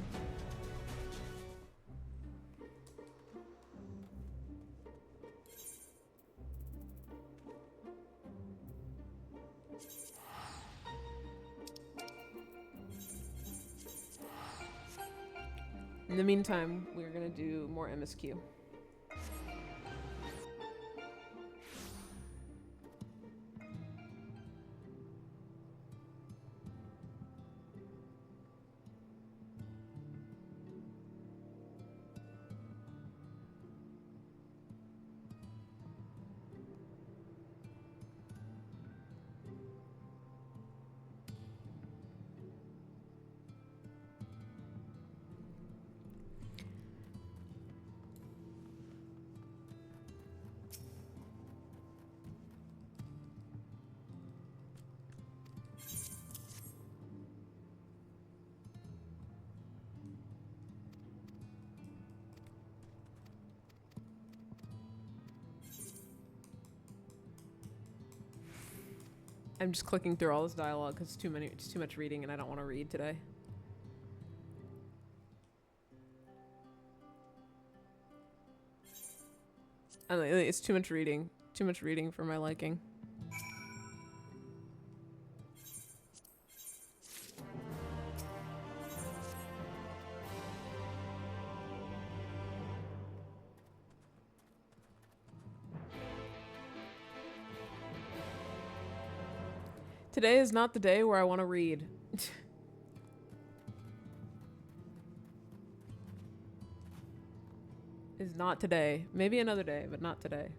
In the meantime, we're gonna do more MSQ. I'm just clicking through all this dialogue because it's too much reading and I don't want to read today. It's too much reading. Too much reading for my liking. Today is not the day where I want to read. Is not today. Maybe another day, but not today.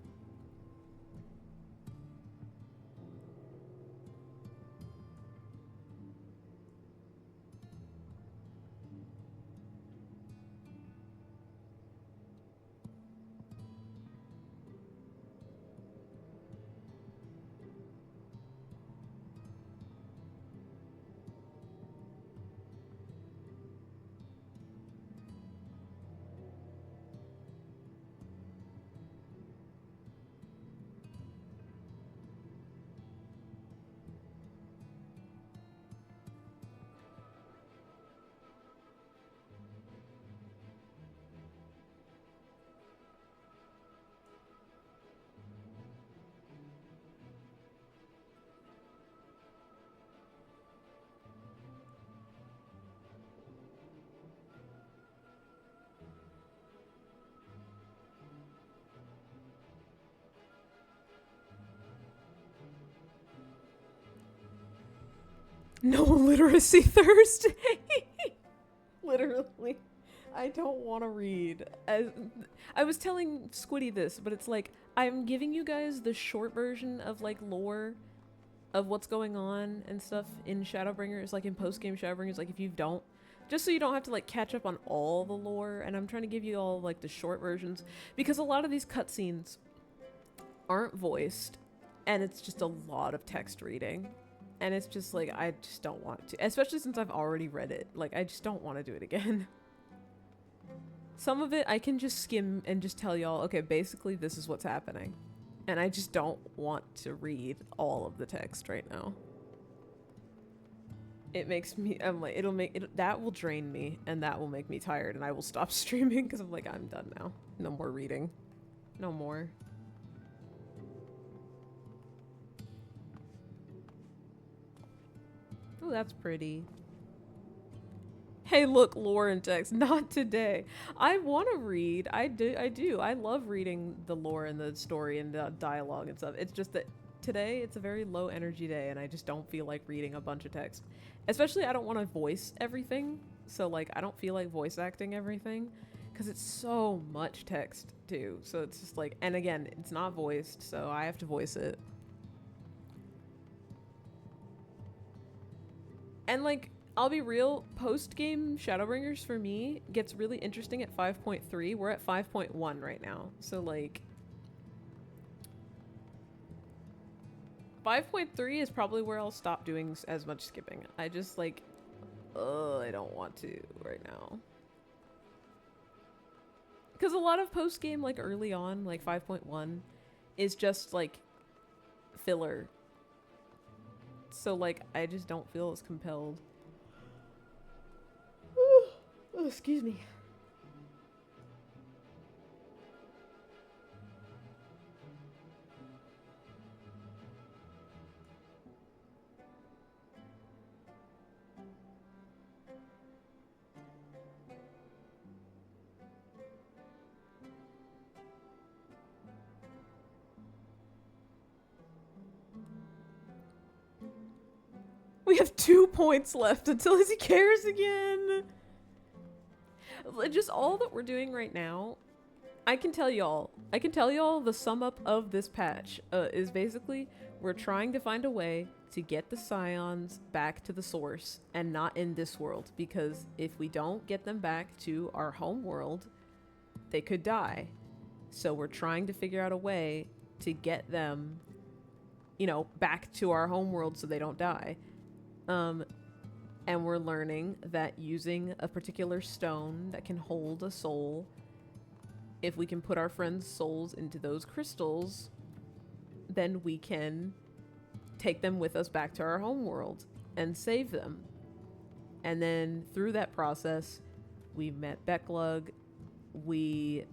No literacy Thursday. Literally. I don't want to read. I was telling Squiddy this, but it's like, I'm giving you guys the short version of like lore of what's going on and stuff in Shadowbringers, like in post-game Shadowbringers, like if you don't, just so you don't have to like catch up on all the lore, and I'm trying to give you all like the short versions, because a lot of these cutscenes aren't voiced, and it's just a lot of text reading. And it's just like, I just don't want to, especially since I've already read it. Like, I just don't want to do it again. Some of it I can just skim and just tell y'all, okay, basically this is what's happening. And I just don't want to read all of the text right now. It makes me, I'm like, that will drain me and that will make me tired and I will stop streaming because I'm like, I'm done now. No more reading. No more. Oh, that's pretty. Hey, look, lore and text. Not today. I want to read. I do. I love reading the lore and the story and the dialogue and stuff. It's just that today it's a very low energy day and I just don't feel like reading a bunch of text. Especially I don't want to voice everything. So like I don't feel like voice acting everything because it's so much text too. So it's just like, and again, it's not voiced, so I have to voice it. And like, I'll be real, post-game Shadowbringers for me gets really interesting at 5.3. We're at 5.1 right now. So like 5.3 is probably where I'll stop doing as much skipping. I just like, I don't want to right now. Because a lot of post-game, like early on, like 5.1, is just like filler. So like, I just don't feel as compelled. Oh, excuse me. We have 2 points left until he cares again. Just all that we're doing right now, I can tell y'all the sum up of this patch is basically we're trying to find a way to get the scions back to the source and not in this world, because if we don't get them back to our home world, they could die. So we're trying to figure out a way to get them, you know, back to our home world so they don't die. And we're learning that using a particular stone that can hold a soul, if we can put our friends' souls into those crystals, then we can take them with us back to our home world and save them. And then through that process, we met Becklug. We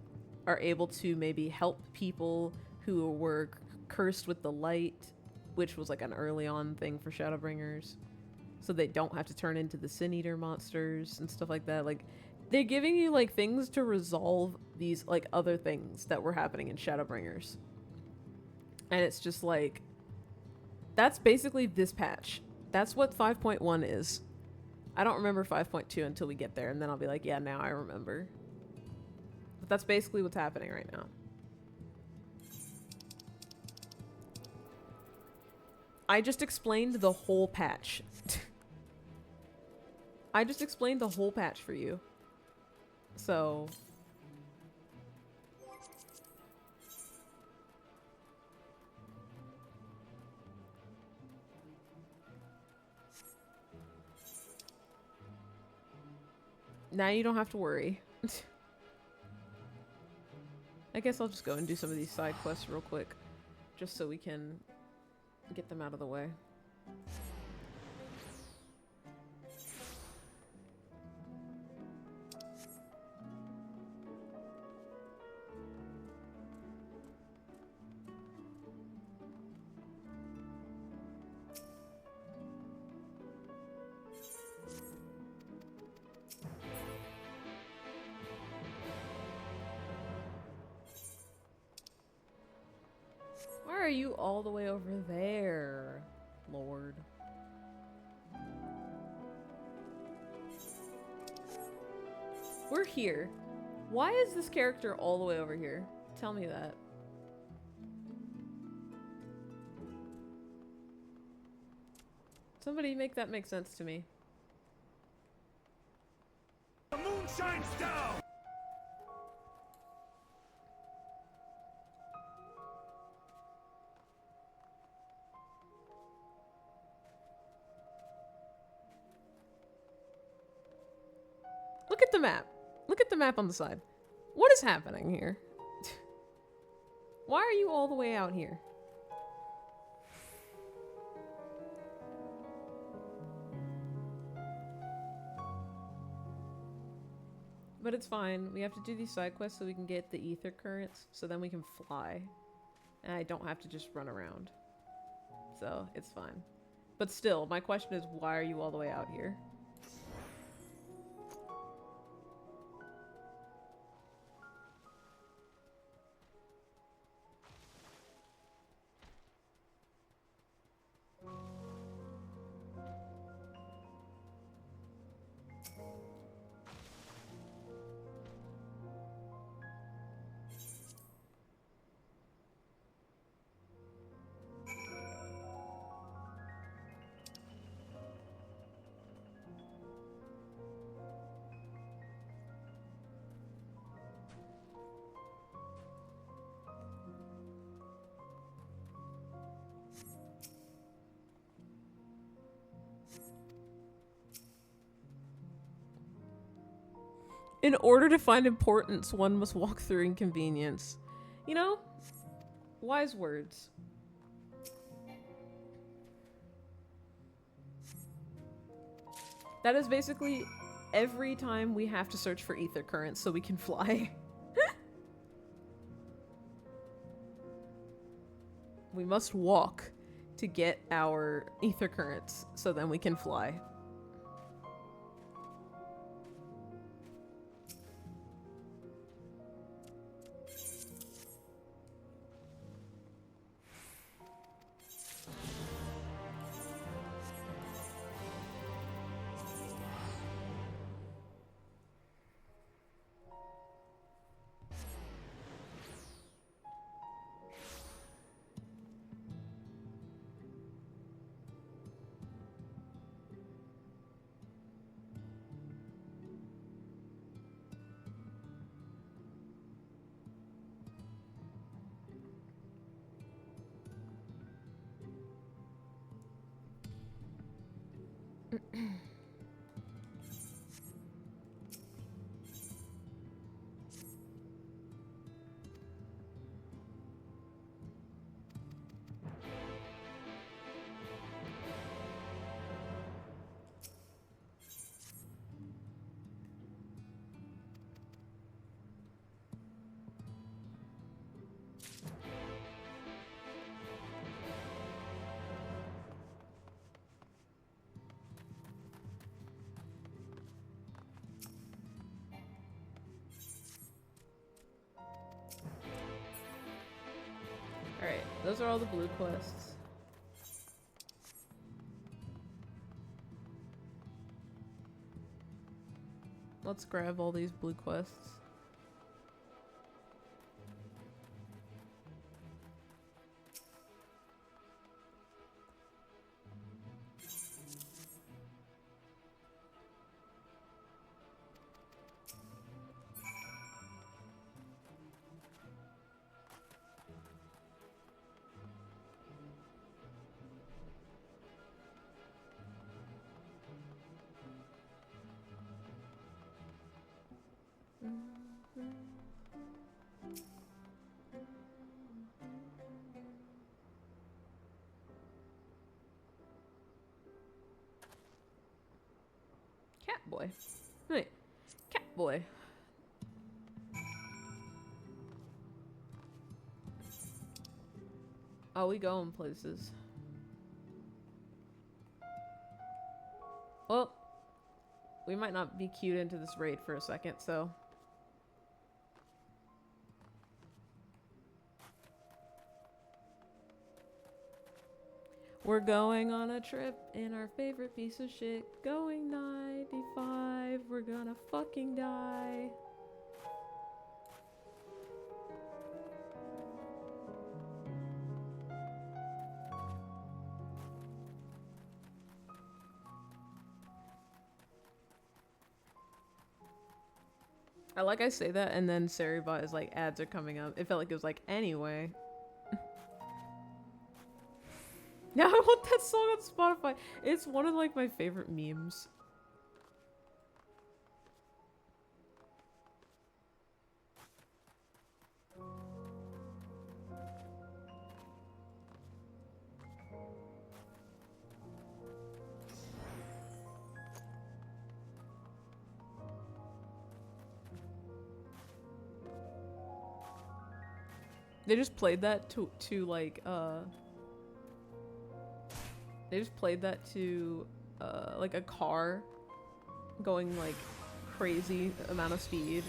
are able to maybe help people who were cursed with the light, which was like an early on thing for Shadowbringers. So they don't have to turn into the Sin Eater monsters and stuff like that. Like, they're giving you, like, things to resolve these, like, other things that were happening in Shadowbringers. And it's just, like, that's basically this patch. That's what 5.1 is. I don't remember 5.2 until we get there, and then I'll be like, yeah, now I remember. But that's basically what's happening right now. I just explained the whole patch. I just explained the whole patch for you. So... now you don't have to worry. I guess I'll just go and do some of these side quests real quick. Just so we can get them out of the way. Why are you all the way over there, Lord? We're here. Why is this character all the way over here? Tell me that. Somebody make that make sense to me. The moon shines down! Look at the map. Look at the map on the side. What is happening here? Why are you all the way out here? But it's fine. We have to do these side quests so we can get the ether currents, so then we can fly. And I don't have to just run around. So, it's fine. But still, my question is, why are you all the way out here? In order to find importance, one must walk through inconvenience. You know? Wise words. That is basically every time we have to search for ether currents so we can fly. We must walk to get our ether currents so then we can fly. Alright, those are all the blue quests. Let's grab all these blue quests. Boy. Wait, cat boy. Oh, we going places. Well, we might not be cued into this raid for a second, so. We're going on a trip in our favorite piece of shit. Going 95. We're gonna fucking die. I say that and then Saribot is like, ads are coming up. It felt like it was like, anyway. Now I want that song on Spotify. It's one of like my favorite memes. They just played that to like they just played that to like a car going like crazy amount of speed.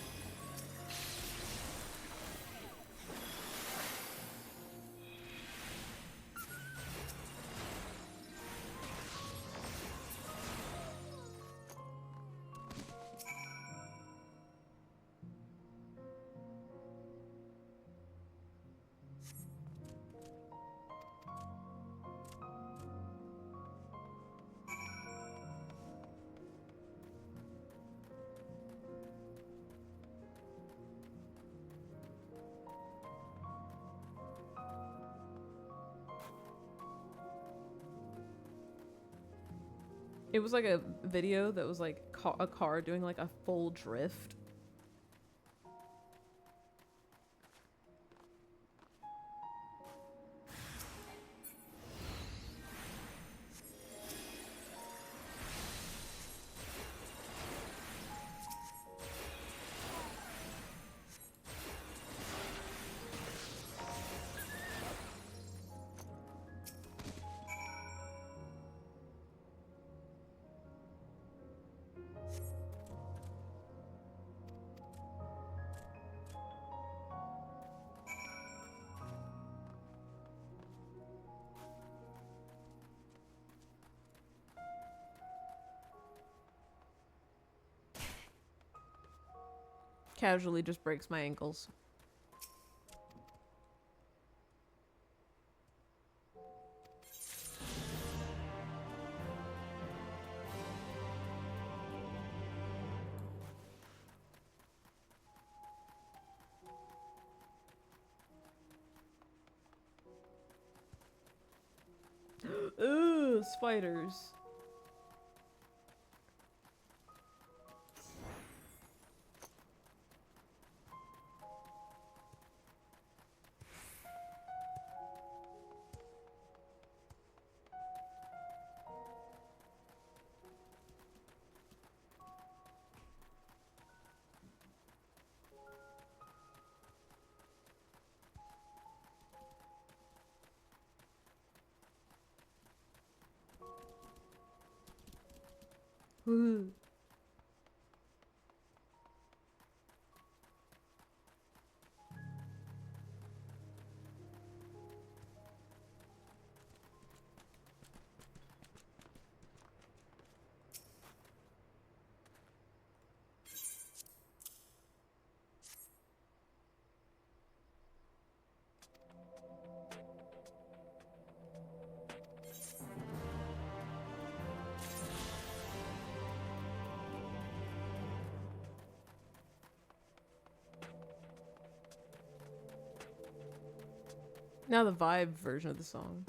It was like a video that was like a car doing like a full drift. Casually just breaks my ankles. Ugh, spiders. Ooh. Now the vibe version of the song.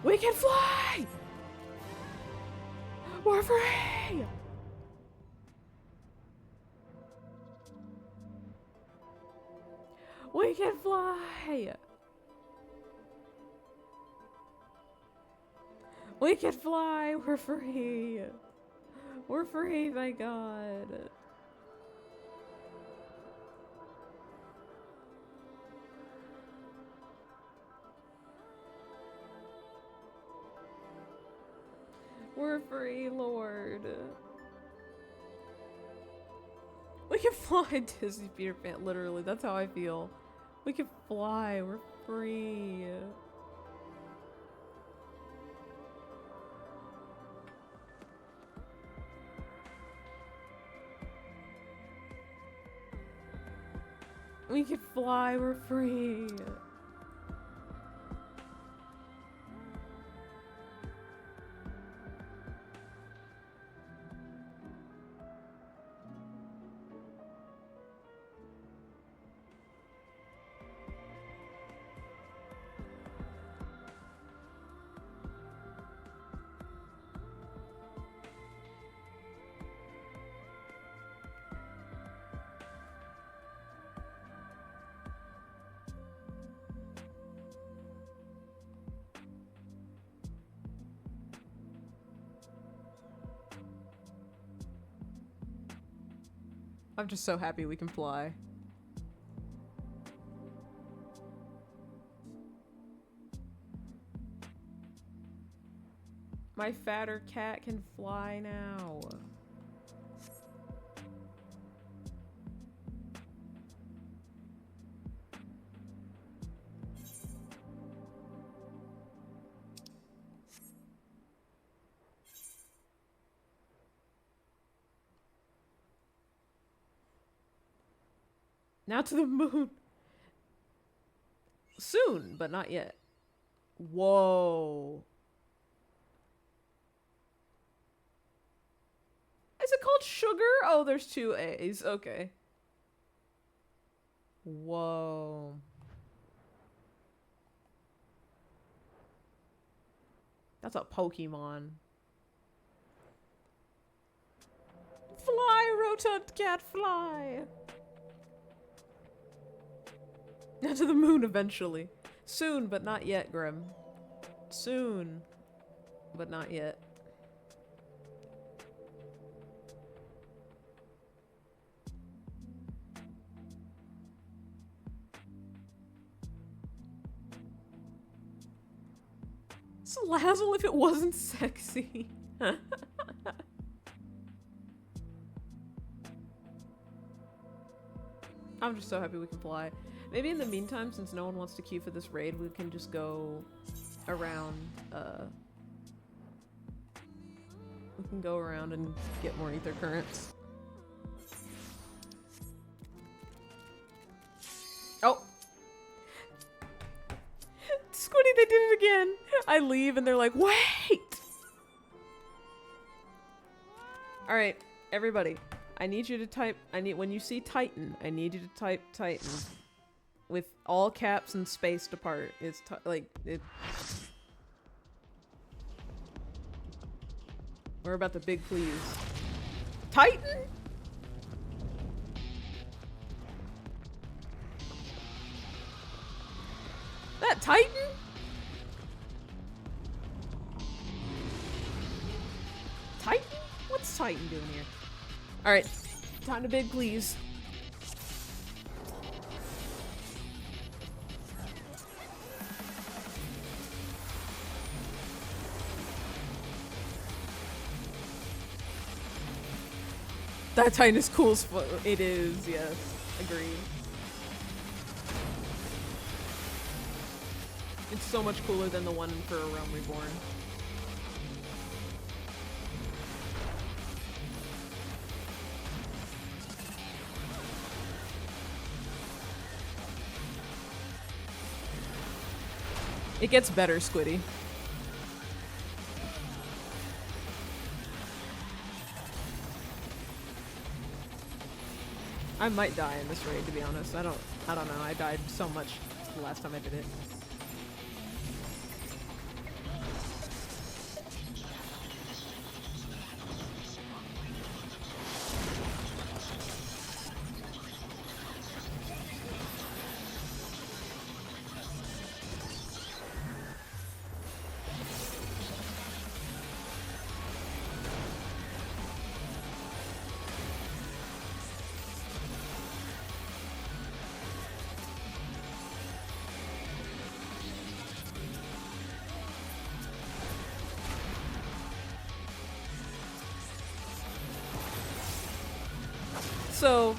We can fly! We're free! We can fly! We can fly! We're free! We're free, thank God. We're free, Lord. We can fly, Disney Peter Pan. Literally, that's how I feel. We can fly. We're free. We can fly. We're free. I'm just so happy we can fly. My fatter cat can fly now. Now to the moon. Soon, but not yet. Whoa. Is it called sugar? Oh, there's two A's. Okay. Whoa. That's a Pokemon. Fly, rotund cat, fly. Now to the moon eventually. Soon, but not yet, Grim. Soon, but not yet. Slazzle if it wasn't sexy. I'm just so happy we can fly. Maybe in the meantime, since no one wants to queue for this raid, we can just go around, we can go around and get more ether currents. Oh! Squiddy, they did it again! I leave and they're like, wait! Alright, everybody. I need you to type, when you see Titan, I need you to type Titan. With all caps and spaced apart. It's we're about the big please. Titan? That Titan? Titan? What's Titan doing here? Alright, time to big please. That Titan is cool as fuck. It is, yes. Agreed. It's so much cooler than the one for A Realm Reborn. It gets better, Squiddy. I might die in this raid, to be honest. I don't know. I died so much the last time I did it. So,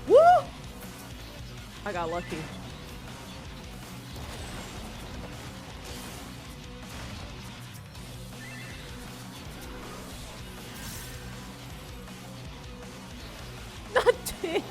woo! I got lucky. Not dead.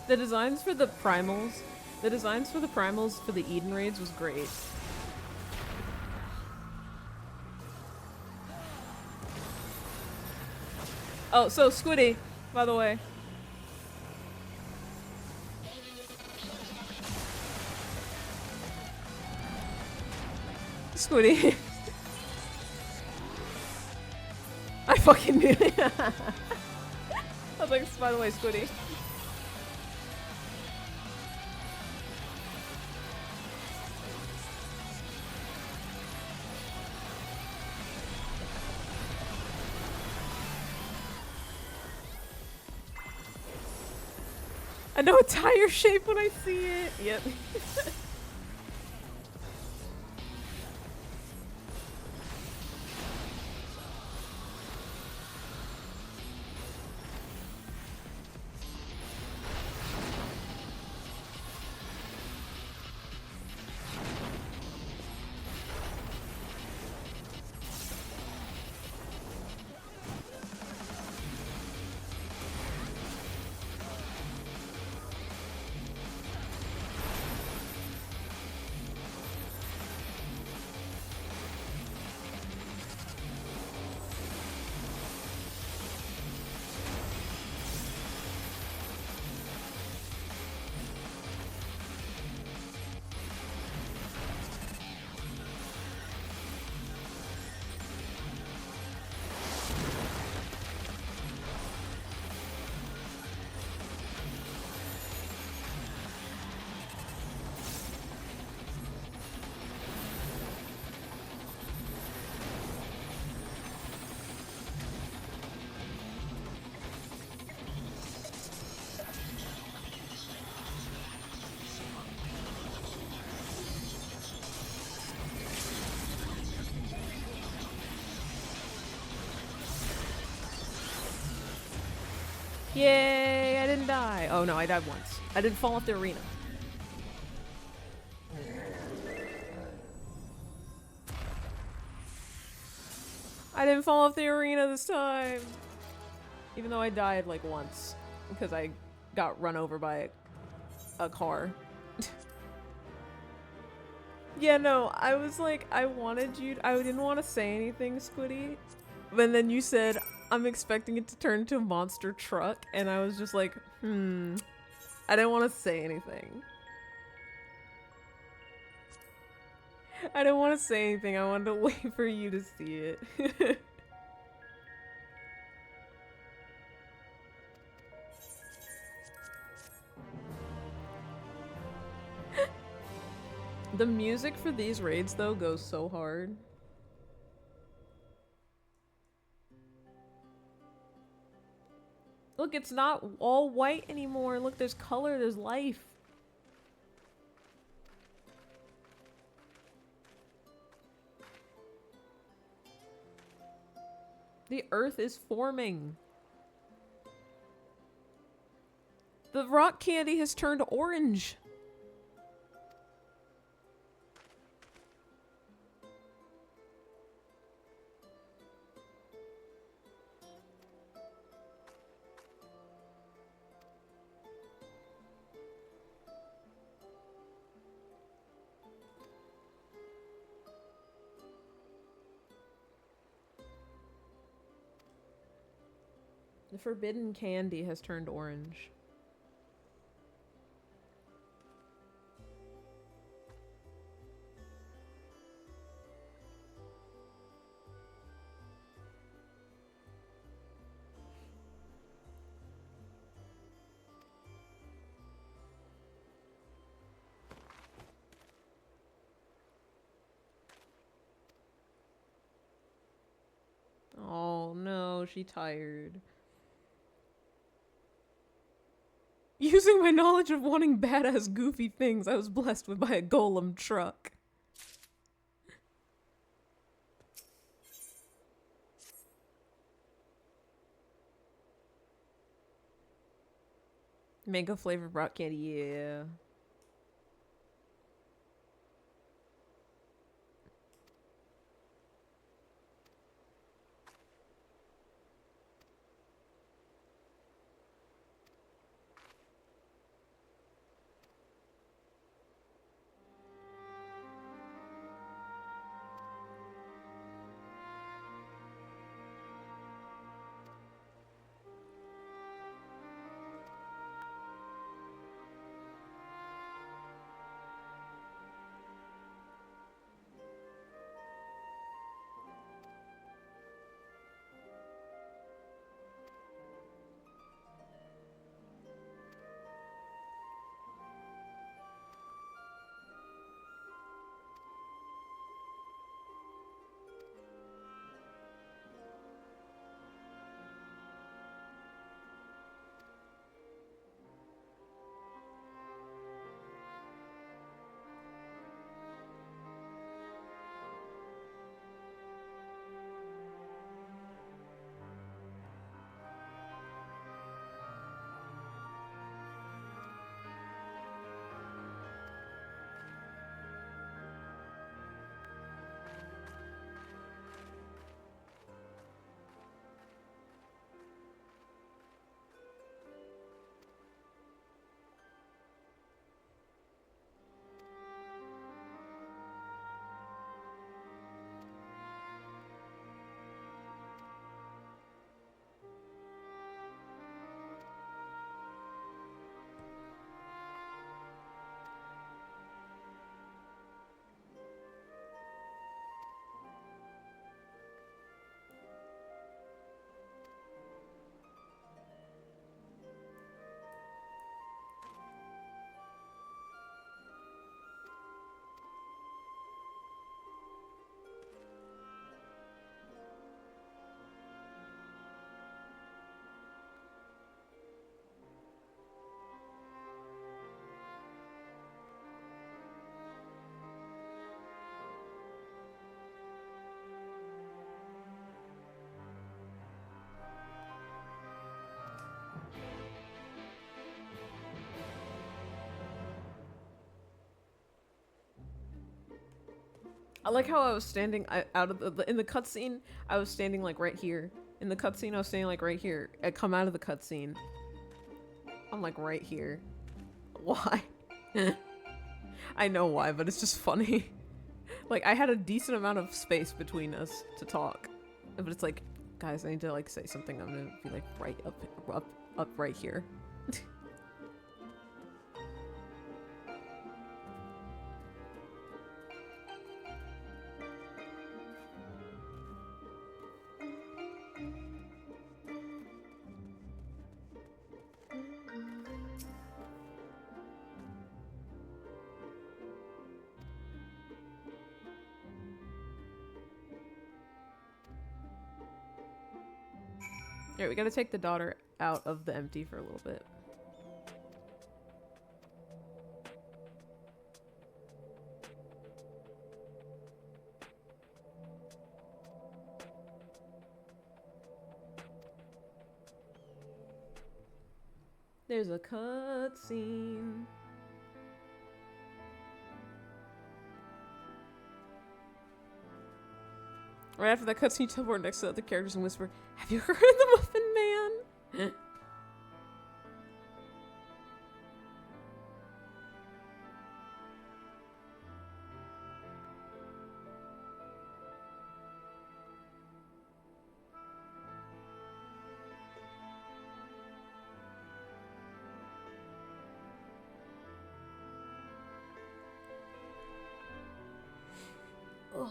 The designs for the primals, The designs for the primals for the Eden raids was great. Oh, so Squiddy, by the way. Squiddy. I fucking knew it. I was like, by the way, Squiddy. I know a tire shape when I see it. Yep. Yay, I didn't die. Oh no, I died once. I didn't fall off the arena. I didn't fall off the arena this time. Even though I died like once because I got run over by a car. Yeah, no, I was like, I wanted you, I didn't want to say anything, Squiddy. But then you said, I'm expecting it to turn into a monster truck. And I was just like, I didn't want to say anything. I didn't want to say anything. I wanted to wait for you to see it. The music for these raids, though, goes so hard. Look, it's not all white anymore. Look, there's color, there's life. The earth is forming. The rock candy has turned orange. The forbidden candy has turned orange. Oh no, she tired. Using my knowledge of wanting badass goofy things, I was blessed with by a golem truck. Mango flavored rock candy, yeah. I like how I was standing out of in the cutscene. I was standing like right here. In the cutscene, I was standing like right here. I come out of the cutscene. I'm like right here. Why? I know why, but it's just funny. Like I had a decent amount of space between us to talk, but it's like, guys, I need to like say something. I'm gonna be like right up right here. Alright, we gotta take the daughter out of the empty for a little bit. There's a cutscene. Right after that cutscene, teleport next to the other characters and whisper, "Have you heard of the Muffin Man?" Ugh.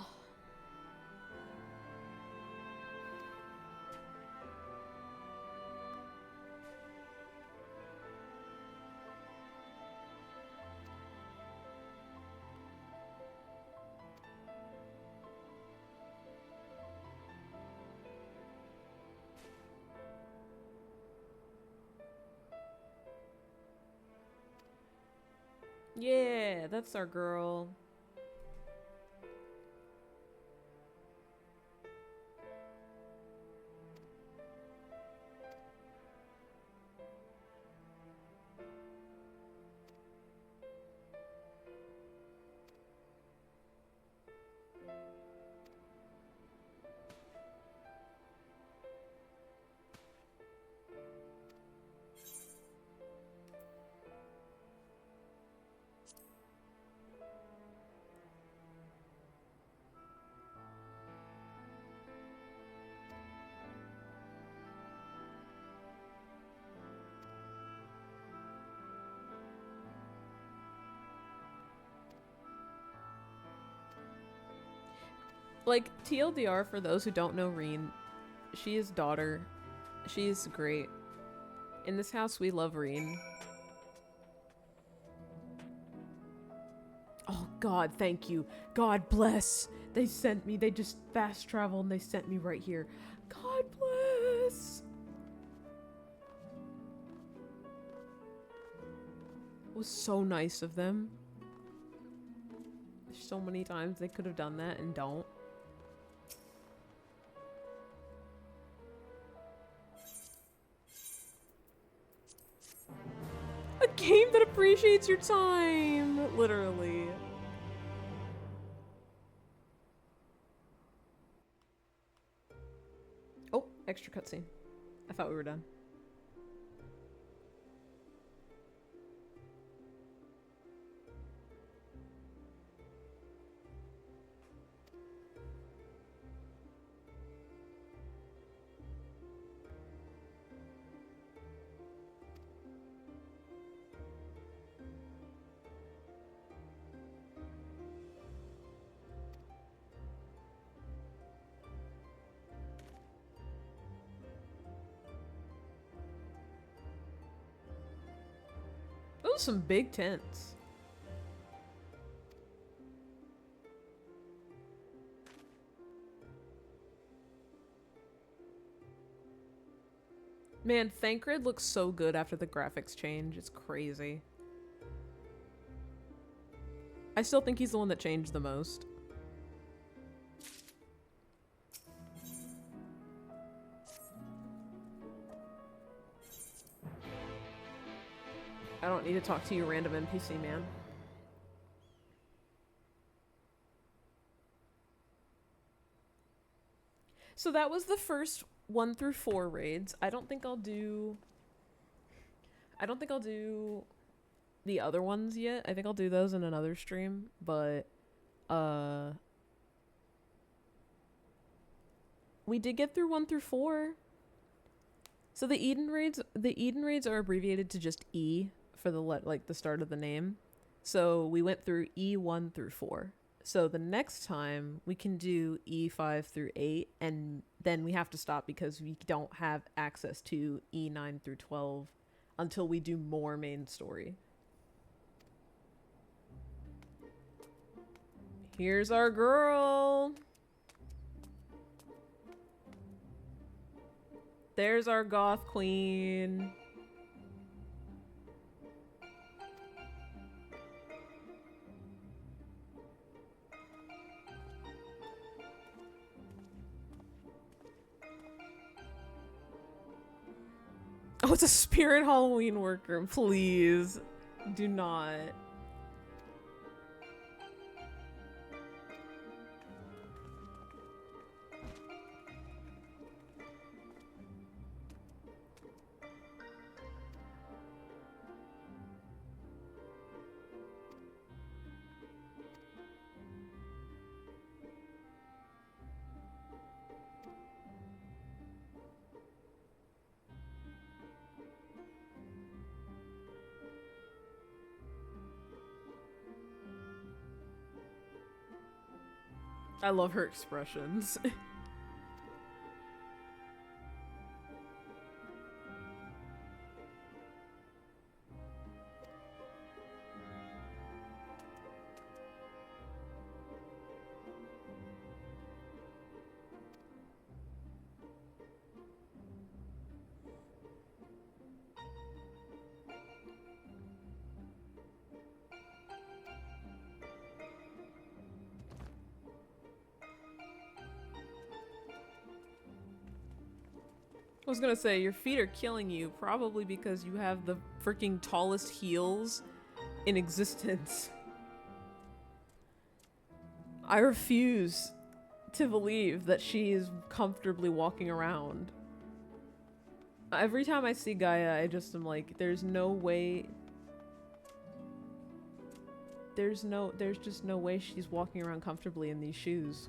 Yeah, that's our girl. Like, TLDR for those who don't know Reen, she is daughter. She is great. In this house, we love Reen. Oh god, thank you. God bless. They sent me, they just fast traveled and they sent me right here. God bless. It was so nice of them. There's so many times they could have done that and don't. A game that appreciates your time! Literally. Oh, extra cutscene. I thought we were done. Those are some big tents. Man, Thancred looks so good after the graphics change. It's crazy. I still think he's the one that changed the most. I don't need to talk to you, random NPC man. So that was the first 1 through 4 raids. I don't think I'll do the other ones yet. I think I'll do those in another stream, but we did get through 1 through 4. So the Eden raids are abbreviated to just E for the start of the name. So we went through E1 through 4. So the next time we can do E5 through 8, and then we have to stop because we don't have access to E9 through 12 until we do more main story. Here's our girl. There's our goth queen. Oh, it's a spirit Halloween worker. Please do not. I love her expressions. I was gonna say, your feet are killing you, probably because you have the freaking tallest heels in existence. I refuse to believe that she is comfortably walking around. Every time I see Gaia, I just am like, there's no way. There's just no way she's walking around comfortably in these shoes.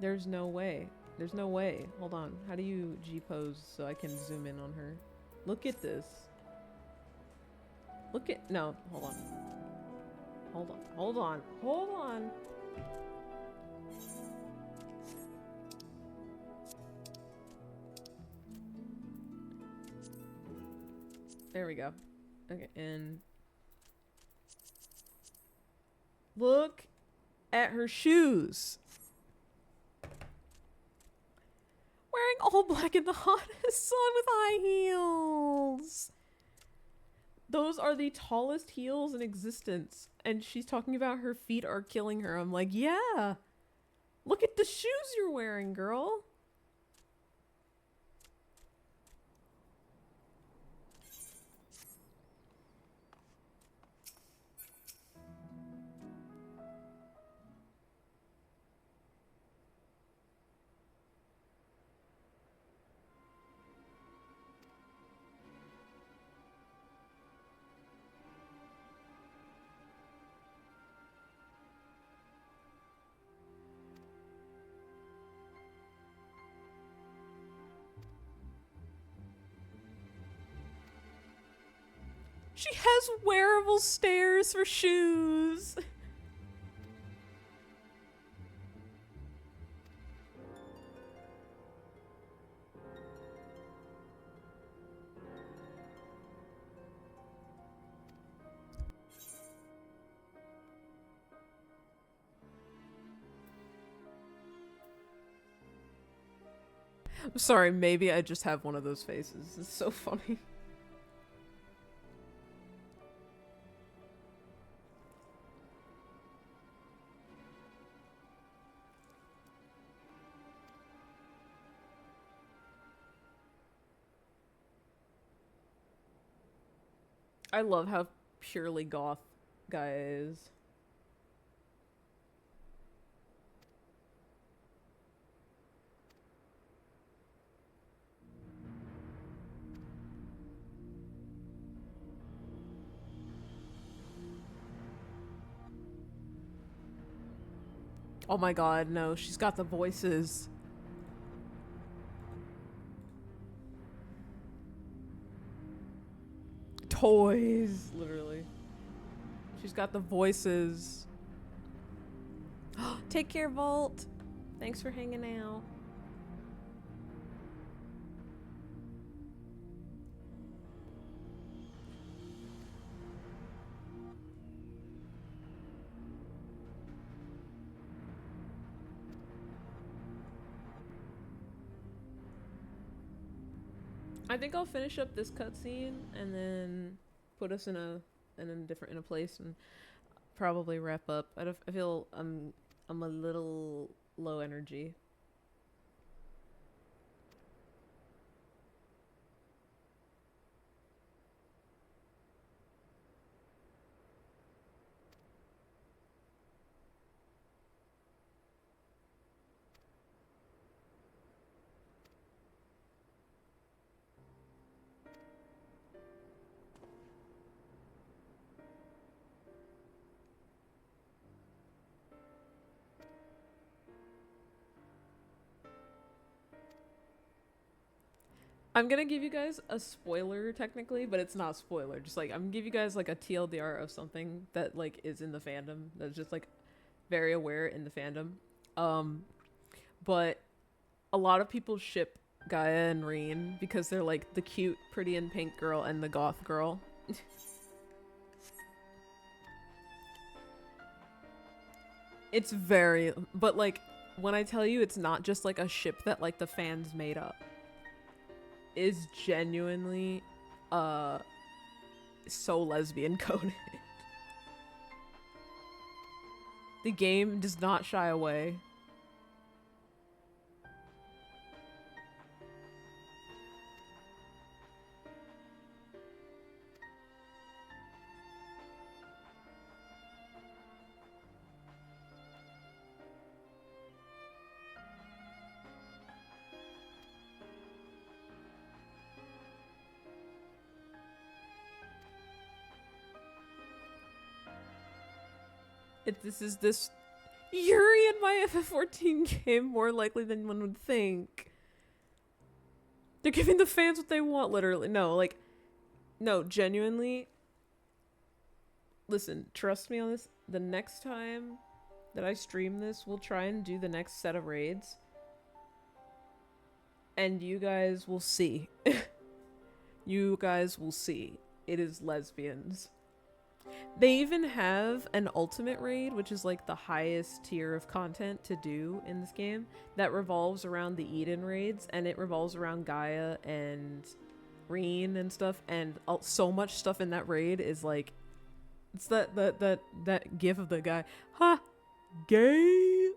There's no way. There's no way. Hold on. How do you G-pose so I can zoom in on her? Look at this. Look at... No, hold on. Hold on. Hold on. Hold on. There we go. Okay, and... Look at her shoes. Wearing all black in the hottest sun with high heels. Those are the tallest heels in existence. And she's talking about her feet are killing her. I'm like, yeah. Look at the shoes you're wearing, girl. She has wearable stairs for shoes. I'm sorry, maybe I just have one of those faces. It's so funny. I love how purely goth Gaia is. Oh my god, no, she's got the voices. Toys, literally. She's got the voices. Take care, Vault. Thanks for hanging out. I think I'll finish up this cutscene and then put us in a place and probably wrap up. I feel I'm a little low energy. I'm gonna give you guys a spoiler technically, but it's not spoiler. Just like I'm gonna give you guys like a TLDR of something that like is in the fandom that's just like very aware in the fandom. But a lot of people ship Gaia and Reen because they're like the cute, pretty and pink girl and the goth girl. It's very, but like when I tell you it's not just like a ship that like the fans made up. Is genuinely so lesbian coded. The game does not shy away. This Yuri in my FF14 game more likely than one would think. They're giving the fans what they want, literally. No, genuinely. Listen, trust me on this. The next time that I stream this, we'll try and do the next set of raids. And you guys will see. You guys will see. It is lesbians. They even have an ultimate raid, which is like the highest tier of content to do in this game, that revolves around the Eden raids, and it revolves around Gaia and Reen and stuff, and so much stuff in that raid is like, it's that gif of the guy, ha, gay.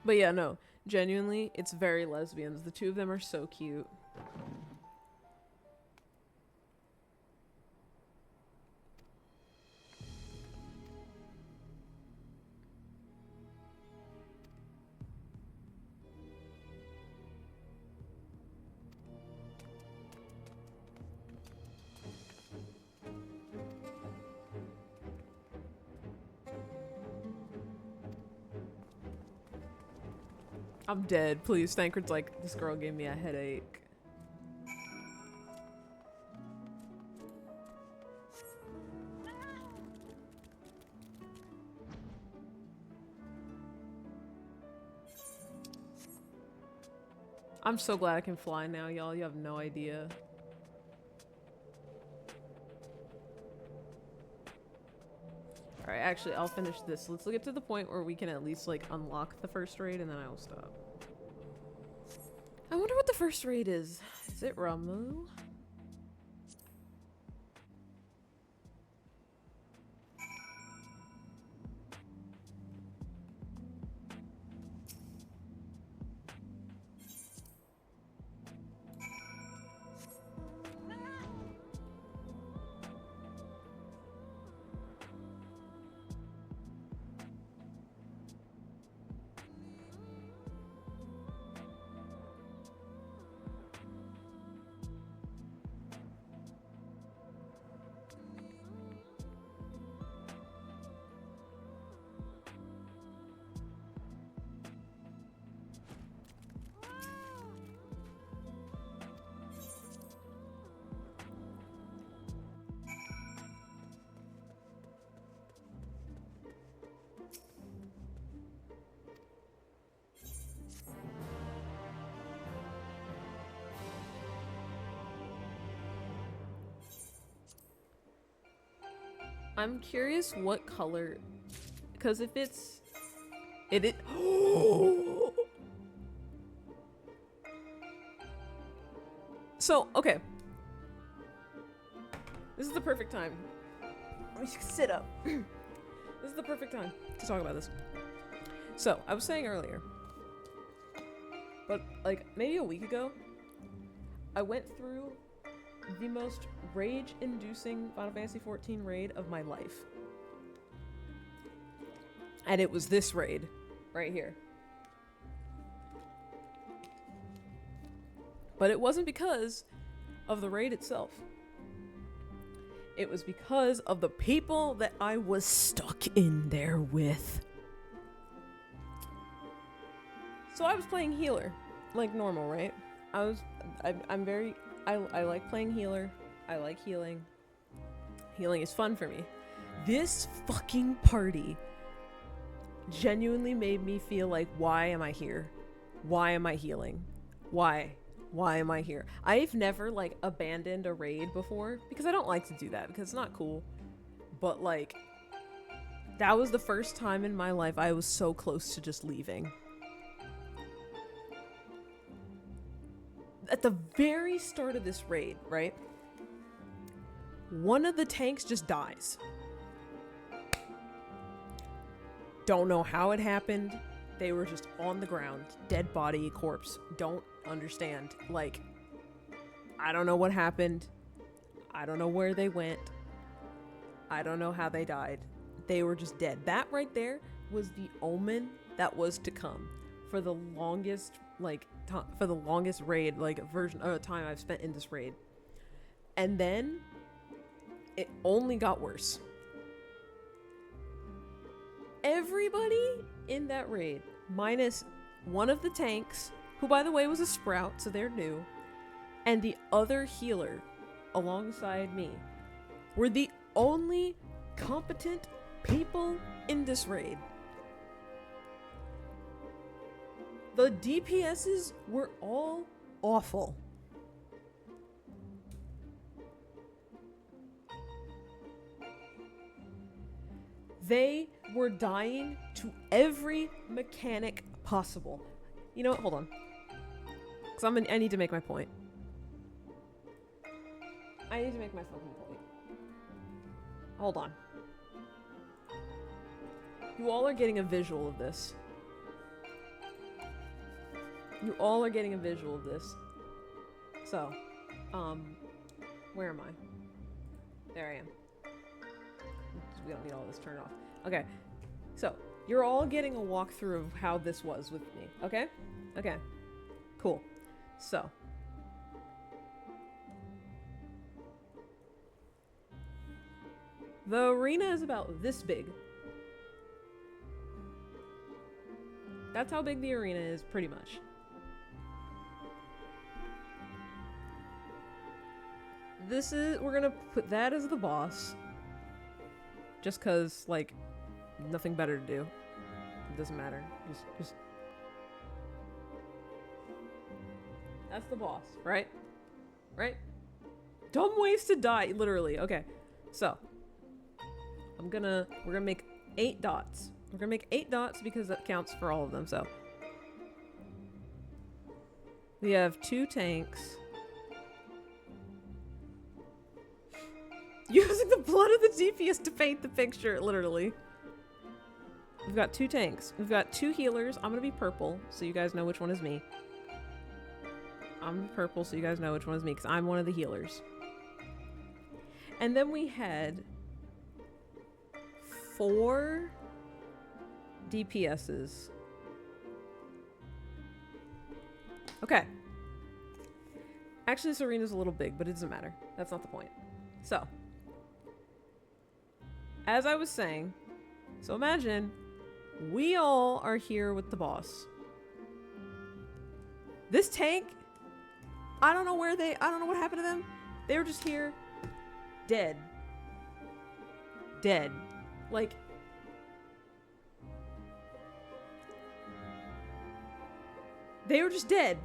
But yeah, no, genuinely, it's very lesbians. The two of them are so cute. I'm dead. Please, Thancred's like, this girl gave me a headache. I'm so glad I can fly now, y'all. You have no idea. Alright, actually, I'll finish this. Let's get to the point where we can at least, like, unlock the first raid, and then I will stop. I wonder what the first raid is. Is it Ramu? I'm curious what color, because if it's... It So, okay. This is the perfect time. Let me sit up. This is the perfect time to talk about this. So, I was saying earlier, but like maybe a week ago, I went through the most rage-inducing Final Fantasy XIV raid of my life. And it was this raid right here. But it wasn't because of the raid itself. It was because of the people that I was stuck in there with. So I was playing healer, like normal, right? I like playing healer. I like healing. Healing is fun for me. This fucking party genuinely made me feel like, why am I here? Why am I healing? Why? Why am I here? I've never like abandoned a raid before because I don't like to do that because it's not cool. But like, that was the first time in my life I was so close to just leaving. At the very start of this raid, right? One of the tanks just dies. Don't know how it happened. They were just on the ground, dead body, corpse. Don't understand. Like, I don't know what happened. I don't know where they went. I don't know how they died. They were just dead. That right there was the omen that was to come for the longest, like, for the longest raid, like, version of time I've spent in this raid. And then it only got worse. Everybody in that raid, minus one of the tanks, who by the way was a sprout, so they're new, and the other healer alongside me, were the only competent people in this raid. The DPSs were all awful. They were dying to every mechanic possible. You know what? Hold on. Because I need to make my point. I need to make my fucking point. Hold on. You all are getting a visual of this. You all are getting a visual of this. So, where am I? There I am. We don't need all this turned off. Okay, so you're all getting a walkthrough of how this was with me. Okay? Okay. Cool. So. The arena is about this big. That's how big the arena is, pretty much. We're gonna put that as the boss. Just cause, like, nothing better to do. It doesn't matter. Just... That's the boss, right? Right? Dumb ways to die, literally. Okay, so. We're gonna make 8 dots. We're gonna make 8 dots because that counts for all of them, so. We have 2 tanks. Using the blood of the DPS to paint the picture, literally. We've got 2 tanks. We've got 2 healers. I'm gonna be purple, so you guys know which one is me. I'm purple, so you guys know which one is me, because I'm one of the healers. And then we had 4 DPSs. Okay. Actually, this arena's a little big, but it doesn't matter. That's not the point. So. As I was saying, so imagine we all are here with the boss. This tank, I don't know what happened to them. They were just here, dead. Dead. Like, they were just dead.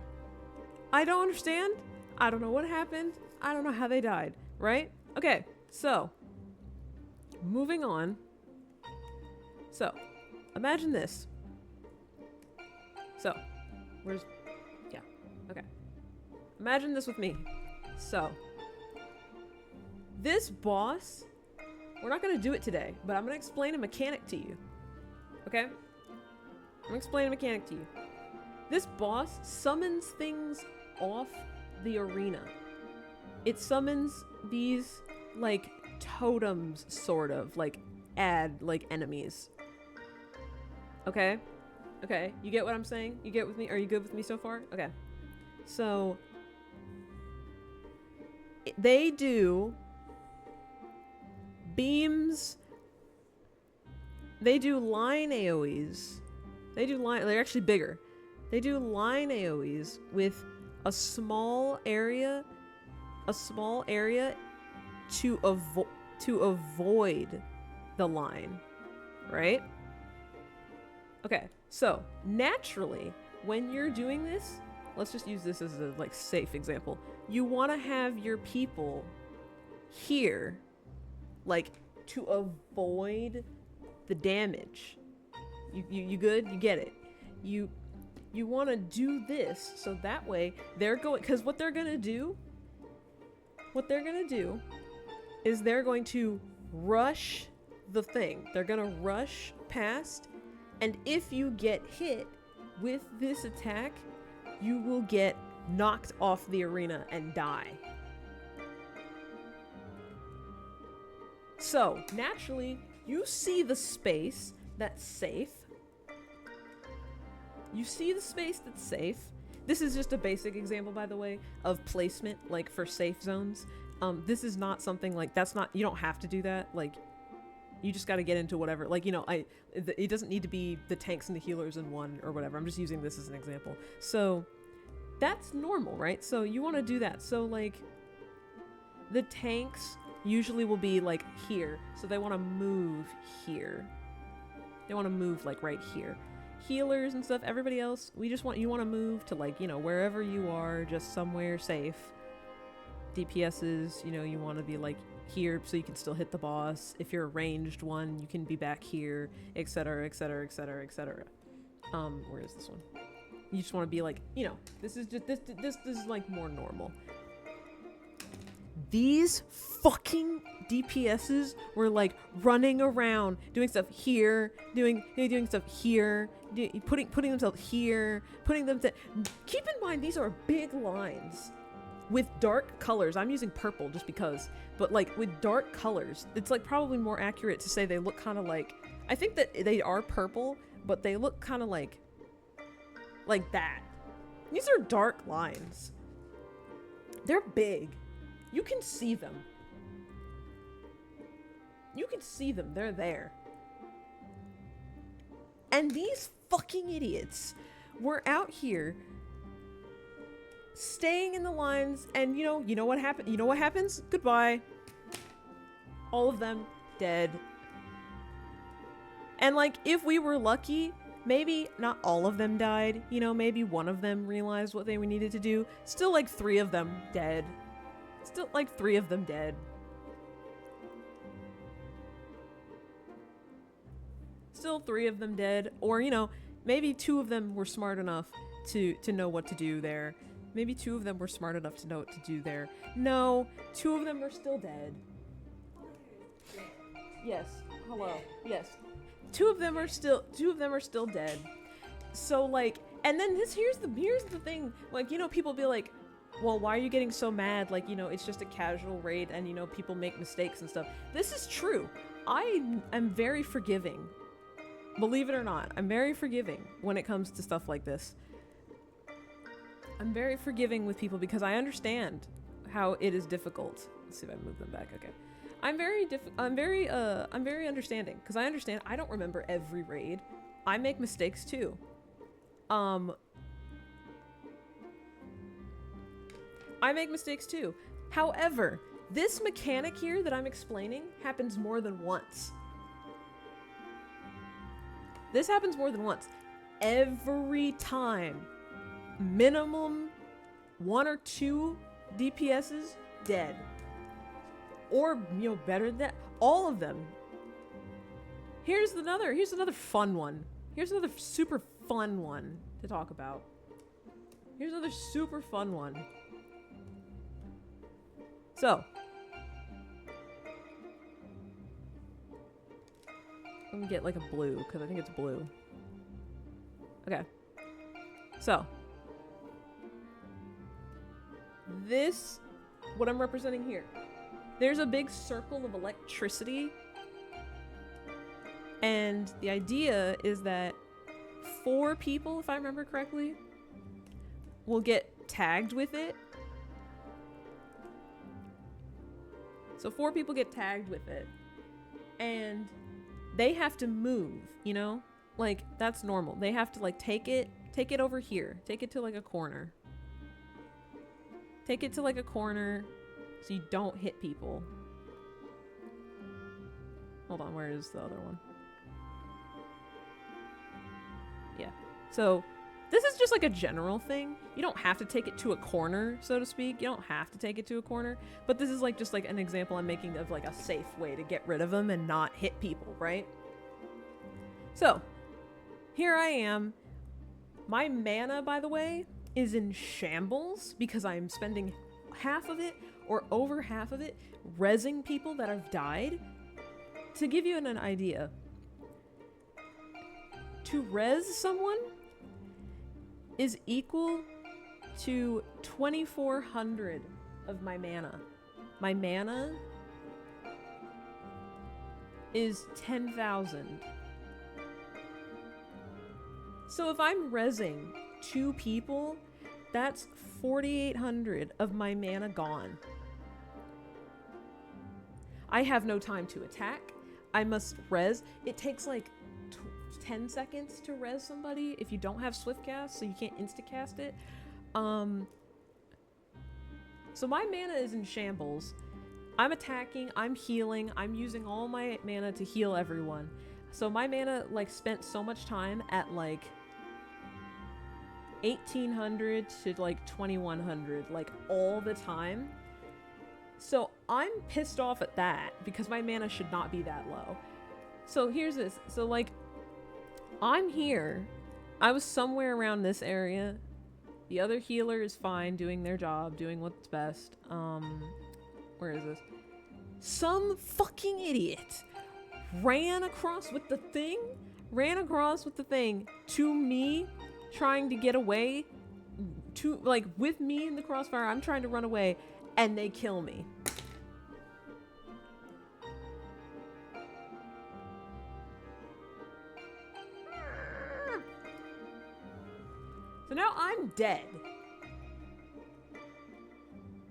I don't understand. I don't know what happened. I don't know how they died, right? Okay, so moving on. So, imagine this. So, yeah, okay. Imagine this with me. So, this boss, we're not gonna do it today, but I'm gonna explain a mechanic to you. Okay? I'm gonna explain a mechanic to you. This boss summons things off the arena. It summons these, like, totems, sort of, like, enemies. Okay? Okay, you get what I'm saying? You get with me? Are you good with me so far? Okay. So, they do beams. They do line AoEs. They're actually bigger. They do line AoEs with a small area to avoid the line, right? Okay, so naturally, when you're doing this, let's just use this as a like safe example. You want to have your people here, like, to avoid the damage. You good? You get it? You want to do this so that way they're going, because what they're gonna do is they're going to rush the thing. They're gonna rush past, and if you get hit with this attack, you will get knocked off the arena and die. So, naturally, you see the space that's safe. This is just a basic example, by the way, of placement, like, for safe zones. This is not something like, you don't have to do that. Like, you just got to get into whatever, like, you know, it doesn't need to be the tanks and the healers in one or whatever. I'm just using this as an example. So, that's normal, right? So, you want to do that. So, like, the tanks usually will be, like, here. So, they want to move here. They want to move, like, right here. Healers and stuff, everybody else, you want to move to, like, you know, wherever you are, just somewhere safe. DPSs, you know, you want to be, like, here so you can still hit the boss. If you're a ranged one, you can be back here, etc, etc, etc, etc. Where is this one? You just want to be, like, you know, this is like more normal. These fucking DPSs were, like, running around, doing stuff here, doing stuff here, putting themselves here, keep in mind, these are big lines with dark colors. I'm using purple just because, but, like, with dark colors, it's, like, probably more accurate to say they look kind of like, I think that they are purple, but they look kind of like that. These are dark lines. They're big. You can see them. They're there. And these fucking idiots were out here staying in the lines, and you know what happened? You know what happens? Goodbye. All of them dead. And, like, if we were lucky, maybe not all of them died. You know, maybe one of them realized what they needed to do. Still, like, 3 of them dead. Still, like, 3 of them dead. Still 3 of them dead. Or, you know, maybe 2 of them were smart enough to know what to do there. Maybe 2 of them were smart enough to know what to do there. No, 2 of them are still dead. Yes. Hello. Yes. 2 of them are still dead. So, like, and then here's the thing. Like, you know, people be like, well, why are you getting so mad? Like, you know, it's just a casual raid and, you know, people make mistakes and stuff. This is true. I am very forgiving. Believe it or not, I'm very forgiving when it comes to stuff like this. I'm very forgiving with people because I understand how it is difficult. Let's see if I move them back. Okay. I'm very understanding because I understand I don't remember every raid. I make mistakes too. I make mistakes too. However, this mechanic here that I'm explaining happens more than once. This happens more than once. Every time. Minimum 1 or 2 DPSs dead. Or, you know, better than that. All of them here's another fun one. Here's another super fun one to talk about. Here's another super fun one. So, let me get like a blue, because I think it's blue. Okay. So, this, what I'm representing here, there's a big circle of electricity. And the idea is that 4 people, if I remember correctly, will get tagged with it. So 4 people get tagged with it. And they have to move, you know? Like, that's normal. They have to, like, take it over here. Take it to, like, a corner. Take it to, like, a corner so you don't hit people. Hold on, where is the other one? Yeah. So, this is just like a general thing. You don't have to take it to a corner, so to speak. You don't have to take it to a corner. But this is like just like an example I'm making of like a safe way to get rid of them and not hit people, right? So, here I am. My mana, by the way, is in shambles because I'm spending half of it or over half of it rezzing people that have died. To give you an idea, to res someone is equal to 2,400 of my mana. My mana is 10,000. So if I'm rezzing 2 people, that's 4,800 of my mana gone. I have no time to attack. I must res. It takes like 10 seconds to res somebody if you don't have swift cast, so you can't insta cast it. So my mana is in shambles. I'm attacking, I'm healing, I'm using all my mana to heal everyone. So my mana like spent so much time at like 1,800 to like 2,100 like all the time. So I'm pissed off at that because my mana should not be that low. So here's this. So like I'm here. I was somewhere around this area. The other healer is fine, doing their job, doing what's best. Where is this? Some fucking idiot ran across with the thing to me, trying to get away, to like with me in the crossfire. I'm trying to run away, and they kill me. So now I'm dead.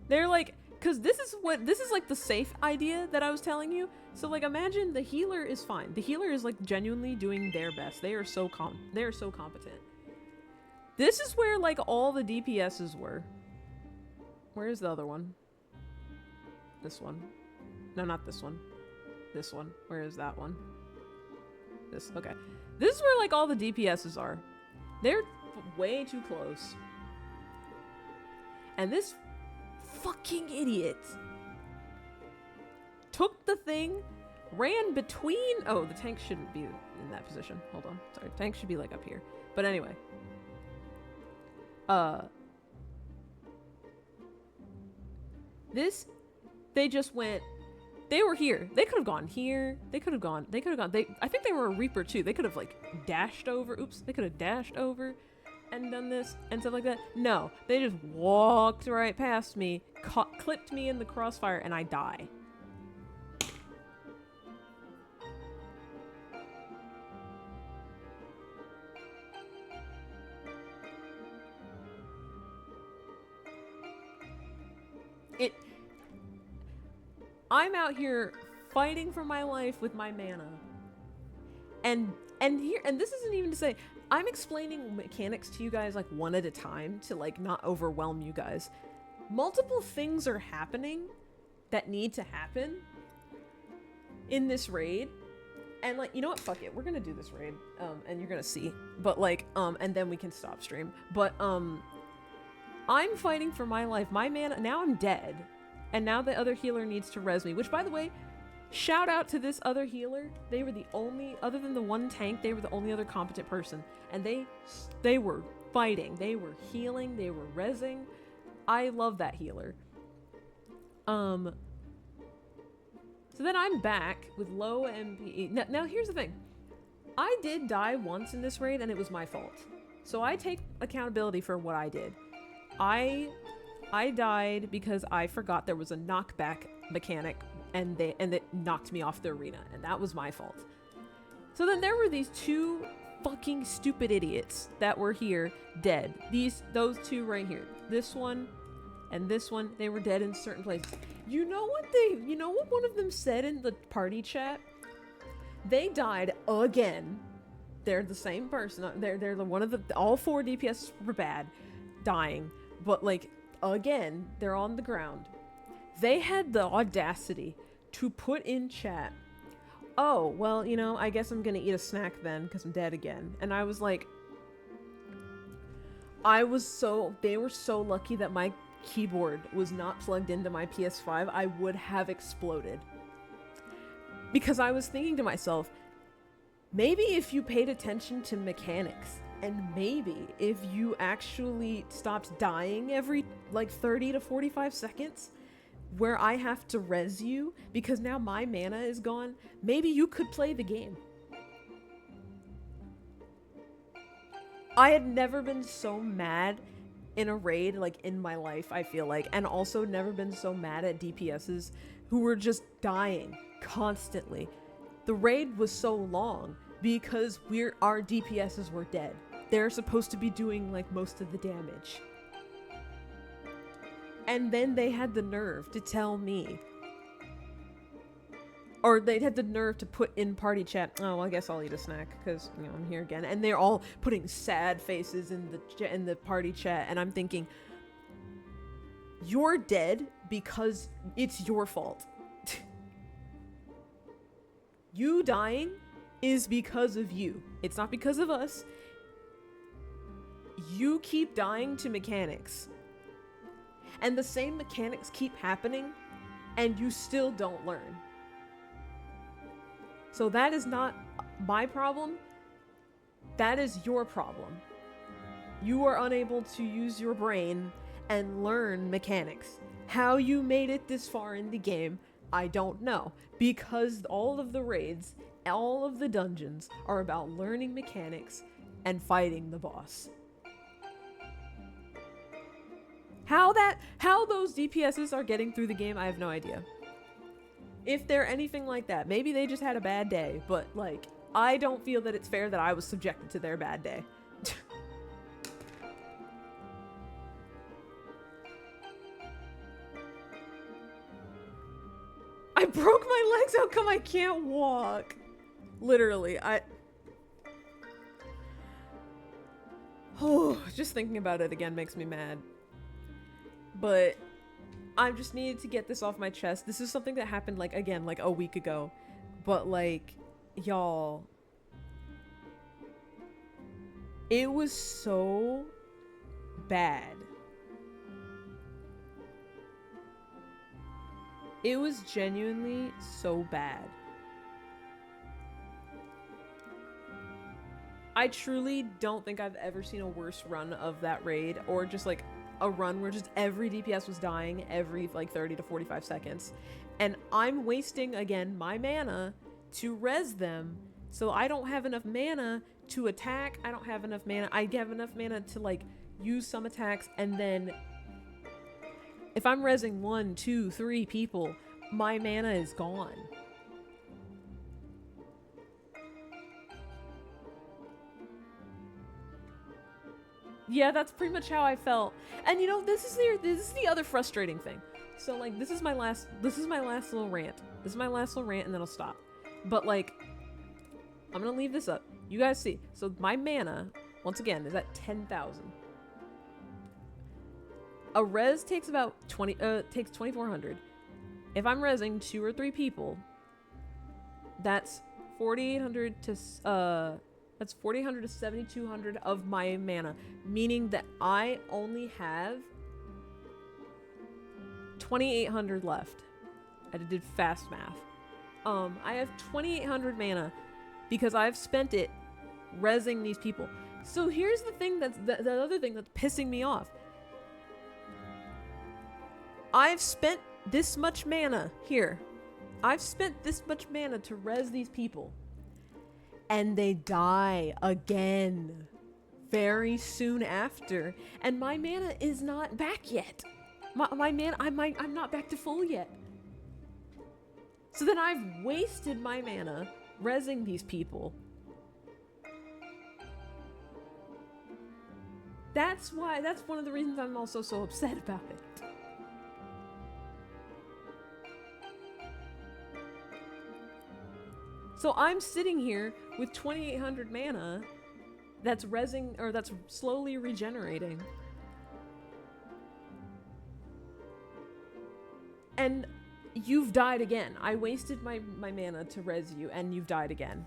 They're like, cause this is like the safe idea that I was telling you. So like imagine the healer is fine. The healer is like genuinely doing their best. They are so competent. This is where like all the DPSs were. Where's the other one? This one. No, not this one. This one. Where is that one? This, okay. This is where like all the DPSs are. They're way too close. And this fucking idiot took the thing, ran between... Oh, the tank shouldn't be in that position. Hold on. Sorry, tank should be like up here. But anyway. This, they just went... They were here. They could have gone here. They could have gone... I think they were a Reaper too. They could have like dashed over. Oops. They could have dashed over and done this and stuff like that. No, they just walked right past me, clipped me in the crossfire, and I die. I'm out here fighting for my life with my mana. And this isn't even to say, I'm explaining mechanics to you guys like one at a time to like not overwhelm you guys. Multiple things are happening that need to happen in this raid. And like, you know what? Fuck it. We're gonna do this raid. And you're gonna see. But like, and then we can stop stream. But I'm fighting for my life. My mana, now I'm dead. And now the other healer needs to res me. Which, by the way, Shout out to this other healer. They were the only, other than the one tank, they were the only other competent person. And they were fighting. They were healing. They were rezzing. I love that healer. So then I'm back with low MP. Now here's the thing. I did die once in this raid and it was my fault. So I take accountability for what I did. I died because I forgot there was a knockback mechanic and it knocked me off the arena, and that was my fault. So then there were these two fucking stupid idiots that were here dead. Those two right here. This one and this one, they were dead in certain places. You know what one of them said in the party chat? They died again. They're the same person. They're the one of the all 4 DPS were bad, dying, but like again, they're on the ground. They had the audacity to put in chat, "Oh, well, you know, I guess I'm gonna eat a snack then because I'm dead again." And I was like, they were so lucky that my keyboard was not plugged into my PS5. I would have exploded. Because I was thinking to myself, maybe if you paid attention to mechanics, and maybe if you actually stopped dying every like 30 to 45 seconds, where I have to res you because now my mana is gone, maybe you could play the game. I had never been so mad in a raid like in my life, I feel like, and also never been so mad at DPSs who were just dying constantly. The raid was so long because our DPSs were dead. They're supposed to be doing like most of the damage. And then they had the nerve to tell me, or they had the nerve to put in party chat, "Oh, well, I guess I'll eat a snack because, you know, I'm here again." And they're all putting sad faces in the party chat, and I'm thinking, you're dead because it's your fault. You dying is because of you. It's not because of us. You keep dying to mechanics. And the same mechanics keep happening, and you still don't learn. So that is not my problem. That is your problem. You are unable to use your brain and learn mechanics. How you made it this far in the game, I don't know. Because all of the raids, all of the dungeons are about learning mechanics and fighting the boss. How those DPSs are getting through the game, I have no idea. If they're anything like that, maybe they just had a bad day, but like, I don't feel that it's fair that I was subjected to their bad day. I broke my legs, how come I can't walk? Literally, oh, just thinking about it again makes me mad. But I just needed to get this off my chest. This is something that happened like a week ago. But like, y'all, it was so bad. It was genuinely so bad. I truly don't think I've ever seen a worse run of that raid, or just like a run where just every DPS was dying every like 30 to 45 seconds. And I'm wasting, again, my mana to res them, so I don't have enough mana to attack. I don't have enough mana. I have enough mana to like use some attacks, and then if I'm resing 1, 2, 3 people, my mana is gone. Yeah, that's pretty much how I felt. And you know, this is the other frustrating thing. So like, this is my last little rant. This is my last little rant, and then I'll stop. But like, I'm gonna leave this up. You guys see. So my mana, once again, is at 10,000. A res takes about 2,400. If I'm resing 2 or 3 people, that's 4,800 to that's 4,800 to 7,200 of my mana, meaning that I only have 2,800 left. I did fast math. I have 2,800 mana because I've spent it rezzing these people. So here's the thing that's the other thing that's pissing me off. I've spent this much mana here. I've spent this much mana to res these people. And they die again very soon after. And my mana is not back yet. My mana, I'm not back to full yet. So then I've wasted my mana rezzing these people. That's one of the reasons I'm also so upset about it. So I'm sitting here with 2,800 mana that's rezzing, or that's slowly regenerating. And you've died again. I wasted my mana to res you, and you've died again.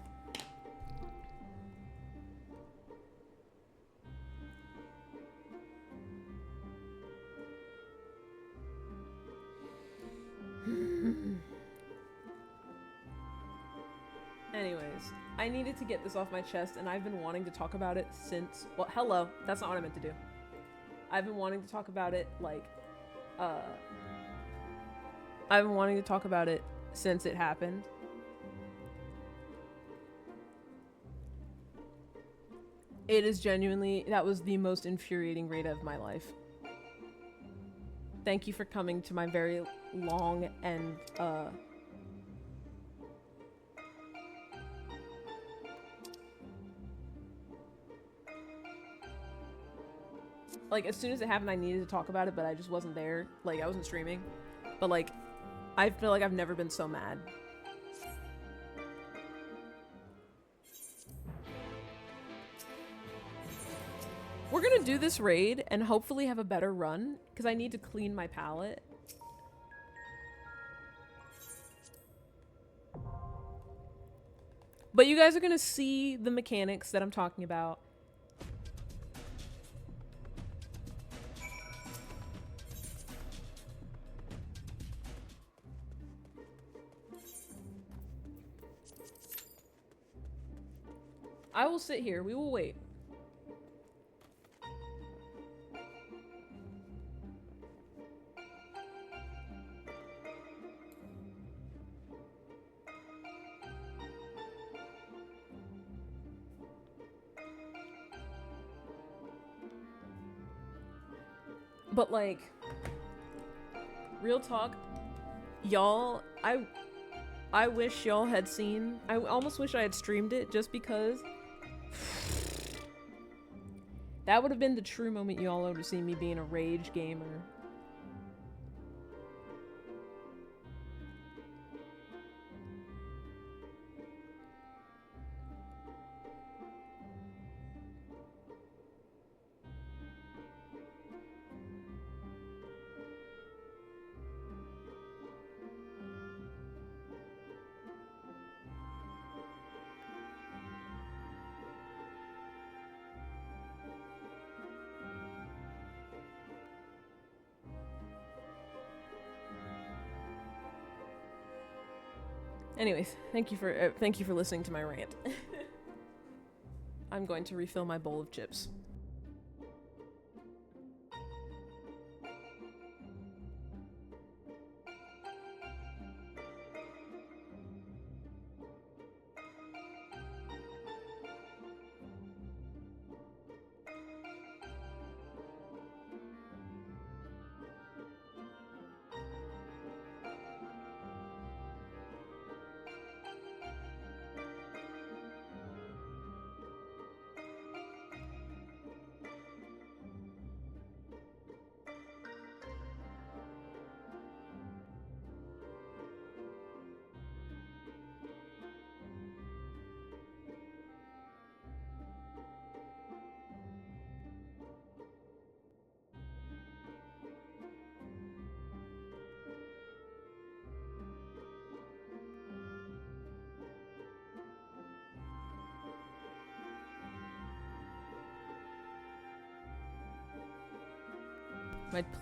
Anyways, I needed to get this off my chest, and I've been wanting to talk about it since... Well, hello. That's not what I meant to do. I've been wanting to talk about it, like, I've been wanting to talk about it since it happened. It is genuinely... That was the most infuriating raid of my life. Thank you for coming to my very long and, like, as soon as it happened, I needed to talk about it, but I just wasn't there. Like, I wasn't streaming. But, like, I feel like I've never been so mad. We're gonna do this raid and hopefully have a better run, because I need to clean my palette. But you guys are gonna see the mechanics that I'm talking about. I will sit here. We will wait. But, like, real talk, y'all, I wish y'all had seen, I almost wish I had streamed it just because that would have been the true moment y'all would have seen me being a rage gamer. Anyways, thank you for listening to my rant. I'm going to refill my bowl of chips.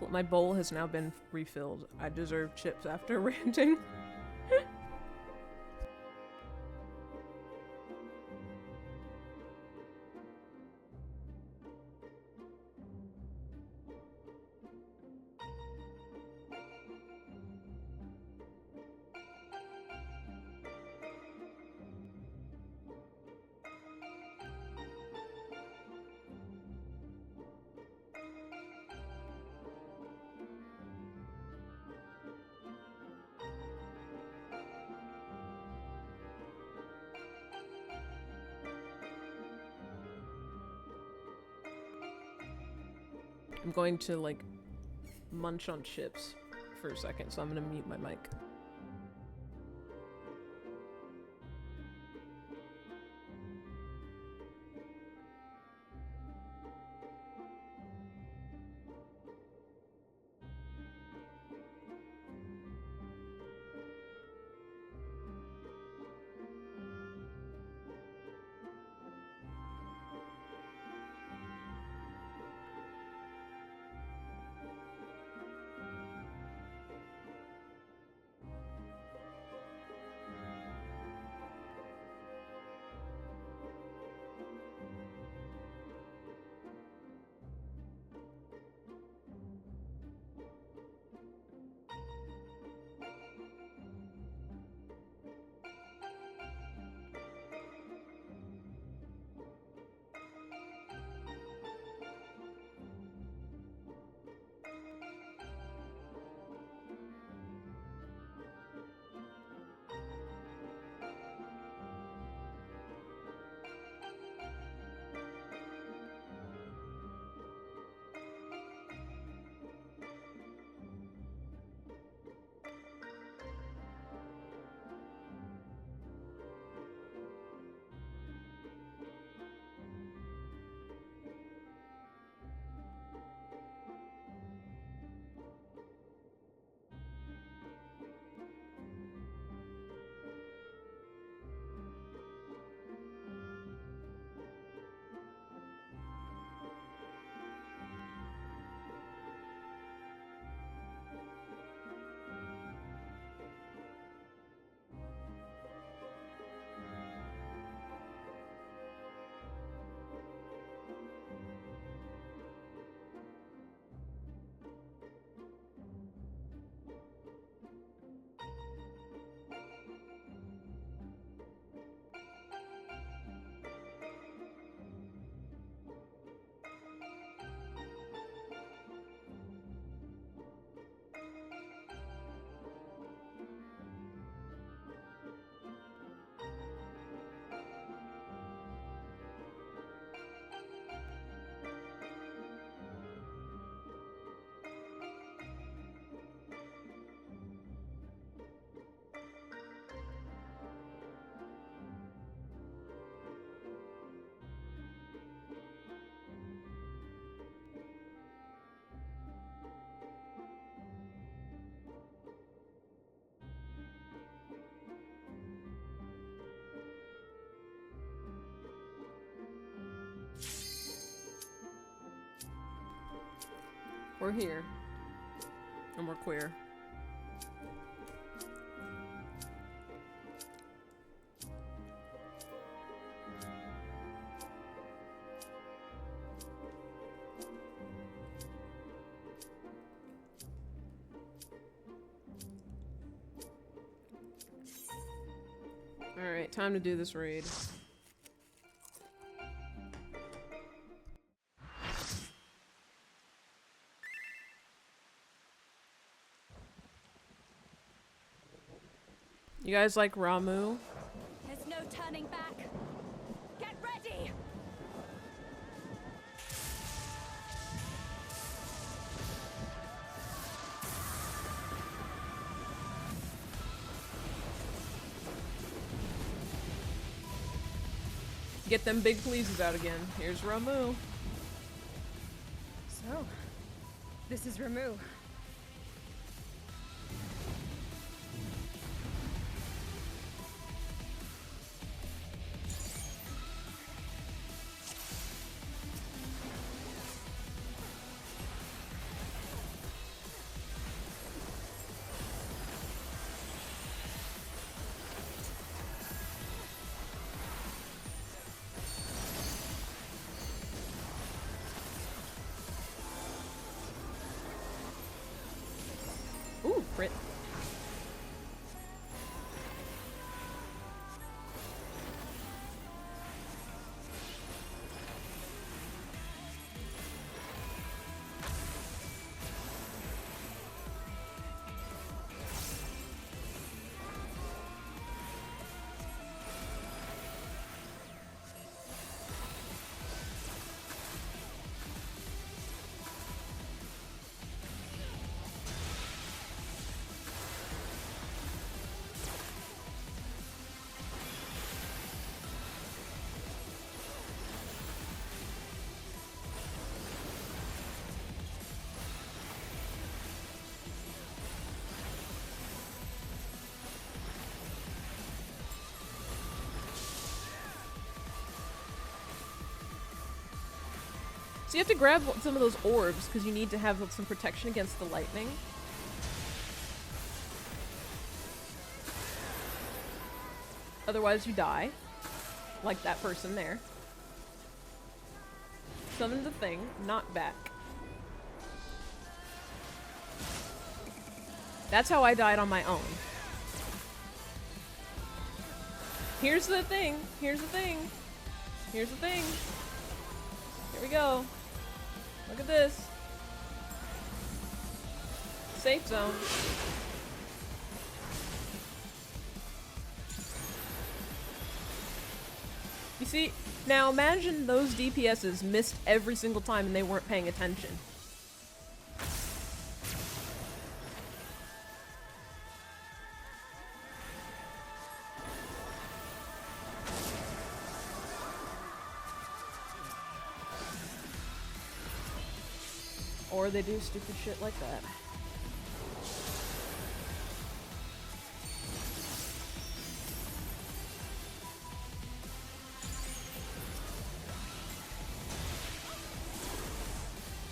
My bowl has now been refilled. I deserve chips after ranting. I'm going to, like, munch on chips for a second, so I'm gonna mute my mic. We're here. And we're queer. Alright, time to do this raid. You guys like Ramu? There's no turning back. Get ready! Get them big pleases out again. Here's Ramu. So, this is Ramu. Ooh, crit. So you have to grab some of those orbs because you need to have some protection against the lightning. Otherwise you die. Like that person there. Summon the thing, knock back. That's how I died on my own. Here's the thing. Here's the thing. Here's the thing. Here we go. Look at this. Safe zone. You see, now imagine those DPSs missed every single time and they weren't paying attention. Or they do stupid shit like that.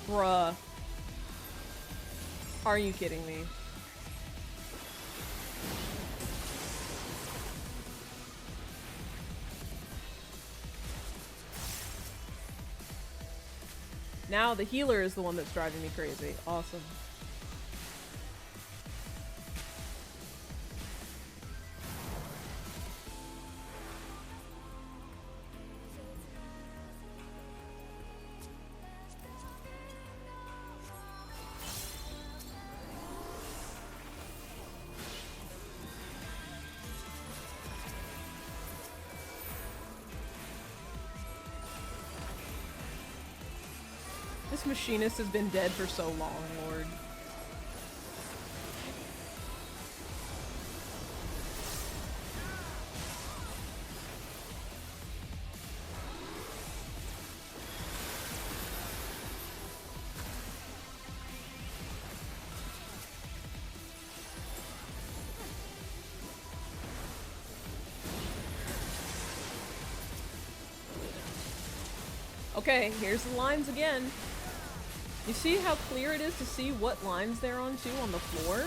Bruh. Are you kidding me? Now the healer is the one that's driving me crazy. Awesome. This machinist has been dead for so long, Lord. Okay, here's the lines again. You see how clear it is to see what lines they're on too on the floor?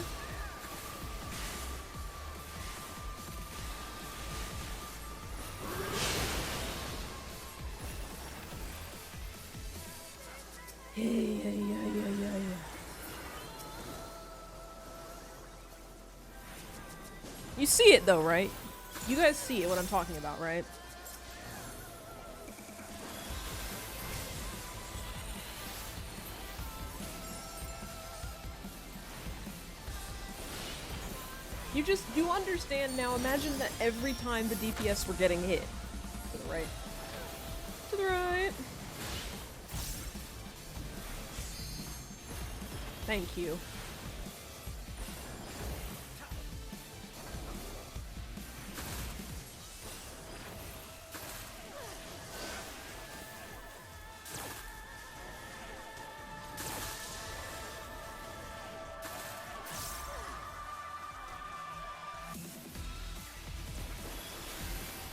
You see it though, right? You guys see it, what I'm talking about, right? You understand now. Imagine that every time the DPS were getting hit. To the right. To the right. Thank you.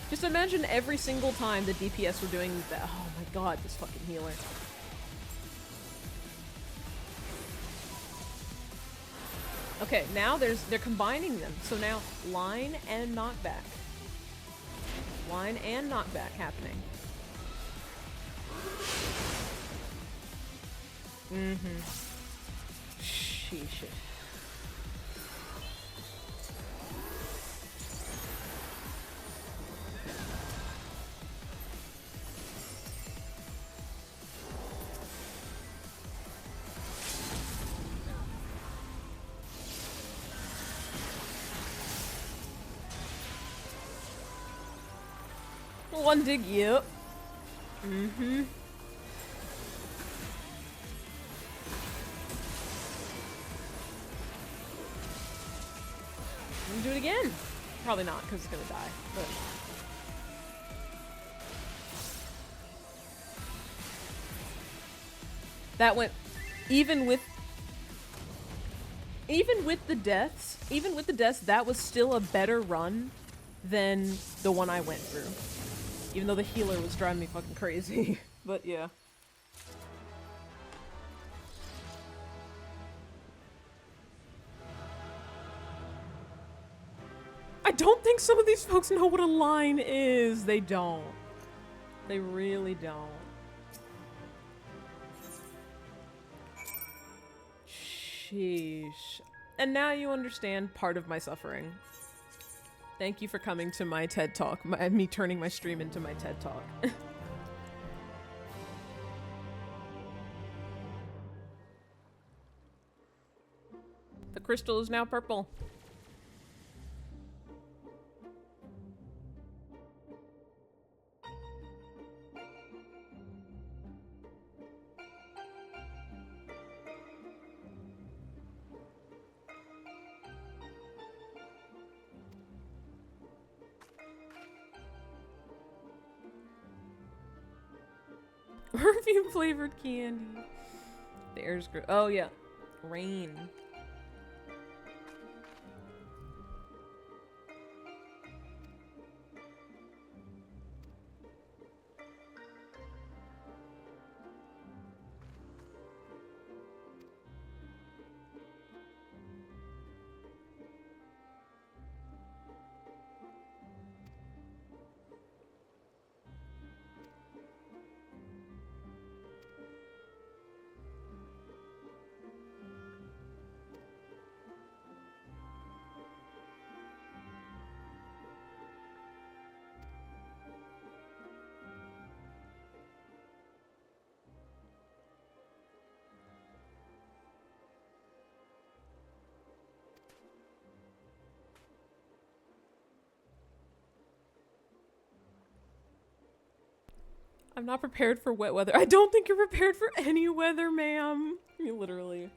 Just imagine every single time the DPS were doing that. Oh my god, this fucking healer. Okay, now they're combining them. So now line and knockback. Line and knockback happening. Sheesh. One dig, yep. Do it again. Probably not, because it's gonna die. But that went even with the deaths, that was still a better run than the one I went through. Even though the healer was driving me fucking crazy. But yeah. don't think some of these folks know what a line is. They don't. They really don't. Sheesh. And now you understand part of my suffering. Thank you for coming to my TED Talk. Me turning my stream into my TED Talk. The crystal is now purple. Perfume flavored candy. The air's good. Oh yeah, rain. I'm not prepared for wet weather. I don't think you're prepared for any weather, ma'am. You literally.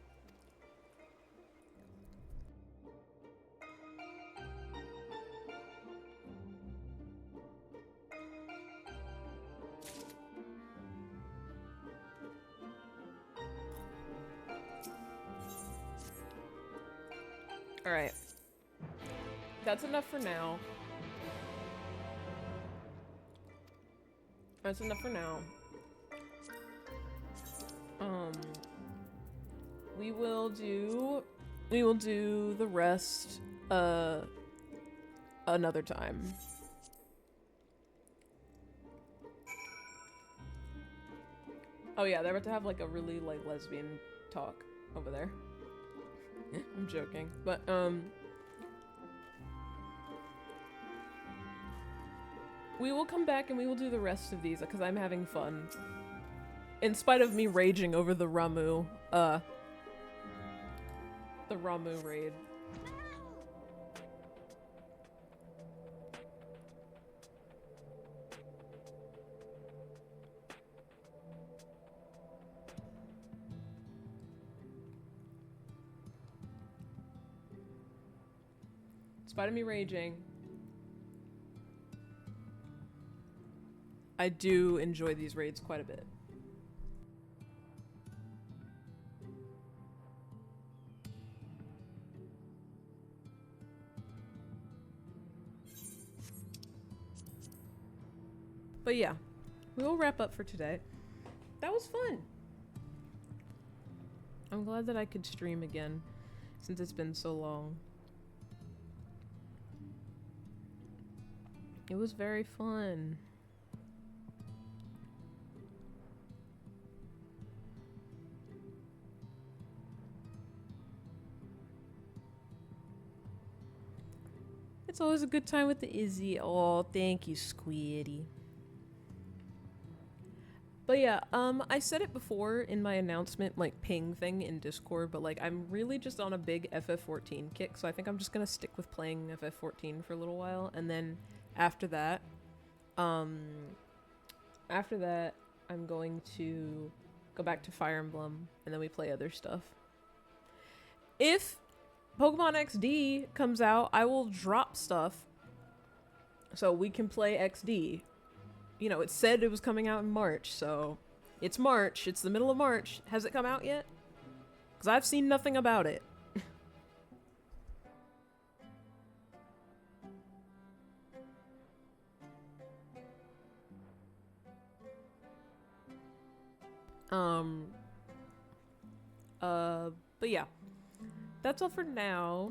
All right. That's enough for now. That's enough for now. We will do the rest another time. Oh yeah, they're about to have like a really like lesbian talk over there. I'm joking, but we will come back and we will do the rest of these because I'm having fun. In spite of me raging over the Ramu raid. In spite of me raging, I do enjoy these raids quite a bit. But yeah, we will wrap up for today. That was fun. I'm glad that I could stream again since it's been so long. It was very fun. It's always a good time with the Izzy. Oh, thank you, Squiddy. But yeah, I said it before in my announcement, like, ping thing in Discord, but, like, I'm really just on a big FF14 kick, so I think I'm just gonna stick with playing FF14 for a little while, and then after that, I'm going to go back to Fire Emblem, and then we play other stuff. If Pokemon XD comes out, I will drop stuff so we can play XD. You know, it said it was coming out in March, so it's March. It's the middle of March. Has it come out yet? Because I've seen nothing about it. But yeah. That's all for now.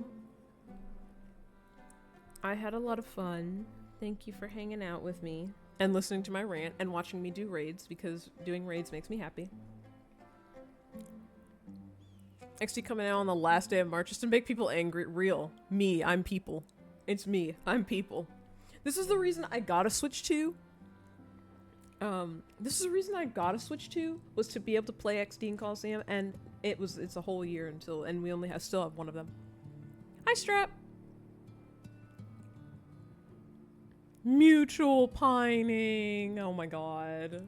I had a lot of fun. Thank you for hanging out with me and listening to my rant and watching me do raids, because doing raids makes me happy. XD coming out on the last day of March just to make people angry. Real. Me. I'm people. It's me. I'm people. This is the reason I got a Switch 2. This is the reason I got a Switch 2, was to be able to play XD and Coliseum, and it's a whole year until, and we only still have one of them. Hi, Strap! Mutual pining! Oh my god.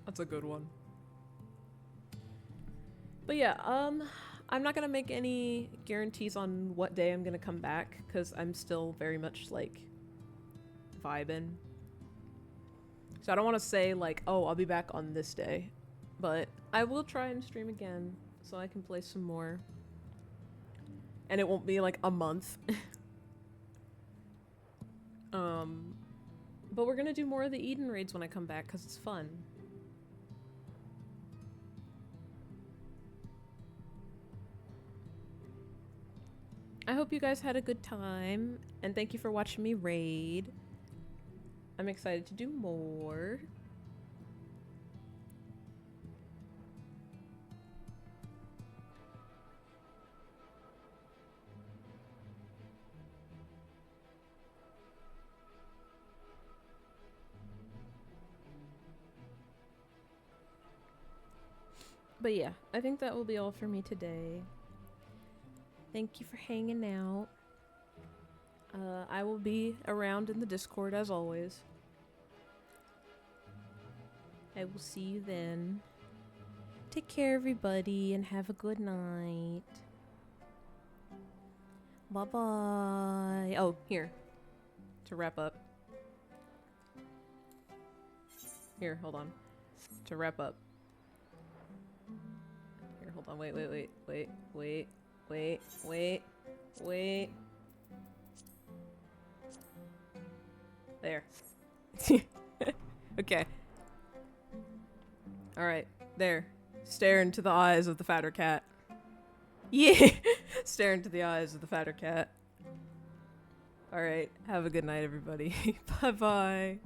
That's a good one. But yeah, I'm not gonna make any guarantees on what day I'm gonna come back, because I'm still very much, like, vibing. So I don't want to say, like, oh, I'll be back on this day. But I will try and stream again, so I can play some more. And it won't be, like, a month. But we're gonna do more of the Eden raids when I come back, because it's fun. I hope you guys had a good time, and thank you for watching me raid. I'm excited to do more. But yeah, I think that will be all for me today. Thank you for hanging out. I will be around in the Discord as always. I will see you then. Take care, everybody, and have a good night. Bye-bye. Oh, here. To wrap up. Here, hold on. To wrap up. Here, hold on. Wait. There. Okay. Alright, there. Stare into the eyes of the fatter cat. Yeah! Stare into the eyes of the fatter cat. Alright, have a good night, everybody. Bye-bye.